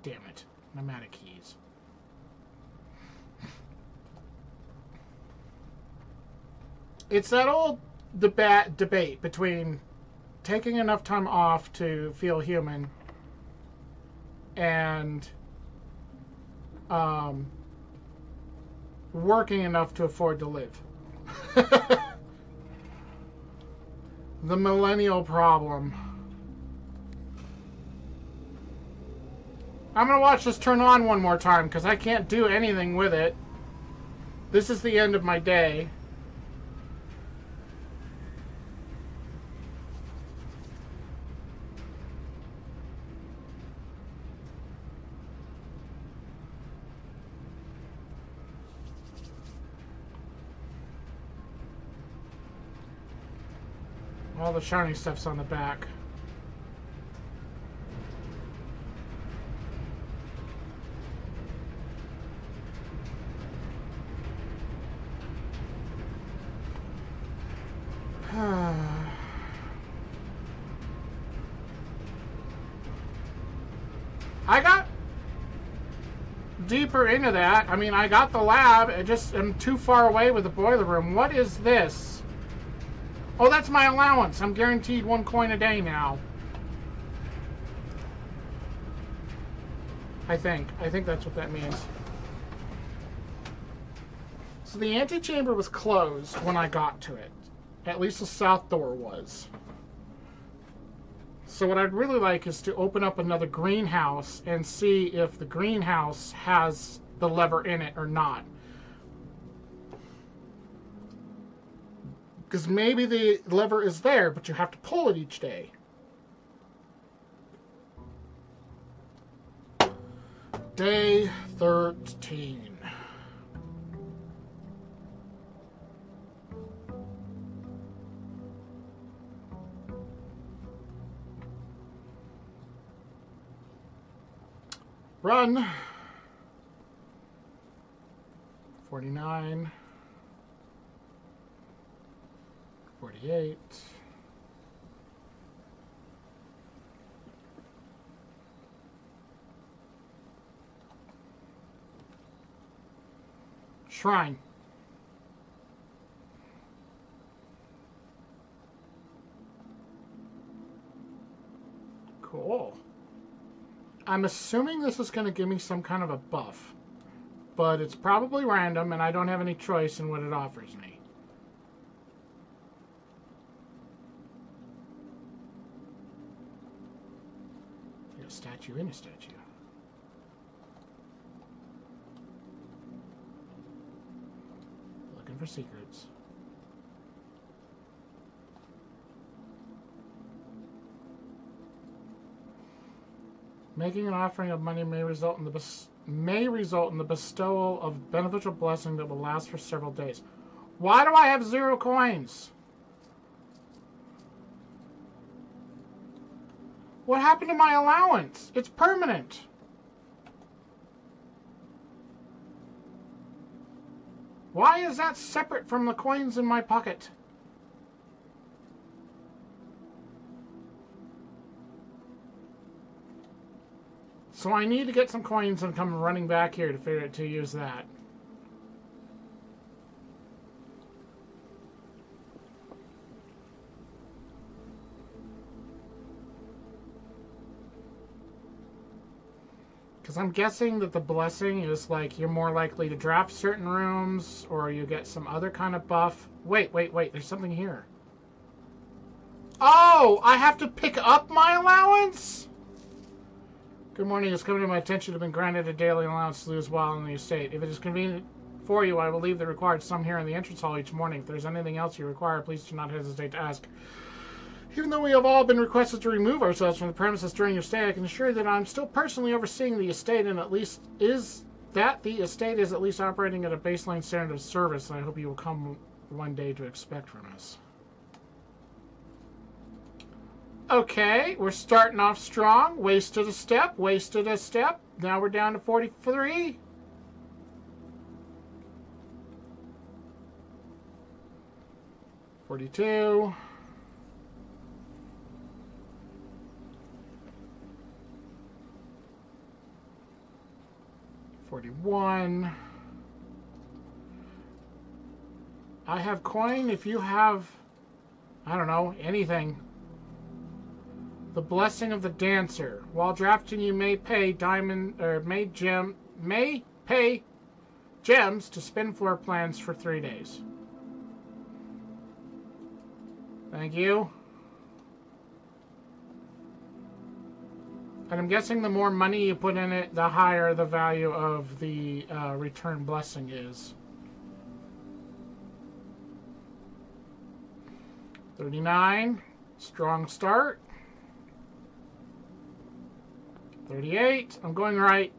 A: Damn it. I'm out of keys. It's that old debate between taking enough time off to feel human and working enough to afford to live. The millennial problem. I'm going to watch this turn on one more time because I can't do anything with it. This is the end of my day. All the shiny stuff's on the back. I got deeper into that. I mean, I got the lab. I just am too far away with the boiler room. What is this? Oh, that's my allowance. I'm guaranteed 1 coin a day now. I think that's what that means. So the antechamber was closed when I got to it. At least the south door was. So what I'd really like is to open up another greenhouse and see if the greenhouse has the lever in it or not. Because maybe the lever is there, but you have to pull it each day. Day 13. Run. 49. 48. Shrine. Cool. I'm assuming this is going to give me some kind of a buff, but it's probably random and I don't have any choice in what it offers me. A statue in a statue. Looking for secrets. Making an offering of money may result in the bestowal of beneficial blessing that will last for several days. Why do I have 0 coins? What happened to my allowance? It's permanent. Why is that separate from the coins in my pocket? So I need to get some coins and come running back here to use that. Because I'm guessing that the blessing is like you're more likely to draft certain rooms or you get some other kind of buff. Wait. There's something here. Oh, I have to pick up my allowance? Good morning. It's coming to my attention to have been granted a daily allowance to lose while on the estate. If it is convenient for you, I will leave the required sum here in the entrance hall each morning. If there's anything else you require, please do not hesitate to ask. Even though we have all been requested to remove ourselves from the premises during your stay, I can assure you that I'm still personally overseeing the estate, and the estate is at least operating at a baseline standard of service, and I hope you will come one day to expect from us. Okay, we're starting off strong. Wasted a step. Now we're down to 43. $42. 41. I have coin if you have, I don't know, anything. The blessing of the dancer. While drafting, you may pay pay gems to spin floor plans for 3 days. Thank you. And I'm guessing the more money you put in it, the higher the value of the return blessing is. 39. Strong start. 38. I'm going right.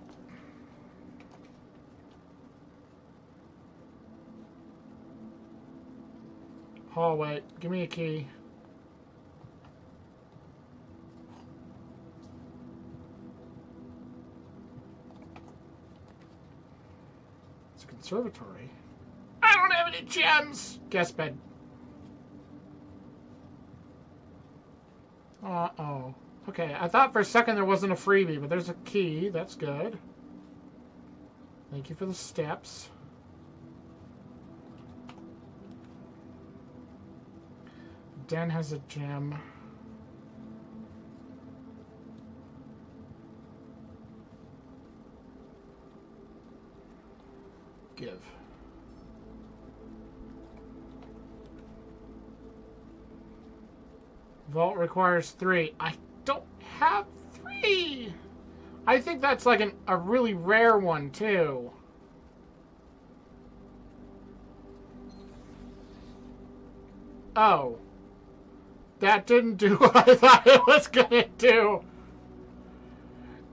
A: Hallway. Give me a key. It's a conservatory. I don't have any gems! Guest bed. Uh-oh. Okay, I thought for a second there wasn't a freebie, but there's a key. That's good. Thank you for the steps. Den has a gem. Give. Vault requires 3. I don't have 3. I think that's like a really rare one too. Oh. That didn't do what I thought it was gonna do.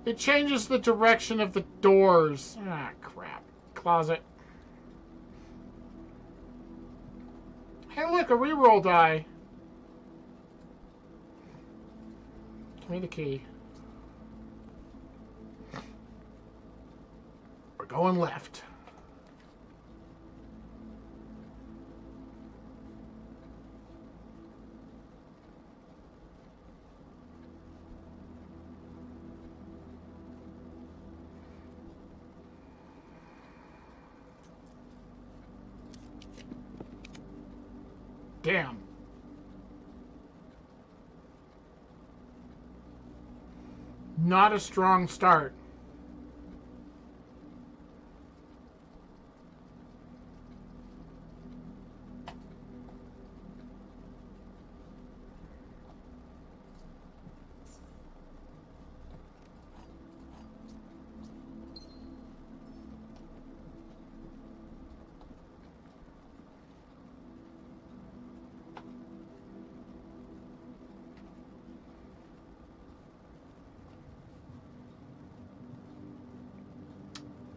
A: It changes the direction of the doors. Ah, crap. Closet. Hey, look, a reroll die. Give me the key. We're going left. Damn. Not a strong start.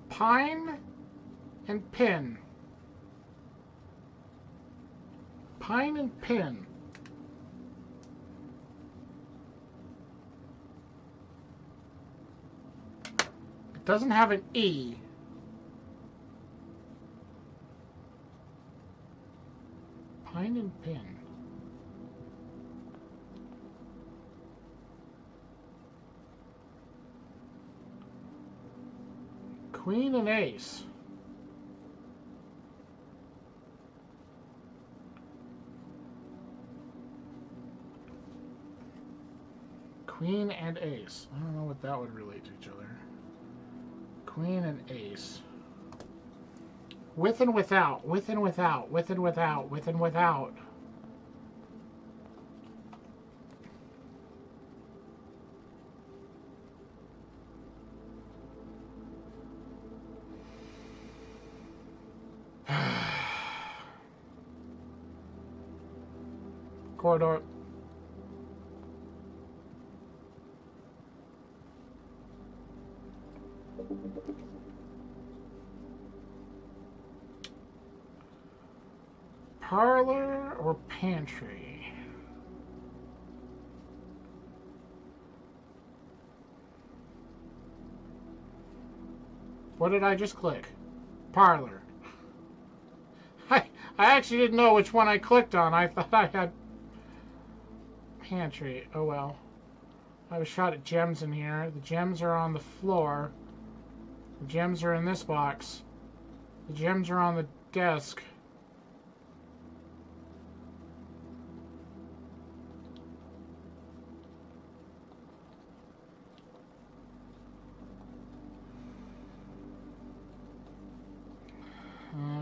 A: Pine and pin. Pine and pin. It doesn't have an E. Pine and pin. Queen and ace. Queen and ace. I don't know what that would relate to each other. Queen and ace. With and without. With and without. With and without. With and without. Corridor. Parlor or pantry? What did I just click? Parlor. I actually didn't know which one I clicked on. I thought I had pantry. Oh well. I have a shot at gems in here. The gems are on the floor. The gems are in this box. The gems are on the desk.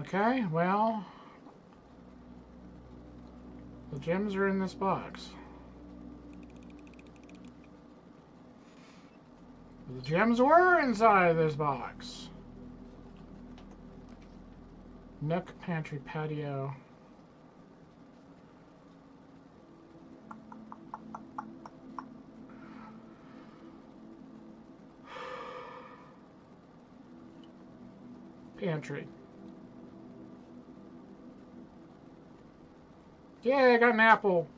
A: Okay, well, the gems are in this box. The gems were inside of this box. Nook, pantry, patio. Pantry. Yeah, I got an apple.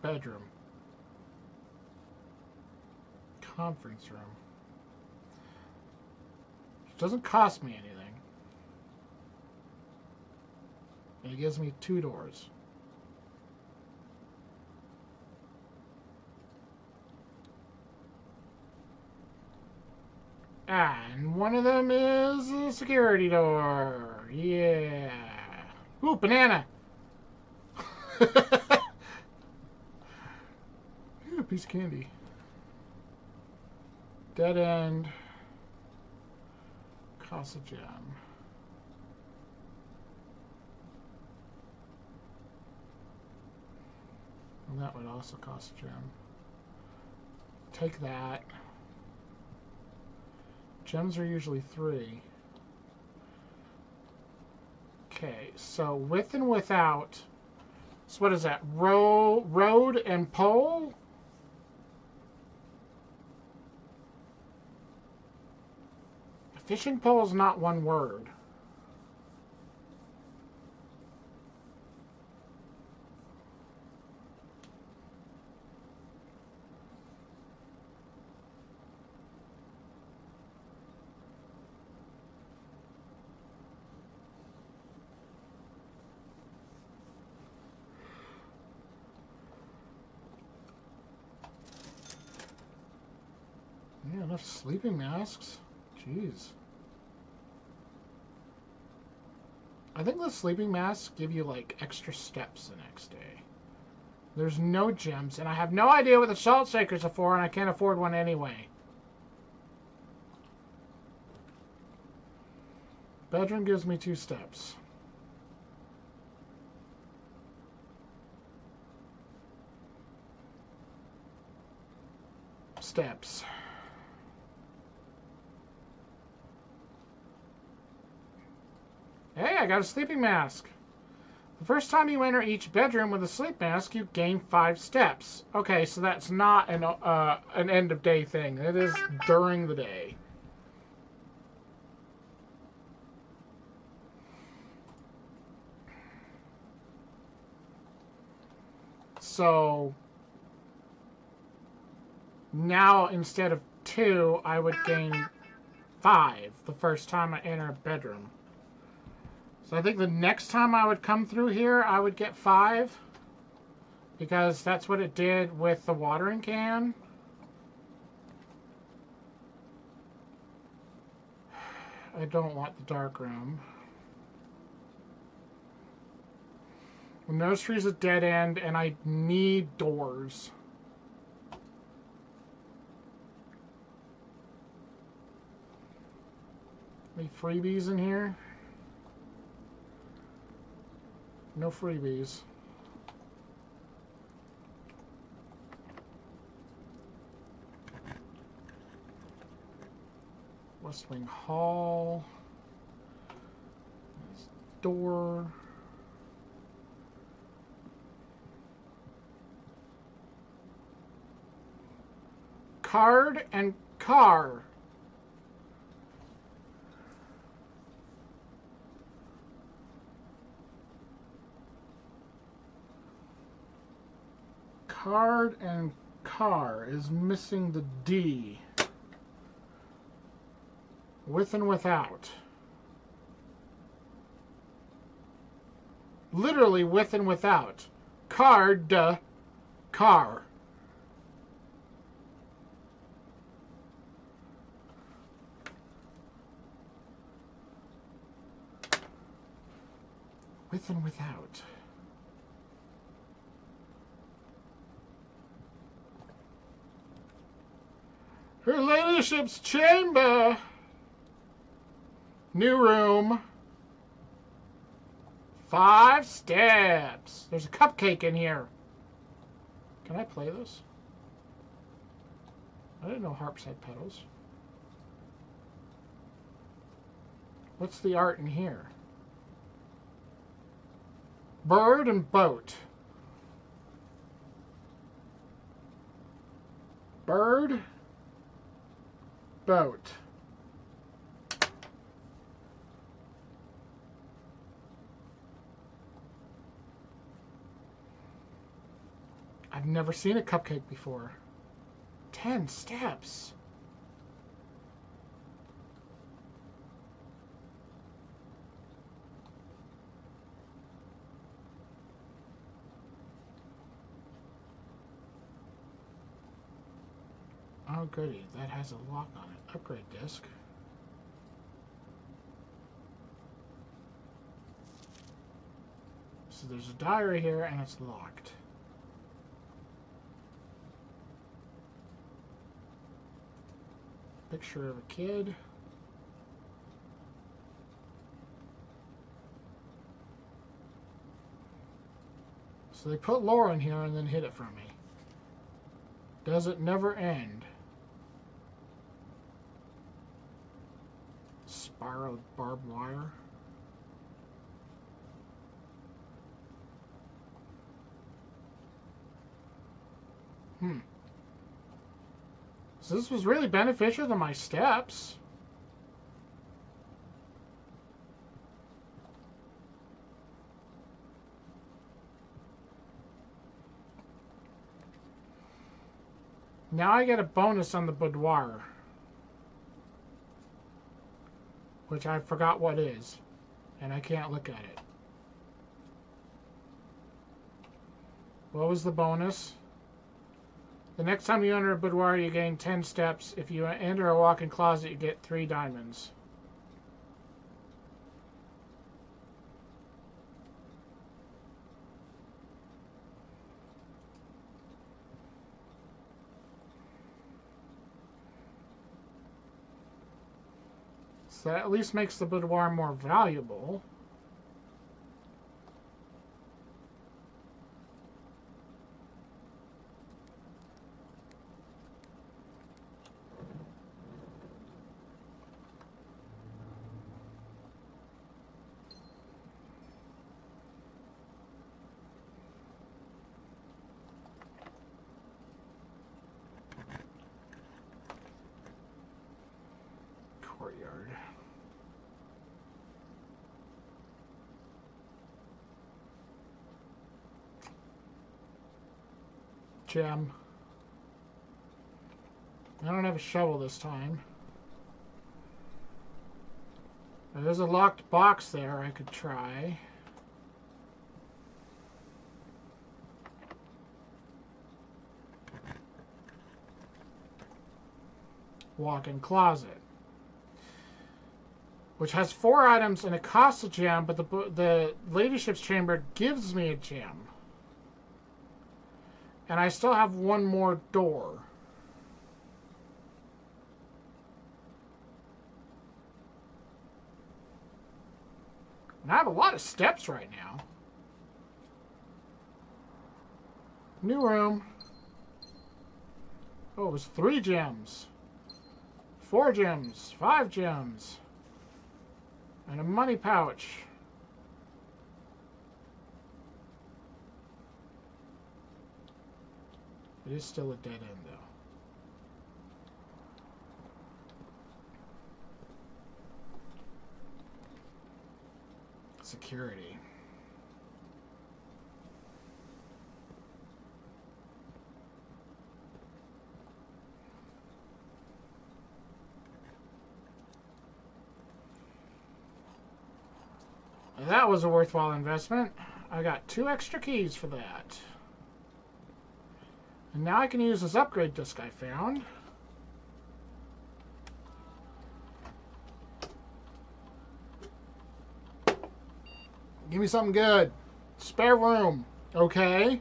A: Bedroom. Conference room. Which doesn't cost me anything. And it gives me 2 doors. And one of them is a security door. Yeah. Ooh, banana. A piece of candy. Dead end. Cost a gem. And that would also cost a gem. Take that. Gems are usually 3. Okay, so with and without. So what is that? Road and pole? Fishing pole is not one word. Yeah, enough sleeping masks. Jeez. I think the sleeping masks give you, like, extra steps the next day. There's no gems, and I have no idea what the salt shakers are for, and I can't afford one anyway. Bedroom gives me 2 steps. Steps. Hey, I got a sleeping mask. The first time you enter each bedroom with a sleep mask, you gain 5 steps. Okay, so that's not an end of day thing. It is during the day. So now instead of 2, I would gain 5 the first time I enter a bedroom. So I think the next time I would come through here, I would get 5. Because that's what it did with the watering can. I don't want the dark room. The nursery's a dead end, and I need doors. Any freebies in here? No freebies. West Wing Hall. Door. Card and car. Card and car is missing the D. With and without. Literally with and without. Card, car. With and without. Her ladyship's chamber. New room. 5 steps. There's a cupcake in here. Can I play this? I didn't know harps had pedals. What's the art in here? Bird and boat. Bird. Boat. I've never seen a cupcake before. 10 steps. Oh goody, that has a lock on it. Upgrade disc. So there's a diary here and it's locked. Picture of a kid. So they put Laura in here and then hid it from me. Does it never end? Spiraled barbed wire. So this was really beneficial to my steps. Now I get a bonus on the boudoir. Which I forgot what is. And I can't look at it. What was the bonus? The next time you enter a boudoir, you gain 10 steps. If you enter a walk-in closet, you get 3 diamonds. So that at least makes the boudoir more valuable. Courtyard. Gem. I don't have a shovel this time. There's a locked box there I could try. Walk-in closet. Which has 4 items and it costs a gem, but the ladyship's chamber gives me a gem. And I still have one more door. And I have a lot of steps right now. New room. Oh, it was 3 gems. 4 gems. 5 gems. And a money pouch. It is still a dead end, though. Security. That was a worthwhile investment. I got 2 extra keys for that. And now I can use this upgrade disc I found. Give me something good. Spare room. Okay.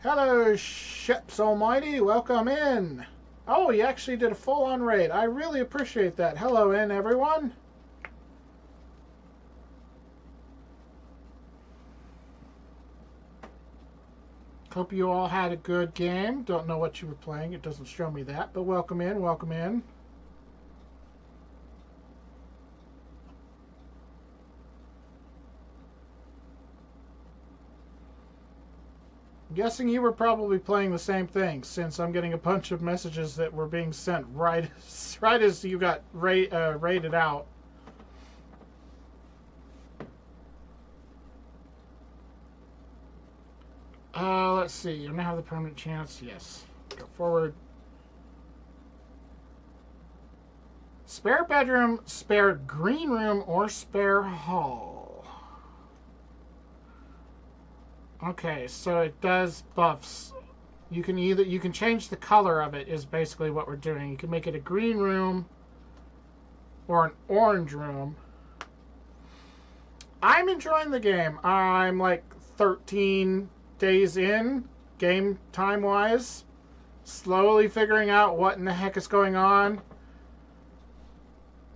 A: Hello, Ships Almighty. Welcome in. Oh, you actually did a full-on raid. I really appreciate that. Hello in, everyone. Hope you all had a good game. Don't know what you were playing. It doesn't show me that. But welcome in. Welcome in. I'm guessing you were probably playing the same thing, since I'm getting a bunch of messages that were being sent right as you got raided out. Let's see. You don't have the permanent chance. Yes. Go forward. Spare bedroom, spare green room, or spare hall. Okay, so it does buffs. You can change the color of it is basically what we're doing. You can make it a green room or an orange room. I'm enjoying the game. I'm like 13 days in, game time wise. Slowly figuring out what in the heck is going on.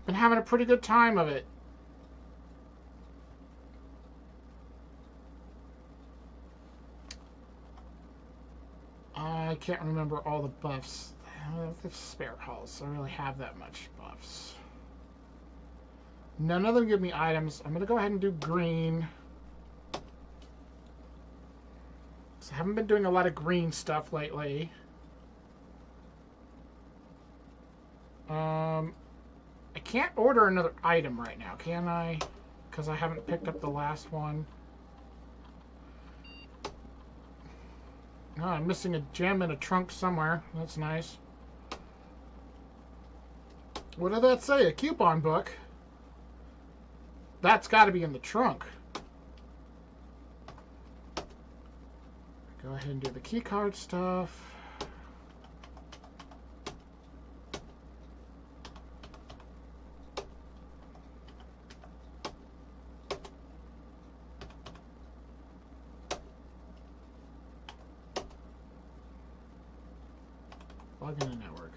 A: Been having a pretty good time of it. I can't remember all the buffs. The spare halls don't really have that much buffs. None of them give me items. I'm going to go ahead and do green. So I haven't been doing a lot of green stuff lately. I can't order another item right now, can I? Because I haven't picked up the last one. Oh, I'm missing a gem in a trunk somewhere. That's nice. What did that say? A coupon book? That's got to be in the trunk. Go ahead and do the key card stuff. Plug in a network.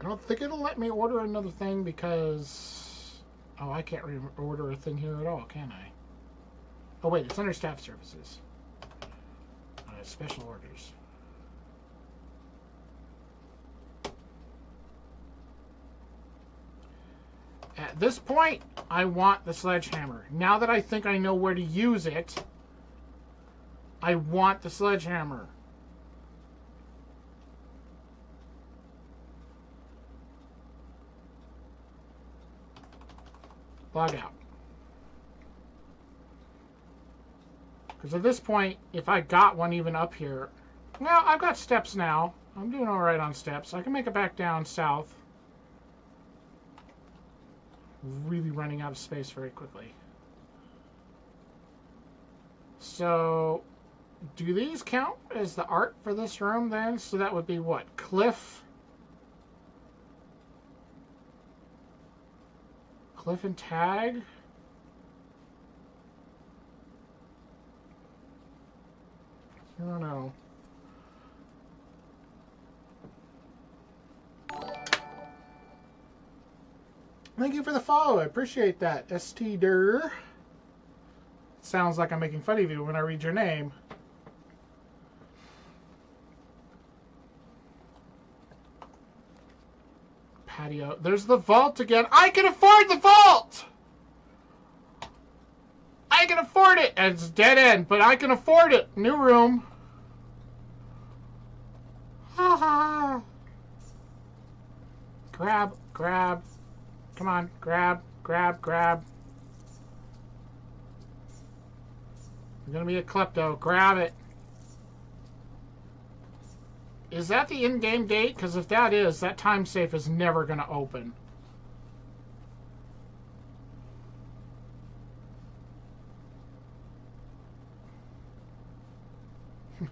A: I don't think it'll let me order another thing because... Oh, I can't order a thing here at all, can I? Oh, wait, it's under staff services. Special orders. At this point, I want the sledgehammer. Now that I think I know where to use it, I want the sledgehammer. Log out. Because at this point, if I got one even up here... Well, I've got steps now. I'm doing alright on steps. I can make it back down south. Really running out of space very quickly. So, do these count as the art for this room then? So that would be what? Cliff? Cliff and tag? I don't know. Thank you for the follow. I appreciate that, ST-der. Sounds like I'm making fun of you when I read your name. Patio. There's the vault again. I can afford the vault! I can afford it! And it's dead end, but I can afford it. New room. Ha ha. Grab, grab. Come on, grab, grab, grab. You're gonna be a klepto. Grab it. Is that the in-game date? Because if that is, that time safe is never gonna open.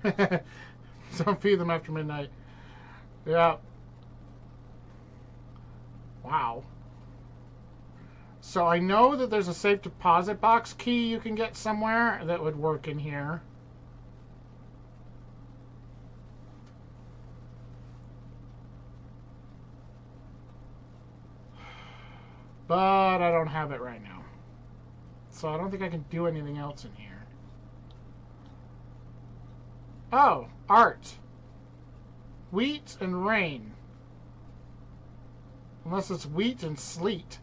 A: Don't feed them after midnight. Yeah. Wow. So I know that there's a safe deposit box key you can get somewhere that would work in here. But I don't have it right now. So I don't think I can do anything else in here. Oh, art. Wheat and rain. Unless it's wheat and sleet.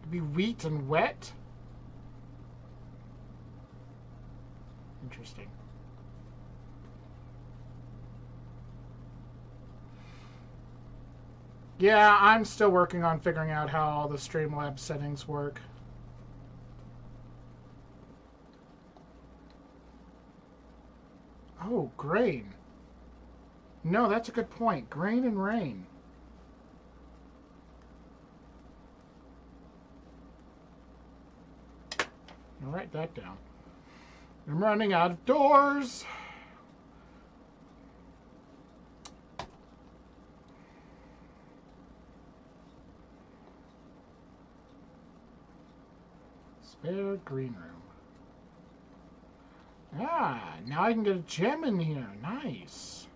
A: It'd be wheat and wet? Interesting. Yeah, I'm still working on figuring out how all the Streamlabs settings work. Oh, grain. No, that's a good point. Grain and rain. I'll write that down. I'm running out of doors. Spare green room. Ah, now I can get a gem in here. Nice.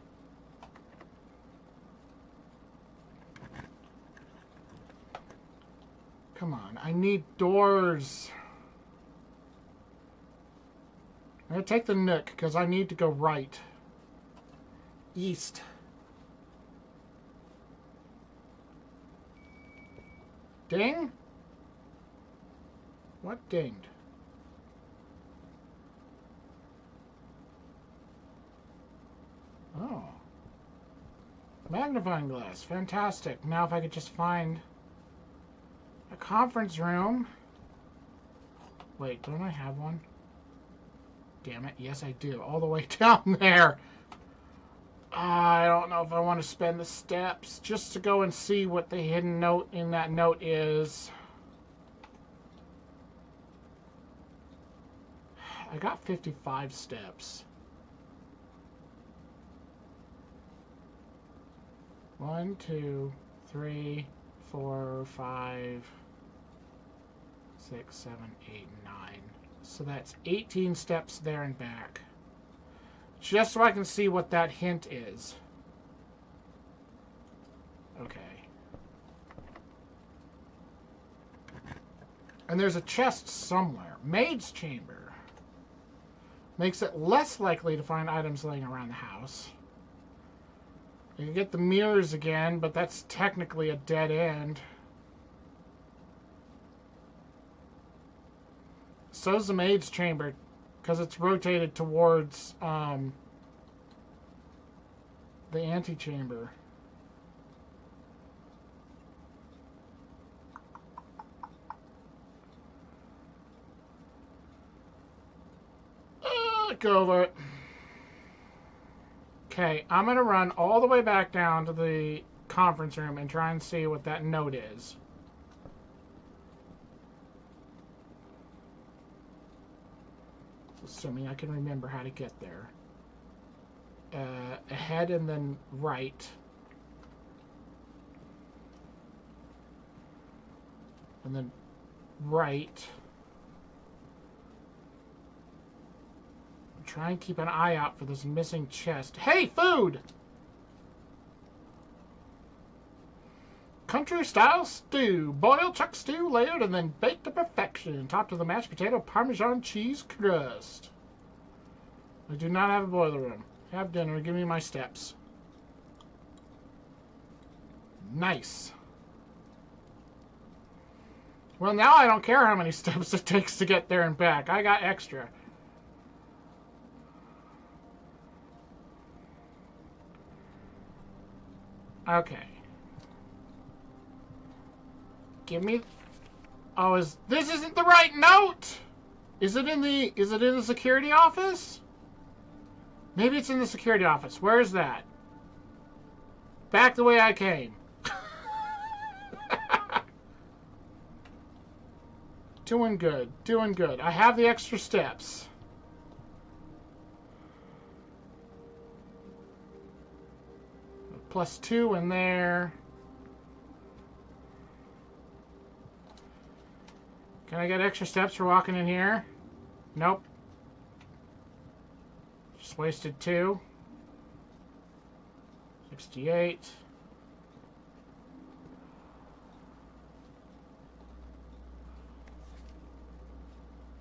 A: Come on, I need doors. I'm going to take the nook because I need to go right. East. Ding? What dinged? Oh. Magnifying glass. Fantastic. Now if I could just find a conference room. Wait, don't I have one? Damn it. Yes, I do. All the way down there. I don't know if I want to spend the steps just to go and see what the hidden note in that note is. I got 55 steps. 1, 2, 3, 4, 5, 6, 7, 8, 9. So that's 18 steps there and back. Just so I can see what that hint is. Okay. And there's a chest somewhere. Maid's chamber. Makes it less likely to find items laying around the house. You can get the mirrors again, but that's technically a dead end. So's the maid's chamber, because it's rotated towards the antechamber. Go over it. Okay, I'm going to run all the way back down to the conference room and try and see what that note is. Assuming I can remember how to get there. Ahead and then right. And then right. Try and keep an eye out for this missing chest. Hey, food! Country-style stew. Boiled chuck stew layered and then baked to perfection. Topped with a mashed potato Parmesan cheese crust. I do not have a boiler room. Have dinner. Give me my steps. Nice. Well, now I don't care how many steps it takes to get there and back. I got extra. Okay. Give me... Oh, this isn't the right note! Is it in the security office? Maybe it's in the security office. Where is that? Back the way I came. Doing good. Doing good. I have the extra steps. +2 in there. Can I get extra steps for walking in here? Nope. Just wasted 2. 68.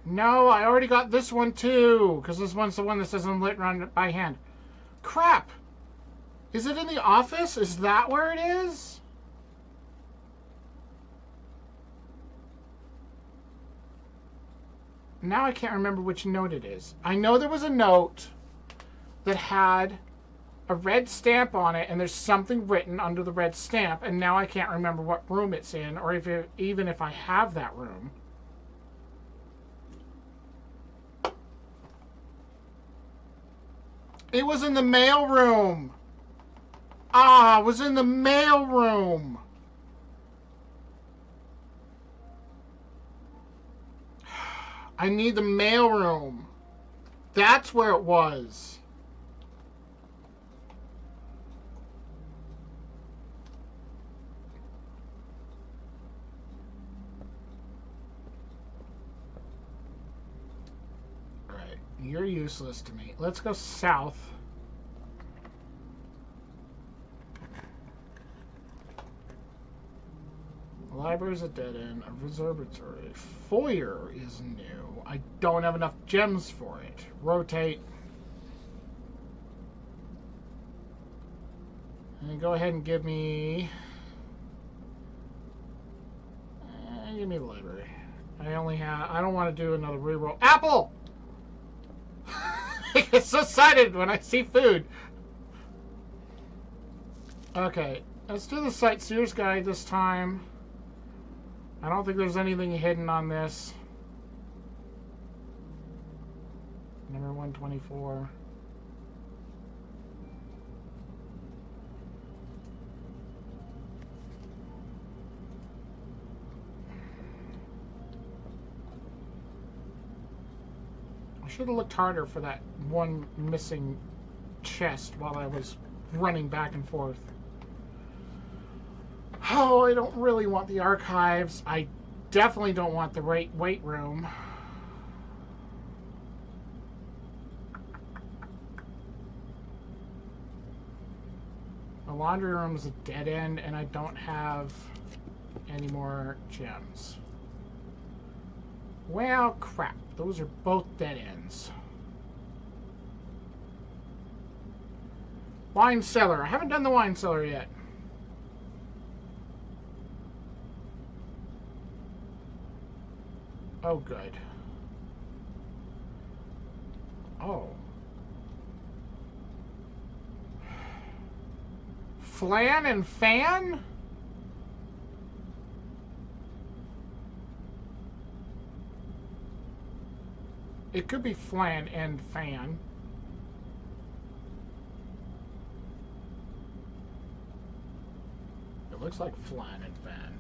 A: No, I already got this one too, because this one's the one that says unlit run by hand. Crap! Is it in the office? Is that where it is? Now I can't remember which note it is. I know there was a note that had a red stamp on it, and there's something written under the red stamp, and now I can't remember what room it's in, or even if I have that room. It was in the mail room. Ah, it was in the mail room. I need the mail room. That's where it was. Alright, you're useless to me. Let's go south. Library's a dead end. A observatory. Foyer is new. I don't have enough gems for it. Rotate. And go ahead and give me... give me the library. I don't want to do another reroll. Apple! I get so excited when I see food. Okay. Let's do the Sightseer's Guide this time. I don't think there's anything hidden on this. Number 124. I should have looked harder for that one missing chest while I was running back and forth. Oh, I don't really want the archives. I definitely don't want the weight room. The laundry room is a dead end, and I don't have any more gems. Well, crap. Those are both dead ends. Wine cellar. I haven't done the wine cellar yet. Oh, good. Oh. Flan and fan? It could be flan and fan. It looks like flan and fan.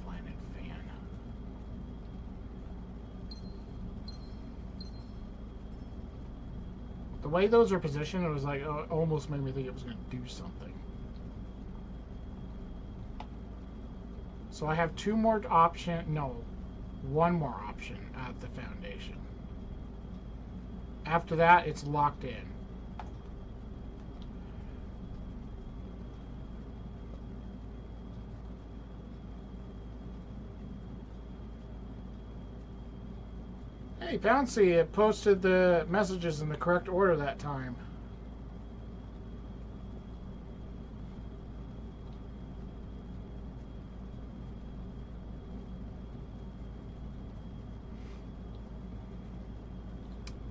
A: Flan and fan. The way those are positioned, it was like, oh, it almost made me think it was going to do something. So I have two more options. No, one more option at the foundation. After that, it's locked in. Hey, Bouncy, it posted the messages in the correct order that time.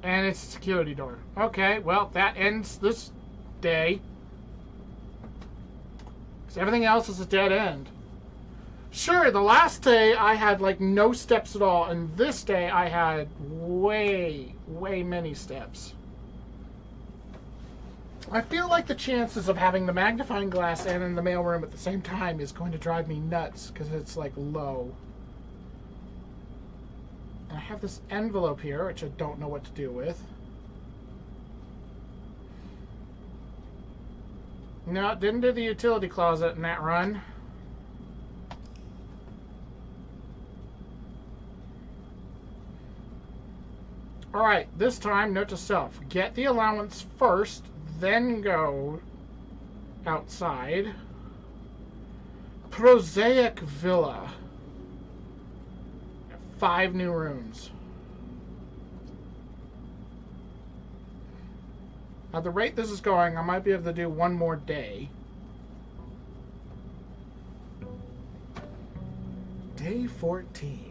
A: And it's a security door. Okay, well, that ends this day. Because everything else is a dead end. Sure, the last day I had like no steps at all, and this day I had way many steps. I feel like the chances of having the magnifying glass and in the mailroom at the same time is going to drive me nuts, because it's like low. And I have this envelope here, which I don't know what to do with. No, didn't do the utility closet in that run. Alright, this time, note to self. Get the allowance first, then go outside. Prosaic Villa. 5 new rooms. At the rate this is going, I might be able to do one more day. Day 14.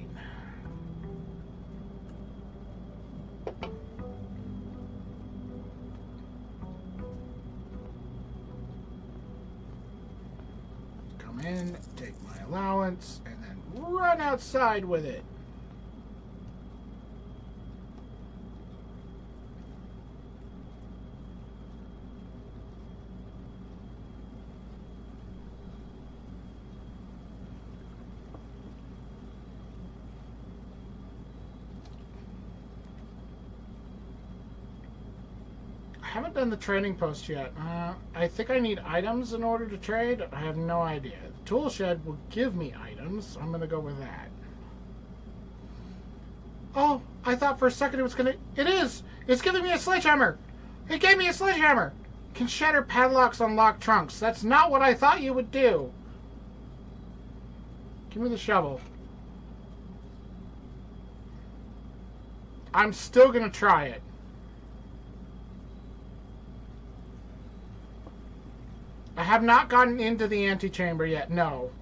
A: Come in, take my allowance, and then run outside with it. I haven't done the trading post yet. I think I need items in order to trade. I have no idea. The tool shed will give me items. I'm going to go with that. Oh, I thought for a second it was going to... It is! It's giving me a sledgehammer! It gave me a sledgehammer! Can shatter padlocks on locked trunks. That's not what I thought you would do. Give me the shovel. I'm still going to try it. I have not gotten into the antechamber yet, no.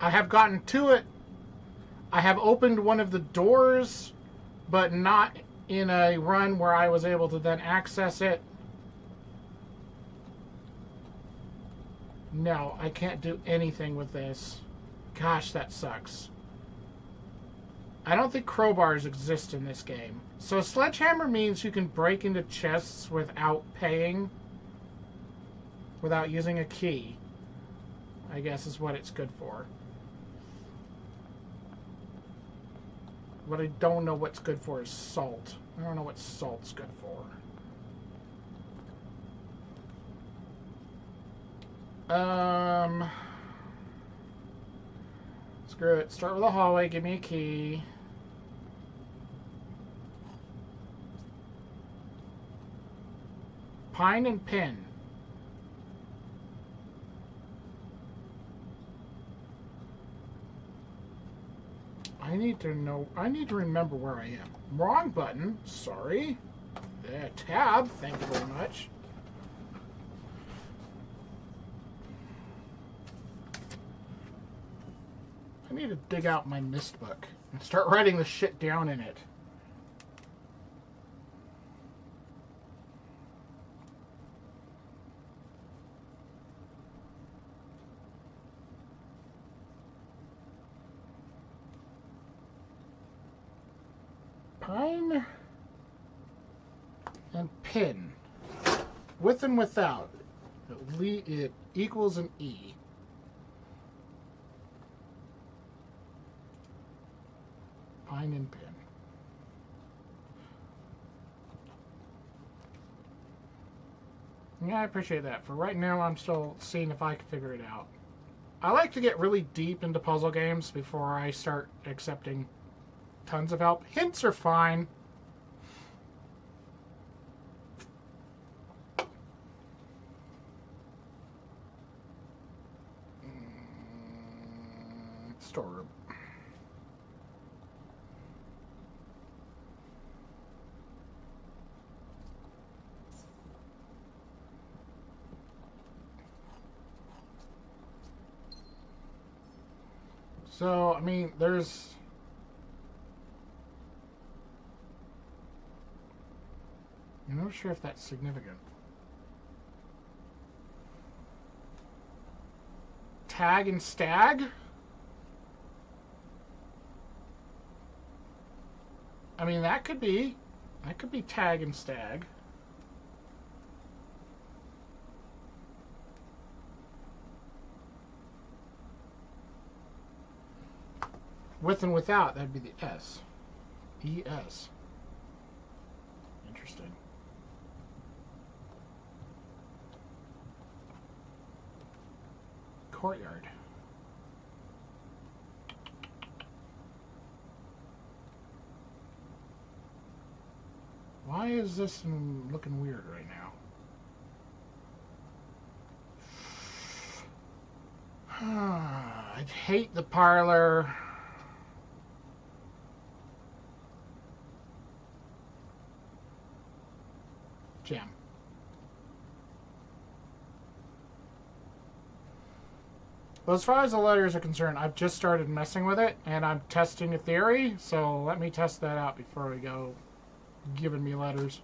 A: I have gotten to it. I have opened one of the doors, but not in a run where I was able to then access it. No, I can't do anything with this. Gosh, that sucks. I don't think crowbars exist in this game. So a sledgehammer means you can break into chests without paying, without using a key, I guess is what it's good for. What I don't know what's good for is salt. I don't know what salt's good for. Screw it. Start with a hallway. Give me a key. Pine and pin. I need to know. I need to remember where I am. Wrong button. Sorry. tab. Thank you very much. I need to dig out my mist book and start writing the shit down in it. Pine and pin. With and without. It equals an E. Pine and pin. Yeah, I appreciate that. For right now, I'm still seeing if I can figure it out. I like to get really deep into puzzle games before I start accepting tons of help. Hints are fine. Storeroom. So, I mean, there's... I'm not sure if that's significant. Tag and stag? I mean, that could be tag and stag. With and without, that'd be the S. E-S. Interesting. Courtyard. Why is this looking weird right now? I'd hate the parlor. Gem. Well, as far as the letters are concerned, I've just started messing with it, and I'm testing a theory, so let me test that out before we go giving me letters.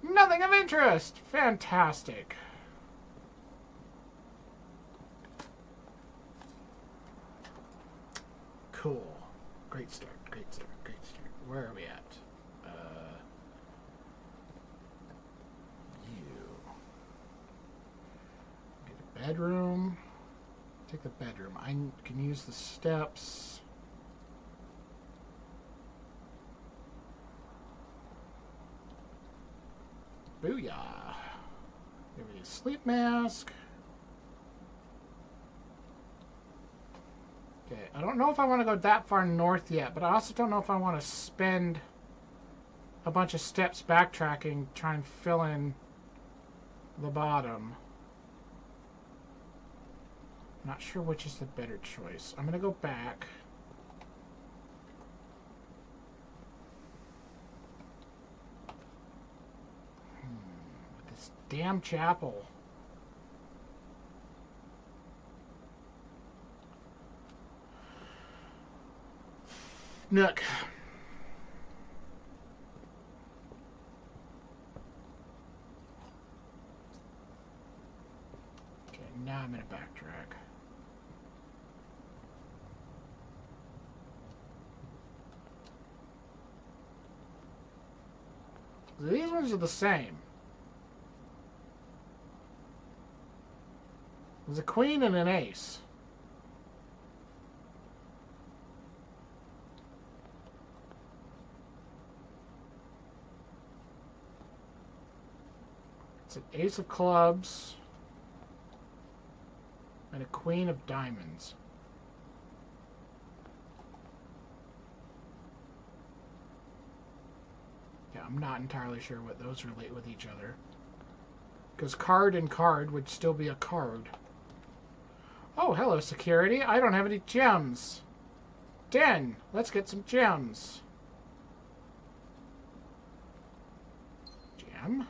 A: Nothing of interest! Fantastic. Cool. Great start, great start, great start. Where are we at? Bedroom. Take the bedroom. I can use the steps. Booyah. Give me a sleep mask. Okay, I don't know if I want to go that far north yet, but I also don't know if I want to spend a bunch of steps backtracking, trying to fill in the bottom. Not sure which is the better choice. I'm going to go back. This damn chapel. Nook. Okay, now I'm going to backtrack. These ones are the same. There's a queen and an ace. It's an ace of clubs and a queen of diamonds. Yeah, I'm not entirely sure what those relate with each other. Because card and card would still be a card. Oh, hello, security. I don't have any gems. Den, let's get some gems. gym.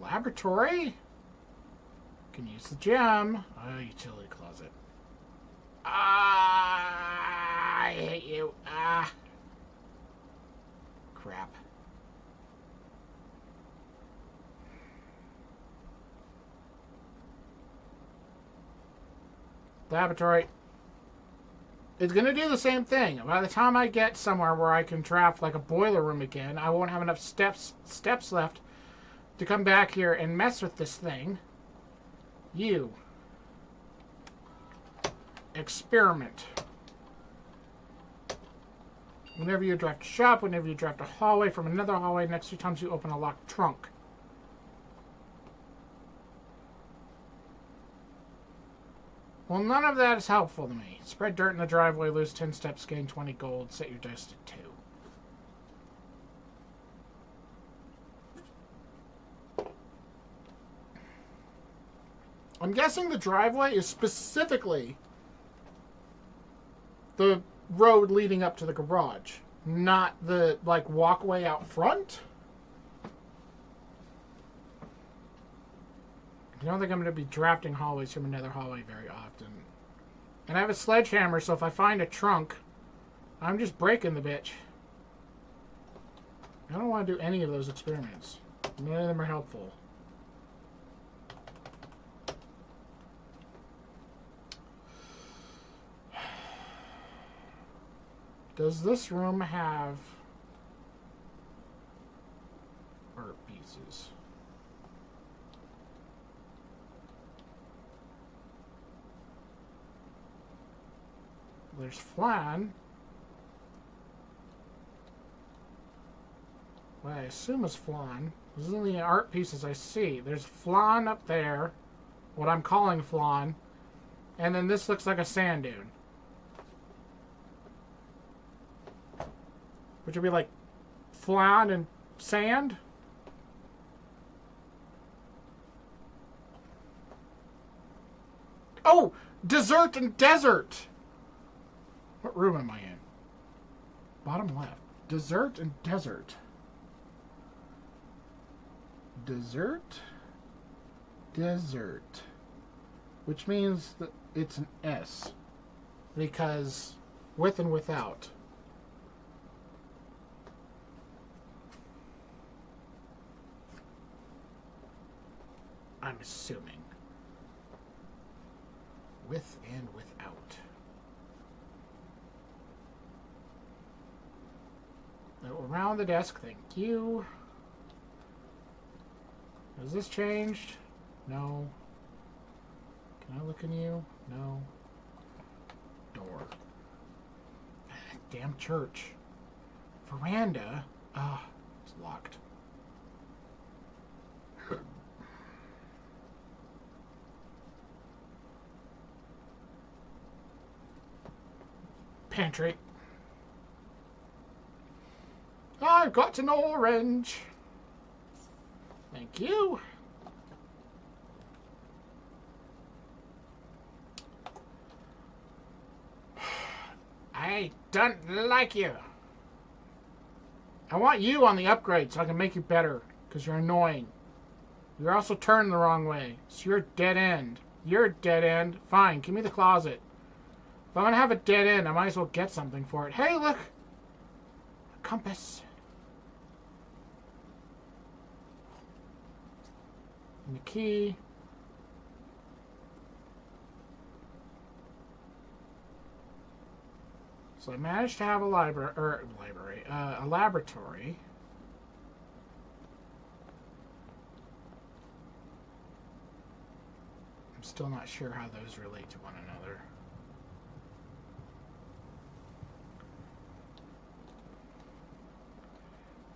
A: Laboratory. Can use the gym. Oh, utility closet. I hate you. Crap. Laboratory. It's going to do the same thing. By the time I get somewhere where I can craft like a boiler room again, I won't have enough steps left to come back here and mess with this thing. You. Experiment. Whenever you draft a shop, whenever you draft a hallway from another hallway, next 2 times you open a locked trunk. Well, none of that is helpful to me. Spread dirt in the driveway, lose 10 steps, gain 20 gold, set your dice to 2. I'm guessing the driveway is specifically the road leading up to the garage, not the, like, walkway out front. I don't think I'm going to be drafting hallways from another hallway very often. And I have a sledgehammer, so if I find a trunk, I'm just breaking the bitch. I don't want to do any of those experiments. None of them are helpful. Does this room have art pieces? There's flan. What I assume is flan. These are the art pieces I see. There's flan up there, what I'm calling flan, and then this looks like a sand dune. Which would be like flan and sand. Oh! Dessert and desert! What room am I in? Bottom left. Dessert and desert. Dessert? Desert. Which means that it's an S. Because with and without. I'm assuming. With and without. Now, around the desk, thank you. Has this changed? No. Can I look in you? No. Door. Damn church. Veranda. It's locked. Pantry. I've got an orange. Thank you. I don't like you. I want you on the upgrade so I can make you better, because you're annoying. You're also turned the wrong way, so you're a dead end. You're a dead end. Fine, give me the closet. If I'm going to have a dead end, I might as well get something for it. Hey, look! A compass. And the key. So I managed to have a a laboratory. I'm still not sure how those relate to one another.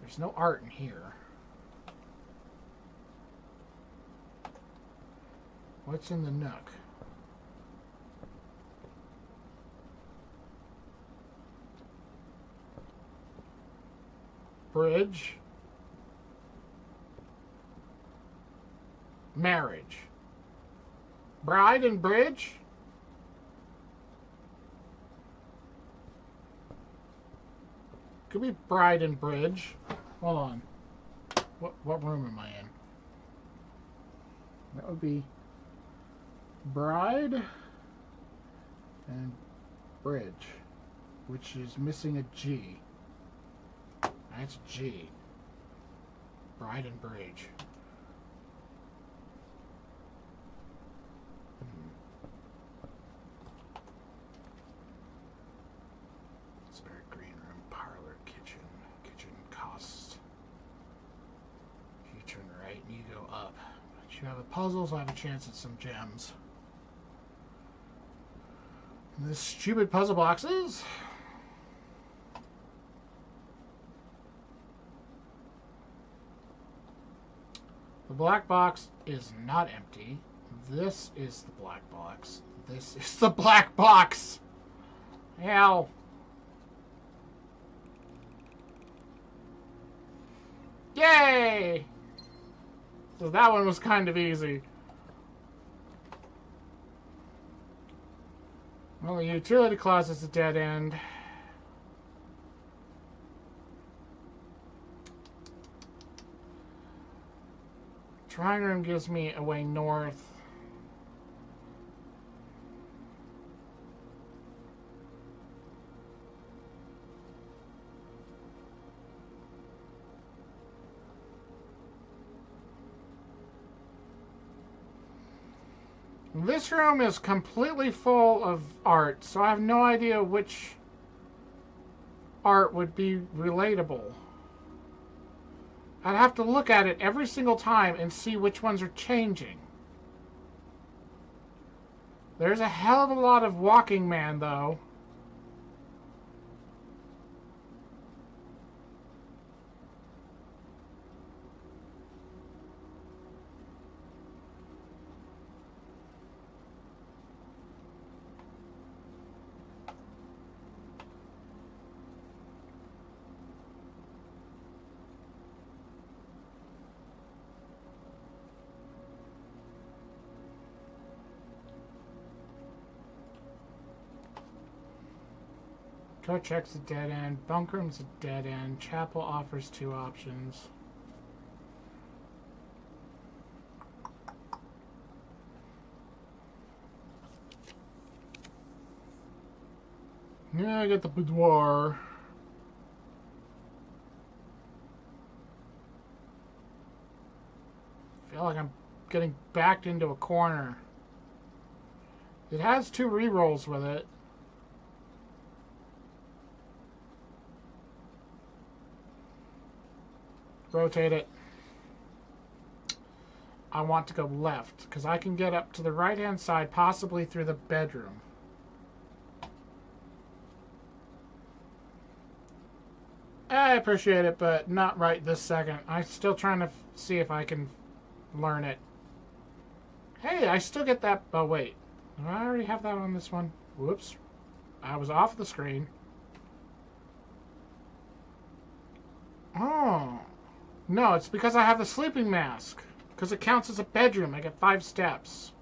A: There's no art in here. What's in the nook? Bridge. Marriage. Bride and bridge? Could be Bride and Bridge. Hold on. What room am I in? That would be Bride and Bridge, which is missing a G. That's G. Bride and Bridge. Spare green room, parlor, kitchen. Kitchen costs. If you turn right and you go up. But you have a puzzle, so I have a chance at some gems. And this stupid puzzle boxes. The black box is not empty. This is the black box. This is the black box! Hell. Yay! So that one was kind of easy. Well, the utility closet's a dead end. Drawing room gives me a way north. This room is completely full of art, so I have no idea which art would be relatable. I'd have to look at it every single time and see which ones are changing. There's a hell of a lot of Walking Man, though. Coat check's a dead end. Bunk room's a dead end. Chapel offers 2 options. Yeah, I got the boudoir. I feel like I'm getting backed into a corner. It has 2 re-rolls with it. Rotate it. I want to go left, because I can get up to the right-hand side, possibly through the bedroom. I appreciate it, but not right this second. I'm still trying to see if I can learn it. Hey, I still get that... Oh, wait. Do I already have that on this one? Whoops. I was off the screen. Oh... No, it's because I have the sleeping mask. Because it counts as a bedroom. I get 5 steps.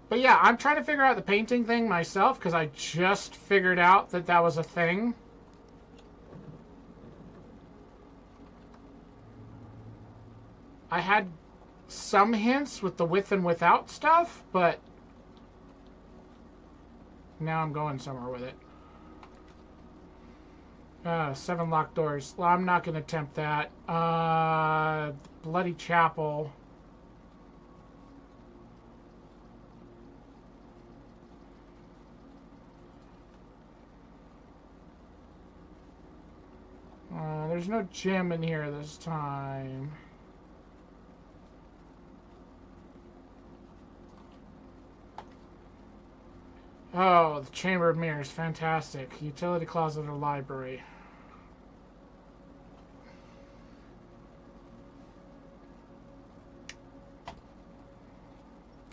A: But yeah, I'm trying to figure out the painting thing myself. Because I just figured out that that was a thing. I had some hints with the with and without stuff. But now I'm going somewhere with it. 7 locked doors. Well, I'm not going to attempt that. Bloody Chapel. There's no gym in here this time. Oh, the Chamber of Mirrors. Fantastic. Utility closet or library.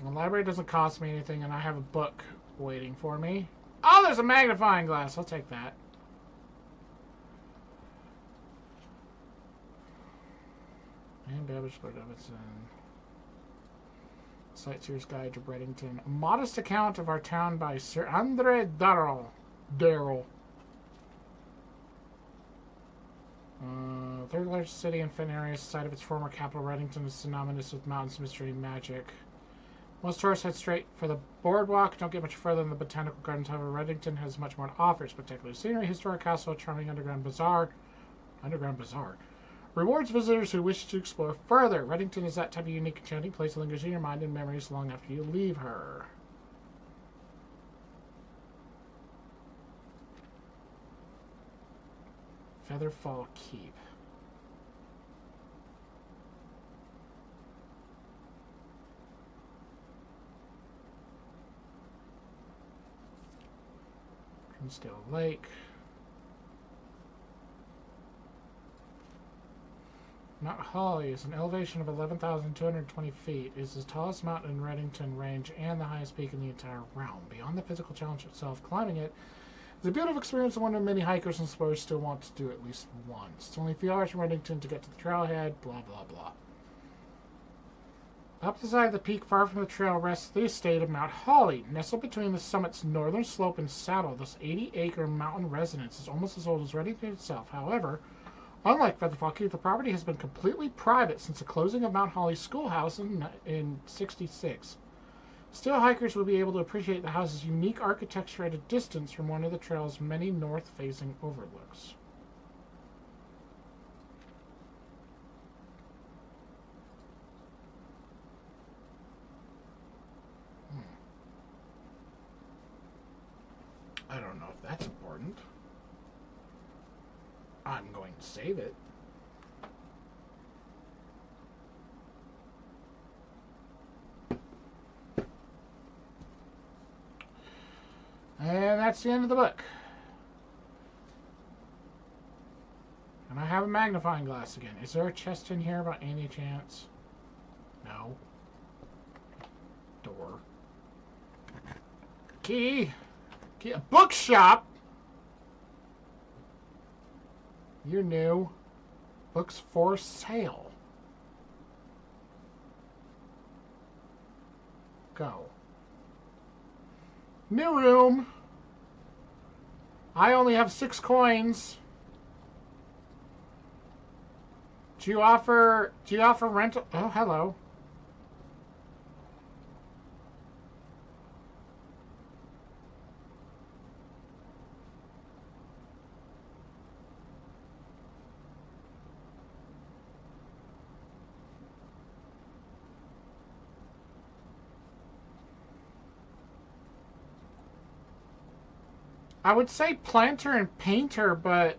A: The library doesn't cost me anything, and I have a book waiting for me. Oh, there's a magnifying glass. I'll take that. And Babbage Lord Davidson. Sightseer's Guide to Reddington. A modest account of our town by Sir Andre Darrell. Third largest city in Fenton area, site of its former capital, Reddington is synonymous with mountains, mystery, and magic. Most tourists head straight for the boardwalk, don't get much further than the botanical gardens. However, Reddington has much more to offer. Spectacular scenery, historic castle, a charming underground bazaar. Rewards visitors who wish to explore further. Reddington is that type of unique, enchanting place that lingers in your mind and memories long after you leave her. Featherfall Keep. Trinsdale Lake. Mount Holly is an elevation of 11,220 feet. It is the tallest mountain in Reddington Range and the highest peak in the entire realm. Beyond the physical challenge itself, climbing it is a beautiful experience and one that many hikers and explorers still want to do at least once. It's only a few hours from Reddington to get to the trailhead, blah, blah, blah. Up the side of the peak, far from the trail, rests the estate of Mount Holly. Nestled between the summit's northern slope and saddle, this 80-acre mountain residence is almost as old as Reddington itself. However, unlike Featherfall Keep, the property has been completely private since the closing of Mount Holly Schoolhouse in '66. Still, hikers will be able to appreciate the house's unique architecture at a distance from one of the trail's many north-facing overlooks. I don't know if that's important. I'm going to save it. And that's the end of the book. And I have a magnifying glass again. Is there a chest in here by any chance? No. Door. Key. Key. A bookshop. You're new. Books for sale. Go. New room. I only have 6 coins. Do you offer rental? Oh, hello. I would say planter and painter, but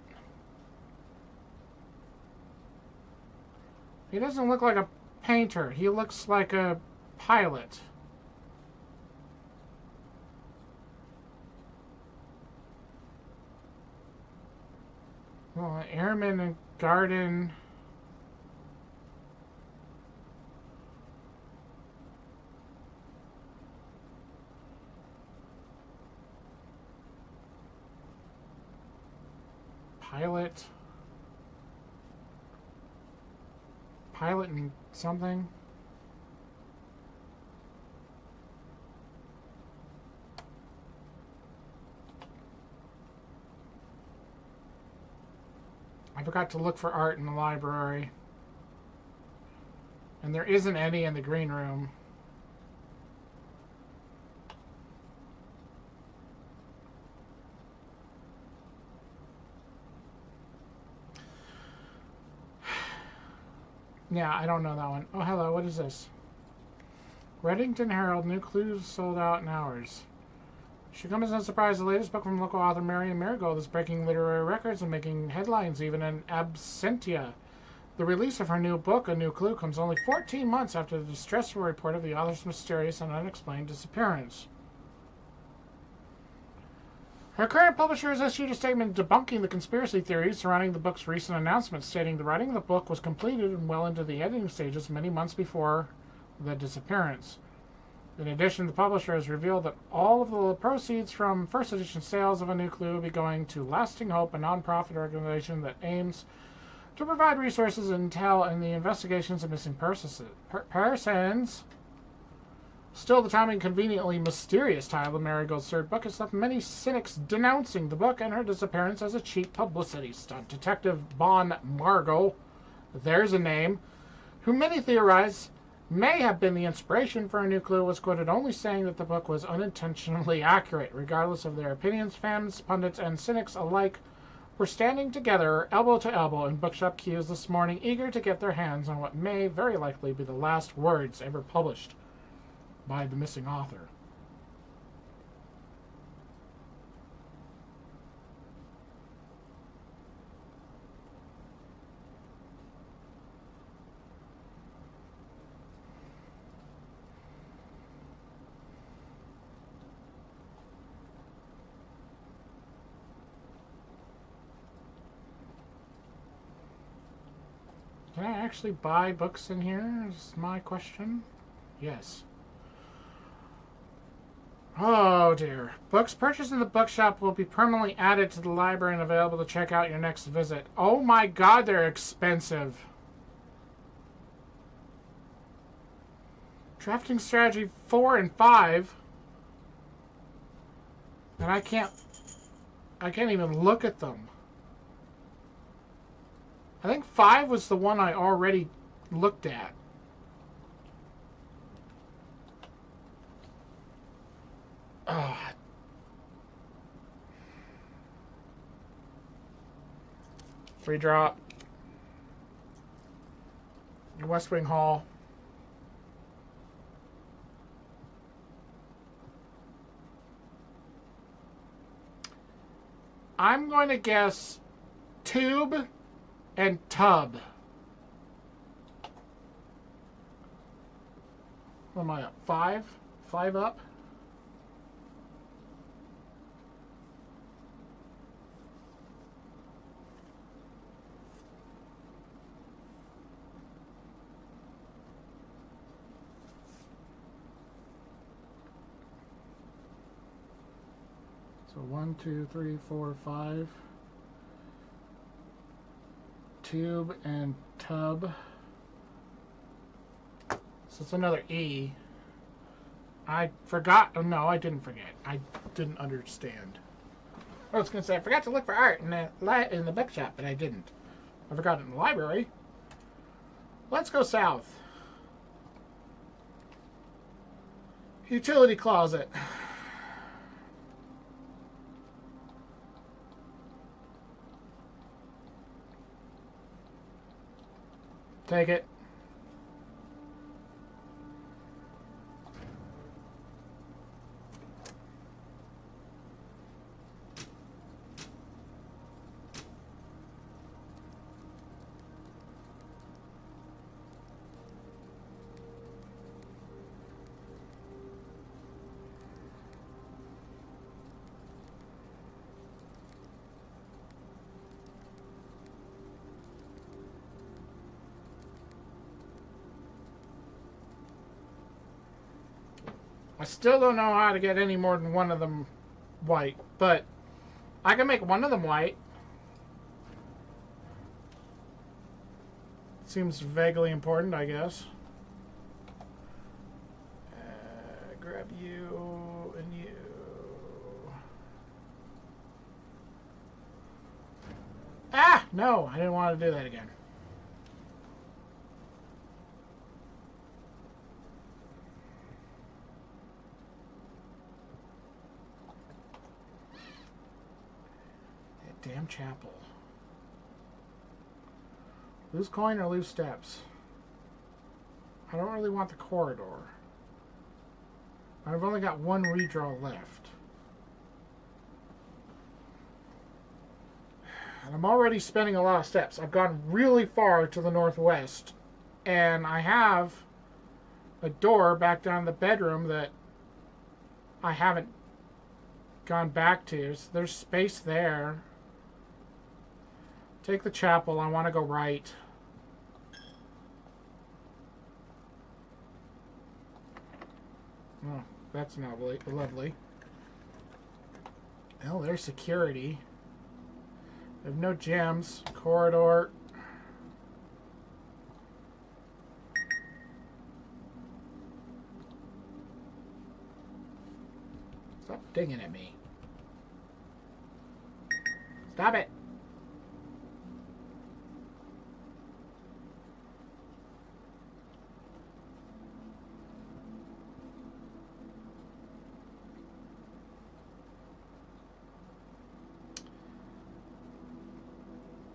A: he doesn't look like a painter. He looks like a pilot. Well, airman and garden. Pilot and something. I forgot to look for art in the library. And there isn't any in the green room. Yeah, I don't know that one. Oh, hello. What is this? Reddington Herald. New clues sold out in hours. Should come as no surprise. The latest book from local author Marion Marigold is breaking literary records and making headlines even in absentia. The release of her new book, A New Clue, comes only 14 months after the distressful report of the author's mysterious and unexplained disappearance. Her current publisher has issued a statement debunking the conspiracy theories surrounding the book's recent announcement, stating the writing of the book was completed and well into the editing stages many months before the disappearance. In addition, the publisher has revealed that all of the proceeds from first edition sales of A New Clue will be going to Lasting Hope, a nonprofit organization that aims to provide resources and intel in the investigations of missing persons. Still, the timing conveniently mysterious title of Marigold's third book has left many cynics denouncing the book and her disappearance as a cheap publicity stunt. Detective Bon Margot, there's a name, who many theorize may have been the inspiration for A New Clue, was quoted only saying that the book was unintentionally accurate. Regardless of their opinions, fans, pundits, and cynics alike were standing together, elbow to elbow, in bookshop queues this morning, eager to get their hands on what may very likely be the last words ever published by the missing author. Can I actually buy books in here? Is my question. Yes. Oh dear. Books purchased in the bookshop will be permanently added to the library and available to check out your next visit. Oh my god, they're expensive. Drafting Strategy 4 and 5. And I can't even look at them. I think 5 was the one I already looked at. Oh. Free drop. West Wing Hall. I'm going to guess tube and tub. What am I up? 5? 5 up? So 1, 2, 3, 4, 5. Tube and tub. So it's another E. I forgot. Oh, no, I didn't forget. I didn't understand. I was going to say, I forgot to look for art in the bookshop, but I didn't. I forgot it in the library. Let's go south. Utility closet. Take it. I still don't know how to get any more than one of them white, but I can make one of them white. Seems vaguely important, I guess. Grab you and you. Ah! No, I didn't want to do that again. Damn chapel. Lose coin or lose steps? I don't really want the corridor. I've only got one redraw left. And I'm already spending a lot of steps. I've gone really far to the northwest. And I have a door back down the bedroom that I haven't gone back to. So there's space there. Take the chapel. I want to go right. Oh, that's not lovely. Oh, there's security. I have no gems. Corridor. dinging at me. Stop it.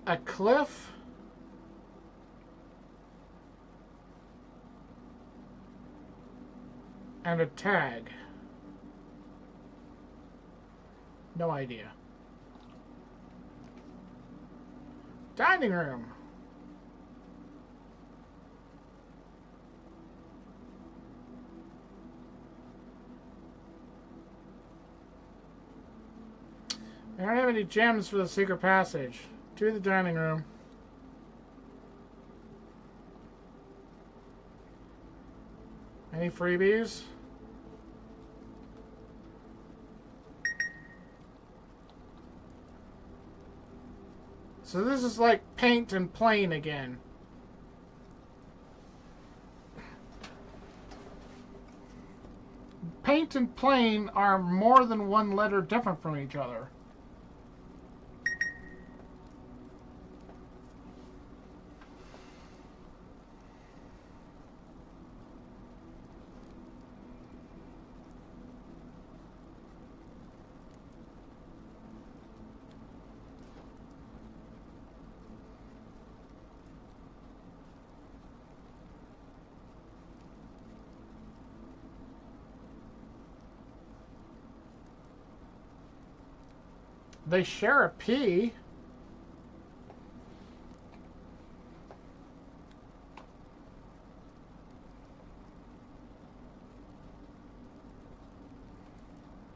A: A cliff. And a tag. No idea. Dining room. I don't have any gems for the secret passage. To the dining room. Any freebies? So this is like paint and plain again. Paint and plain are more than one letter different from each other. They share a P.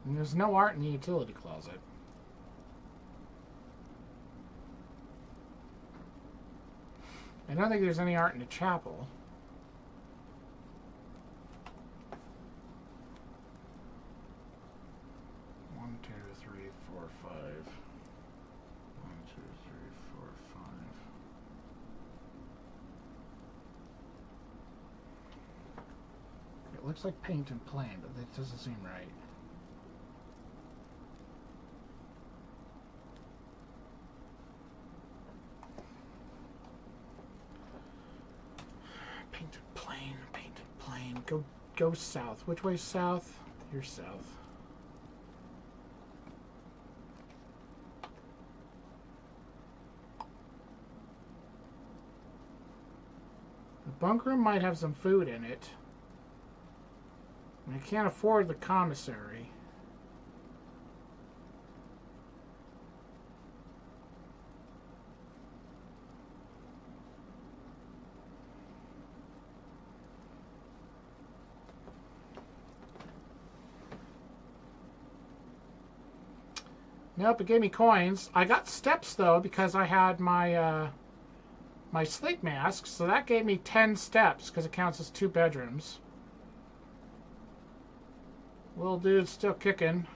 A: And there's no art in the utility closet. I don't think there's any art in the chapel. Looks like paint and plain, but that doesn't seem right. Paint and plain, paint and plain. Go south. Which way's south? You're south. The bunk room might have some food in it. I can't afford the commissary. Nope, it gave me coins. I got steps though because I had my my sleep mask, so that gave me 10 steps because it counts as 2 bedrooms. Little dude's still kicking.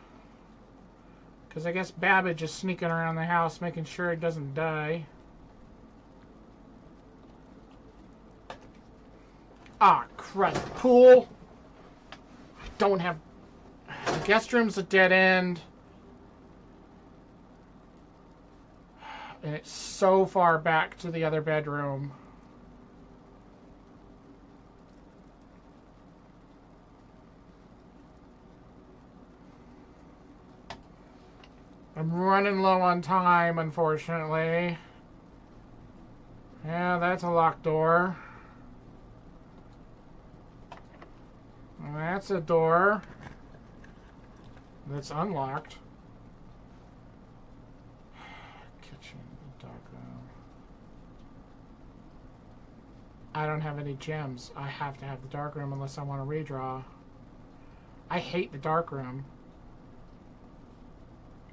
A: Because I guess Babbage is sneaking around the house making sure he doesn't die. Ah, crud. Pool. I don't have... The guest room's a dead end. And it's so far back to the other bedroom. I'm running low on time, unfortunately. Yeah, that's a locked door. And that's a door that's unlocked. Kitchen, dark room. I don't have any gems. I have to have the dark room unless I want to redraw. I hate the dark room.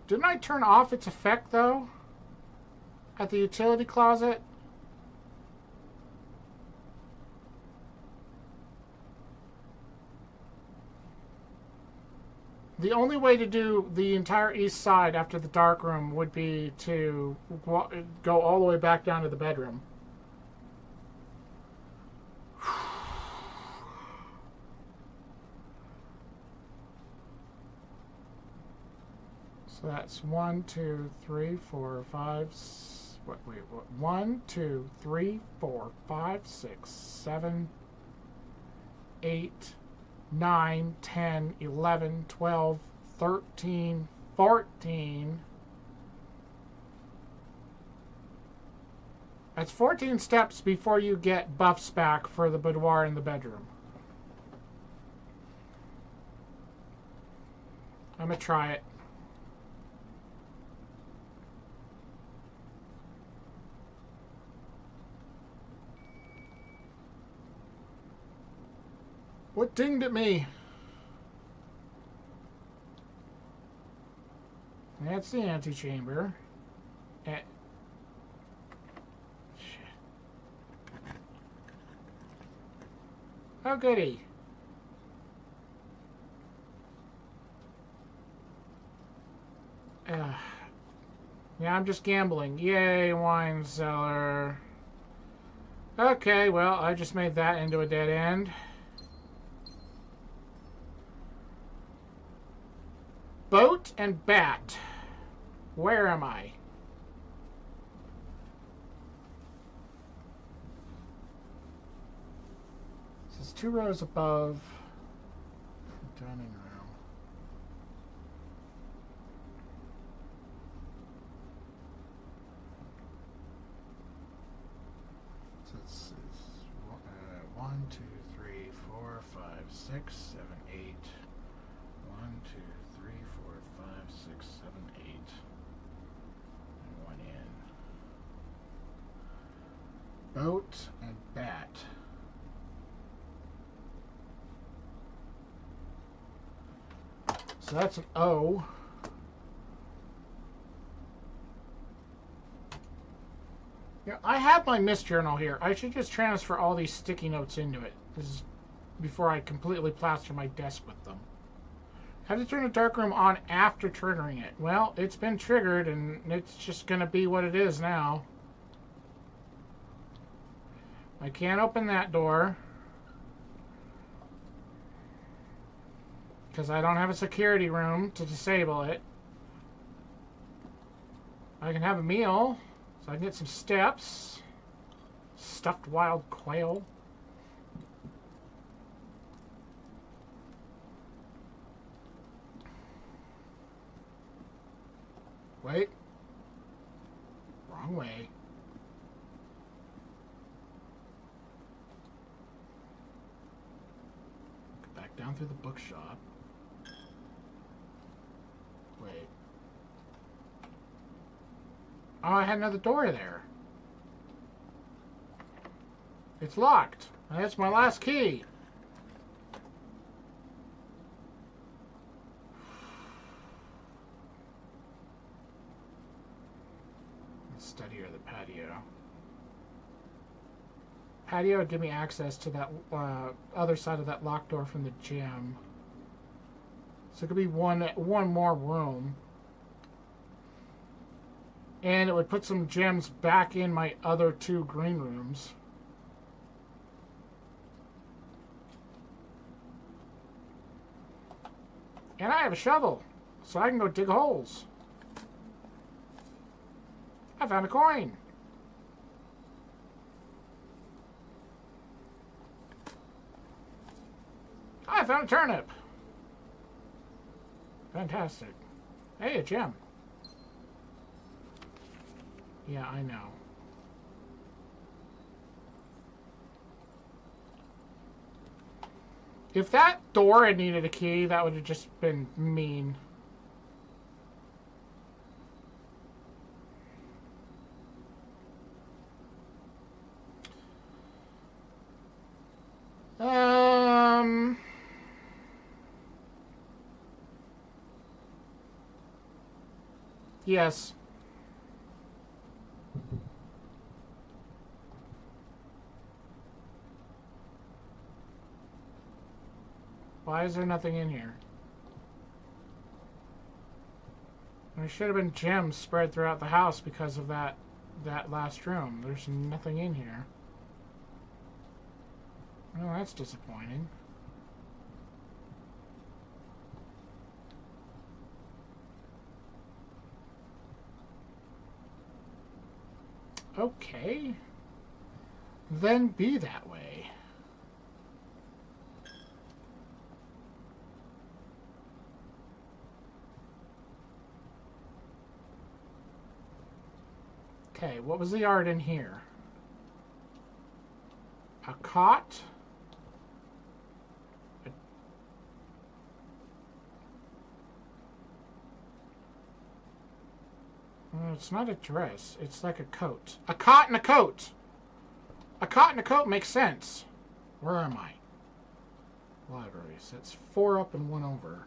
A: Didn't I turn off its effect, though? At the utility closet? The only way to do the entire east side after the dark room would be to go all the way back down to the bedroom. So that's 1, 2, 3, 4, 5. Wait, what? 1, 2, 3, 4, 5, 6, 7, 8, 9, 10, 11, 12, 13, 14. That's 14 steps before you get buffs back for the boudoir in the bedroom. I'm gonna try it. What dinged at me? That's the antechamber. Shit. Oh, goody. Yeah, I'm just gambling. Yay, wine cellar. Okay, well, I just made that into a dead end. Boat and bat. Where am I? This is 2 rows above. Dining room. So it's 1, 2, 3, 4, 5, 6, 7, 8. 1, 2, 3, 4, 5, 6, 7, 8. And 1 in. Boat and bat. So that's an O. Yeah, I have my mist journal here. I should just transfer all these sticky notes into it. This is before I completely plaster my desk with them. Have to turn the darkroom on after triggering it. Well, it's been triggered and it's just going to be what it is now. I can't open that door because I don't have a security room to disable it. I can have a meal, so I can get some steps. Stuffed wild quail. Wait. Wrong way. Go back down through the bookshop. Wait. Oh, I had another door there. It's locked. That's my last key. Study or the patio. Patio would give me access to that other side of that locked door from the gym. So it could be one more room. And it would put some gems back in my other 2 green rooms. And I have a shovel, so I can go dig holes. I found a coin. I found a turnip. Fantastic. Hey, a gem. Yeah, I know. If that door had needed a key, that would have just been mean. Yes. Why is there nothing in here? There should have been gems spread throughout the house because of that last room. There's nothing in here. Well, that's disappointing. Okay. Then be that way. Okay, what was the art in here? A cot? It's not a dress. It's like a coat. A cot and a coat! A cot and a coat makes sense. Where am I? Libraries. That's 4 up and 1 over.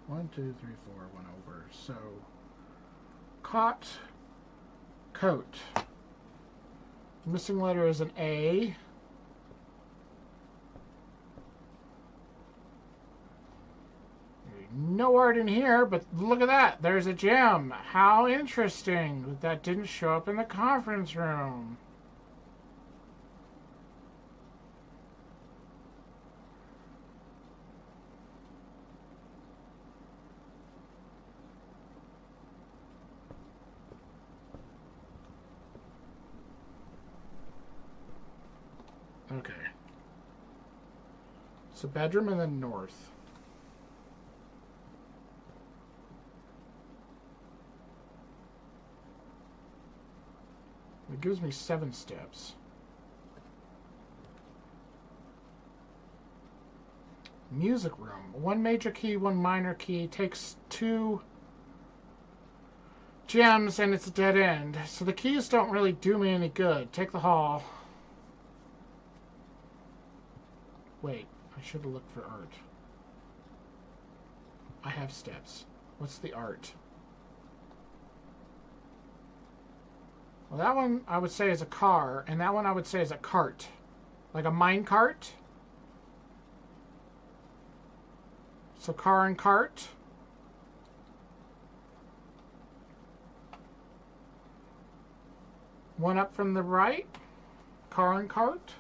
A: 1, 2, 3, 4, 1 over. So, cot, coat. The missing letter is an A. No art in here, but look at that. There's a gem. How interesting. That didn't show up in the conference room. Okay. It's a bedroom in the north. It gives me 7 steps. Music room. 1 major key, 1 minor key. Takes 2 gems and it's a dead end. So the keys don't really do me any good. Take the hall. Wait, I should have looked for art. I have steps. What's the art? Well, that one I would say is a car, and that one I would say is a cart. Like a mine cart. So car and cart. One up from the right. Car and cart.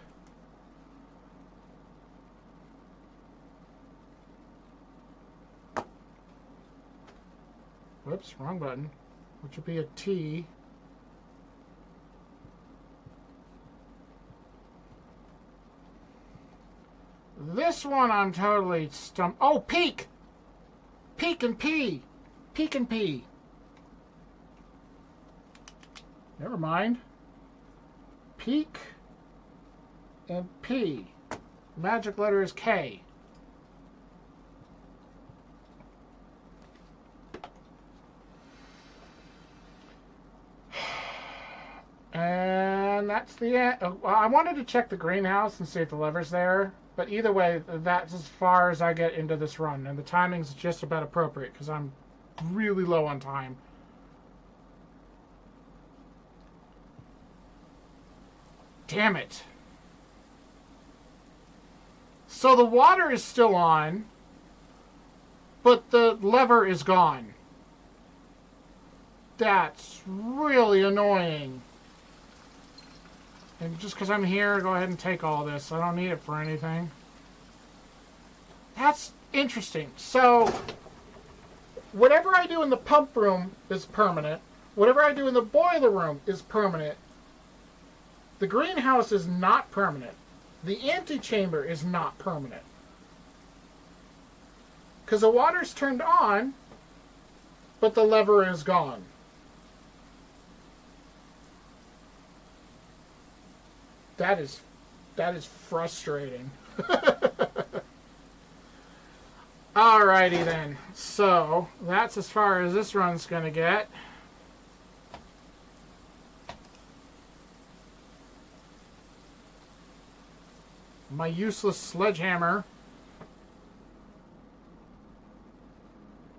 A: Whoops, wrong button. Which would be a T. This one I'm totally stumped. Oh, peak! Peak and P. Peak and P. Never mind. Peak and P. Magic letter is K. And that's the end. I wanted to check the greenhouse and see if the lever's there. But either way, that's as far as I get into this run. And the timing's just about appropriate because I'm really low on time. Damn it. So the water is still on, but the lever is gone. That's really annoying. And just because I'm here, go ahead and take all this. I don't need it for anything. That's interesting. So, whatever I do in the pump room is permanent. Whatever I do in the boiler room is permanent. The greenhouse is not permanent. The antechamber is not permanent. Because the water's turned on, but the lever is gone. That is frustrating. Alrighty then. So, that's as far as this run's gonna get. My useless sledgehammer.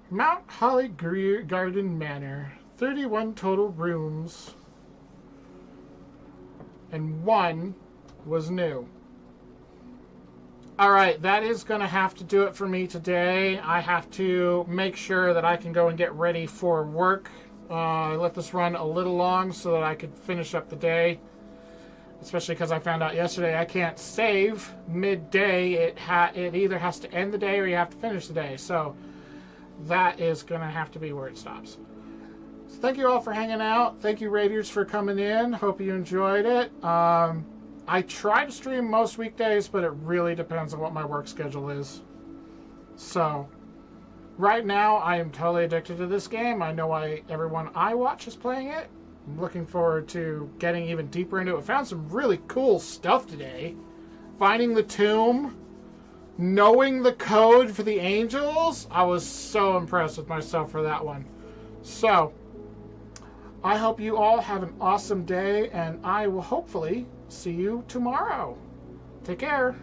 A: Mount Holly Garden Manor. 31 total rooms. And 1 was new. Alright, that is going to have to do it for me today. I have to make sure that I can go and get ready for work. I let this run a little long so that I could finish up the day. Especially because I found out yesterday I can't save midday. It either has to end the day or you have to finish the day. So that is going to have to be where it stops. thank you all for hanging out. Thank you, Raiders, for coming in. Hope you enjoyed it. I try to stream most weekdays, but it really depends on what my work schedule is. So, right now, I am totally addicted to this game. I know everyone I watch is playing it. I'm looking forward to getting even deeper into it. Found some really cool stuff today. Finding the tomb, knowing the code for the angels. I was so impressed with myself for that one. So, I hope you all have an awesome day, and I will hopefully see you tomorrow. Take care.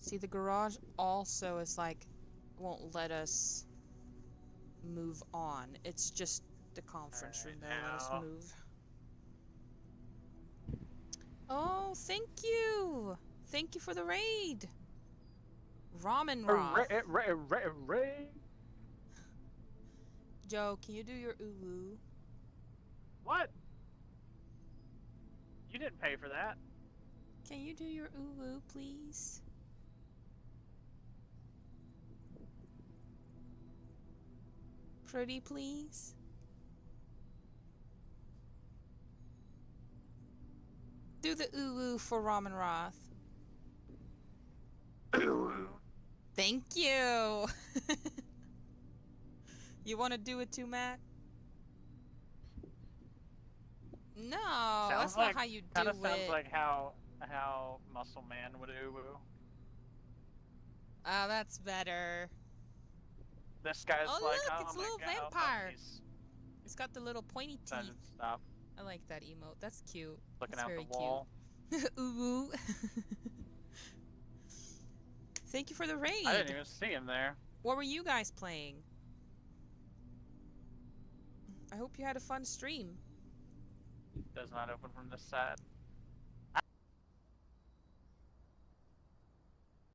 C: See, the garage also is like, won't let us move on. It's just the conference room that'll let us move. Oh, thank you! Thank you for the raid! Ramen Roth. Joe, can you do your ooh-woo?
D: What? You didn't pay for that.
C: Can you do your ooh-woo, please? Pretty, please? Do the ooh-woo for Ramen Roth. Thank you! You want to do it too, Matt? No, that's not how you do it.
D: Kind of sounds like how Muscle Man would ooh-woo.
C: Oh, that's better.
D: This guy's
C: Oh,
D: like,
C: look,
D: oh
C: it's a
D: my
C: little
D: God,
C: vampire.
D: he's
C: It's got the little pointy
D: done
C: teeth.
D: stuff.
C: I like that emote. That's cute.
D: Looking
C: That's
D: out
C: very
D: the wall.
C: cute. Ooh. Thank you for the raid.
D: I didn't even see him there.
C: What were you guys playing? I hope you had a fun stream.
D: Does not open from this side.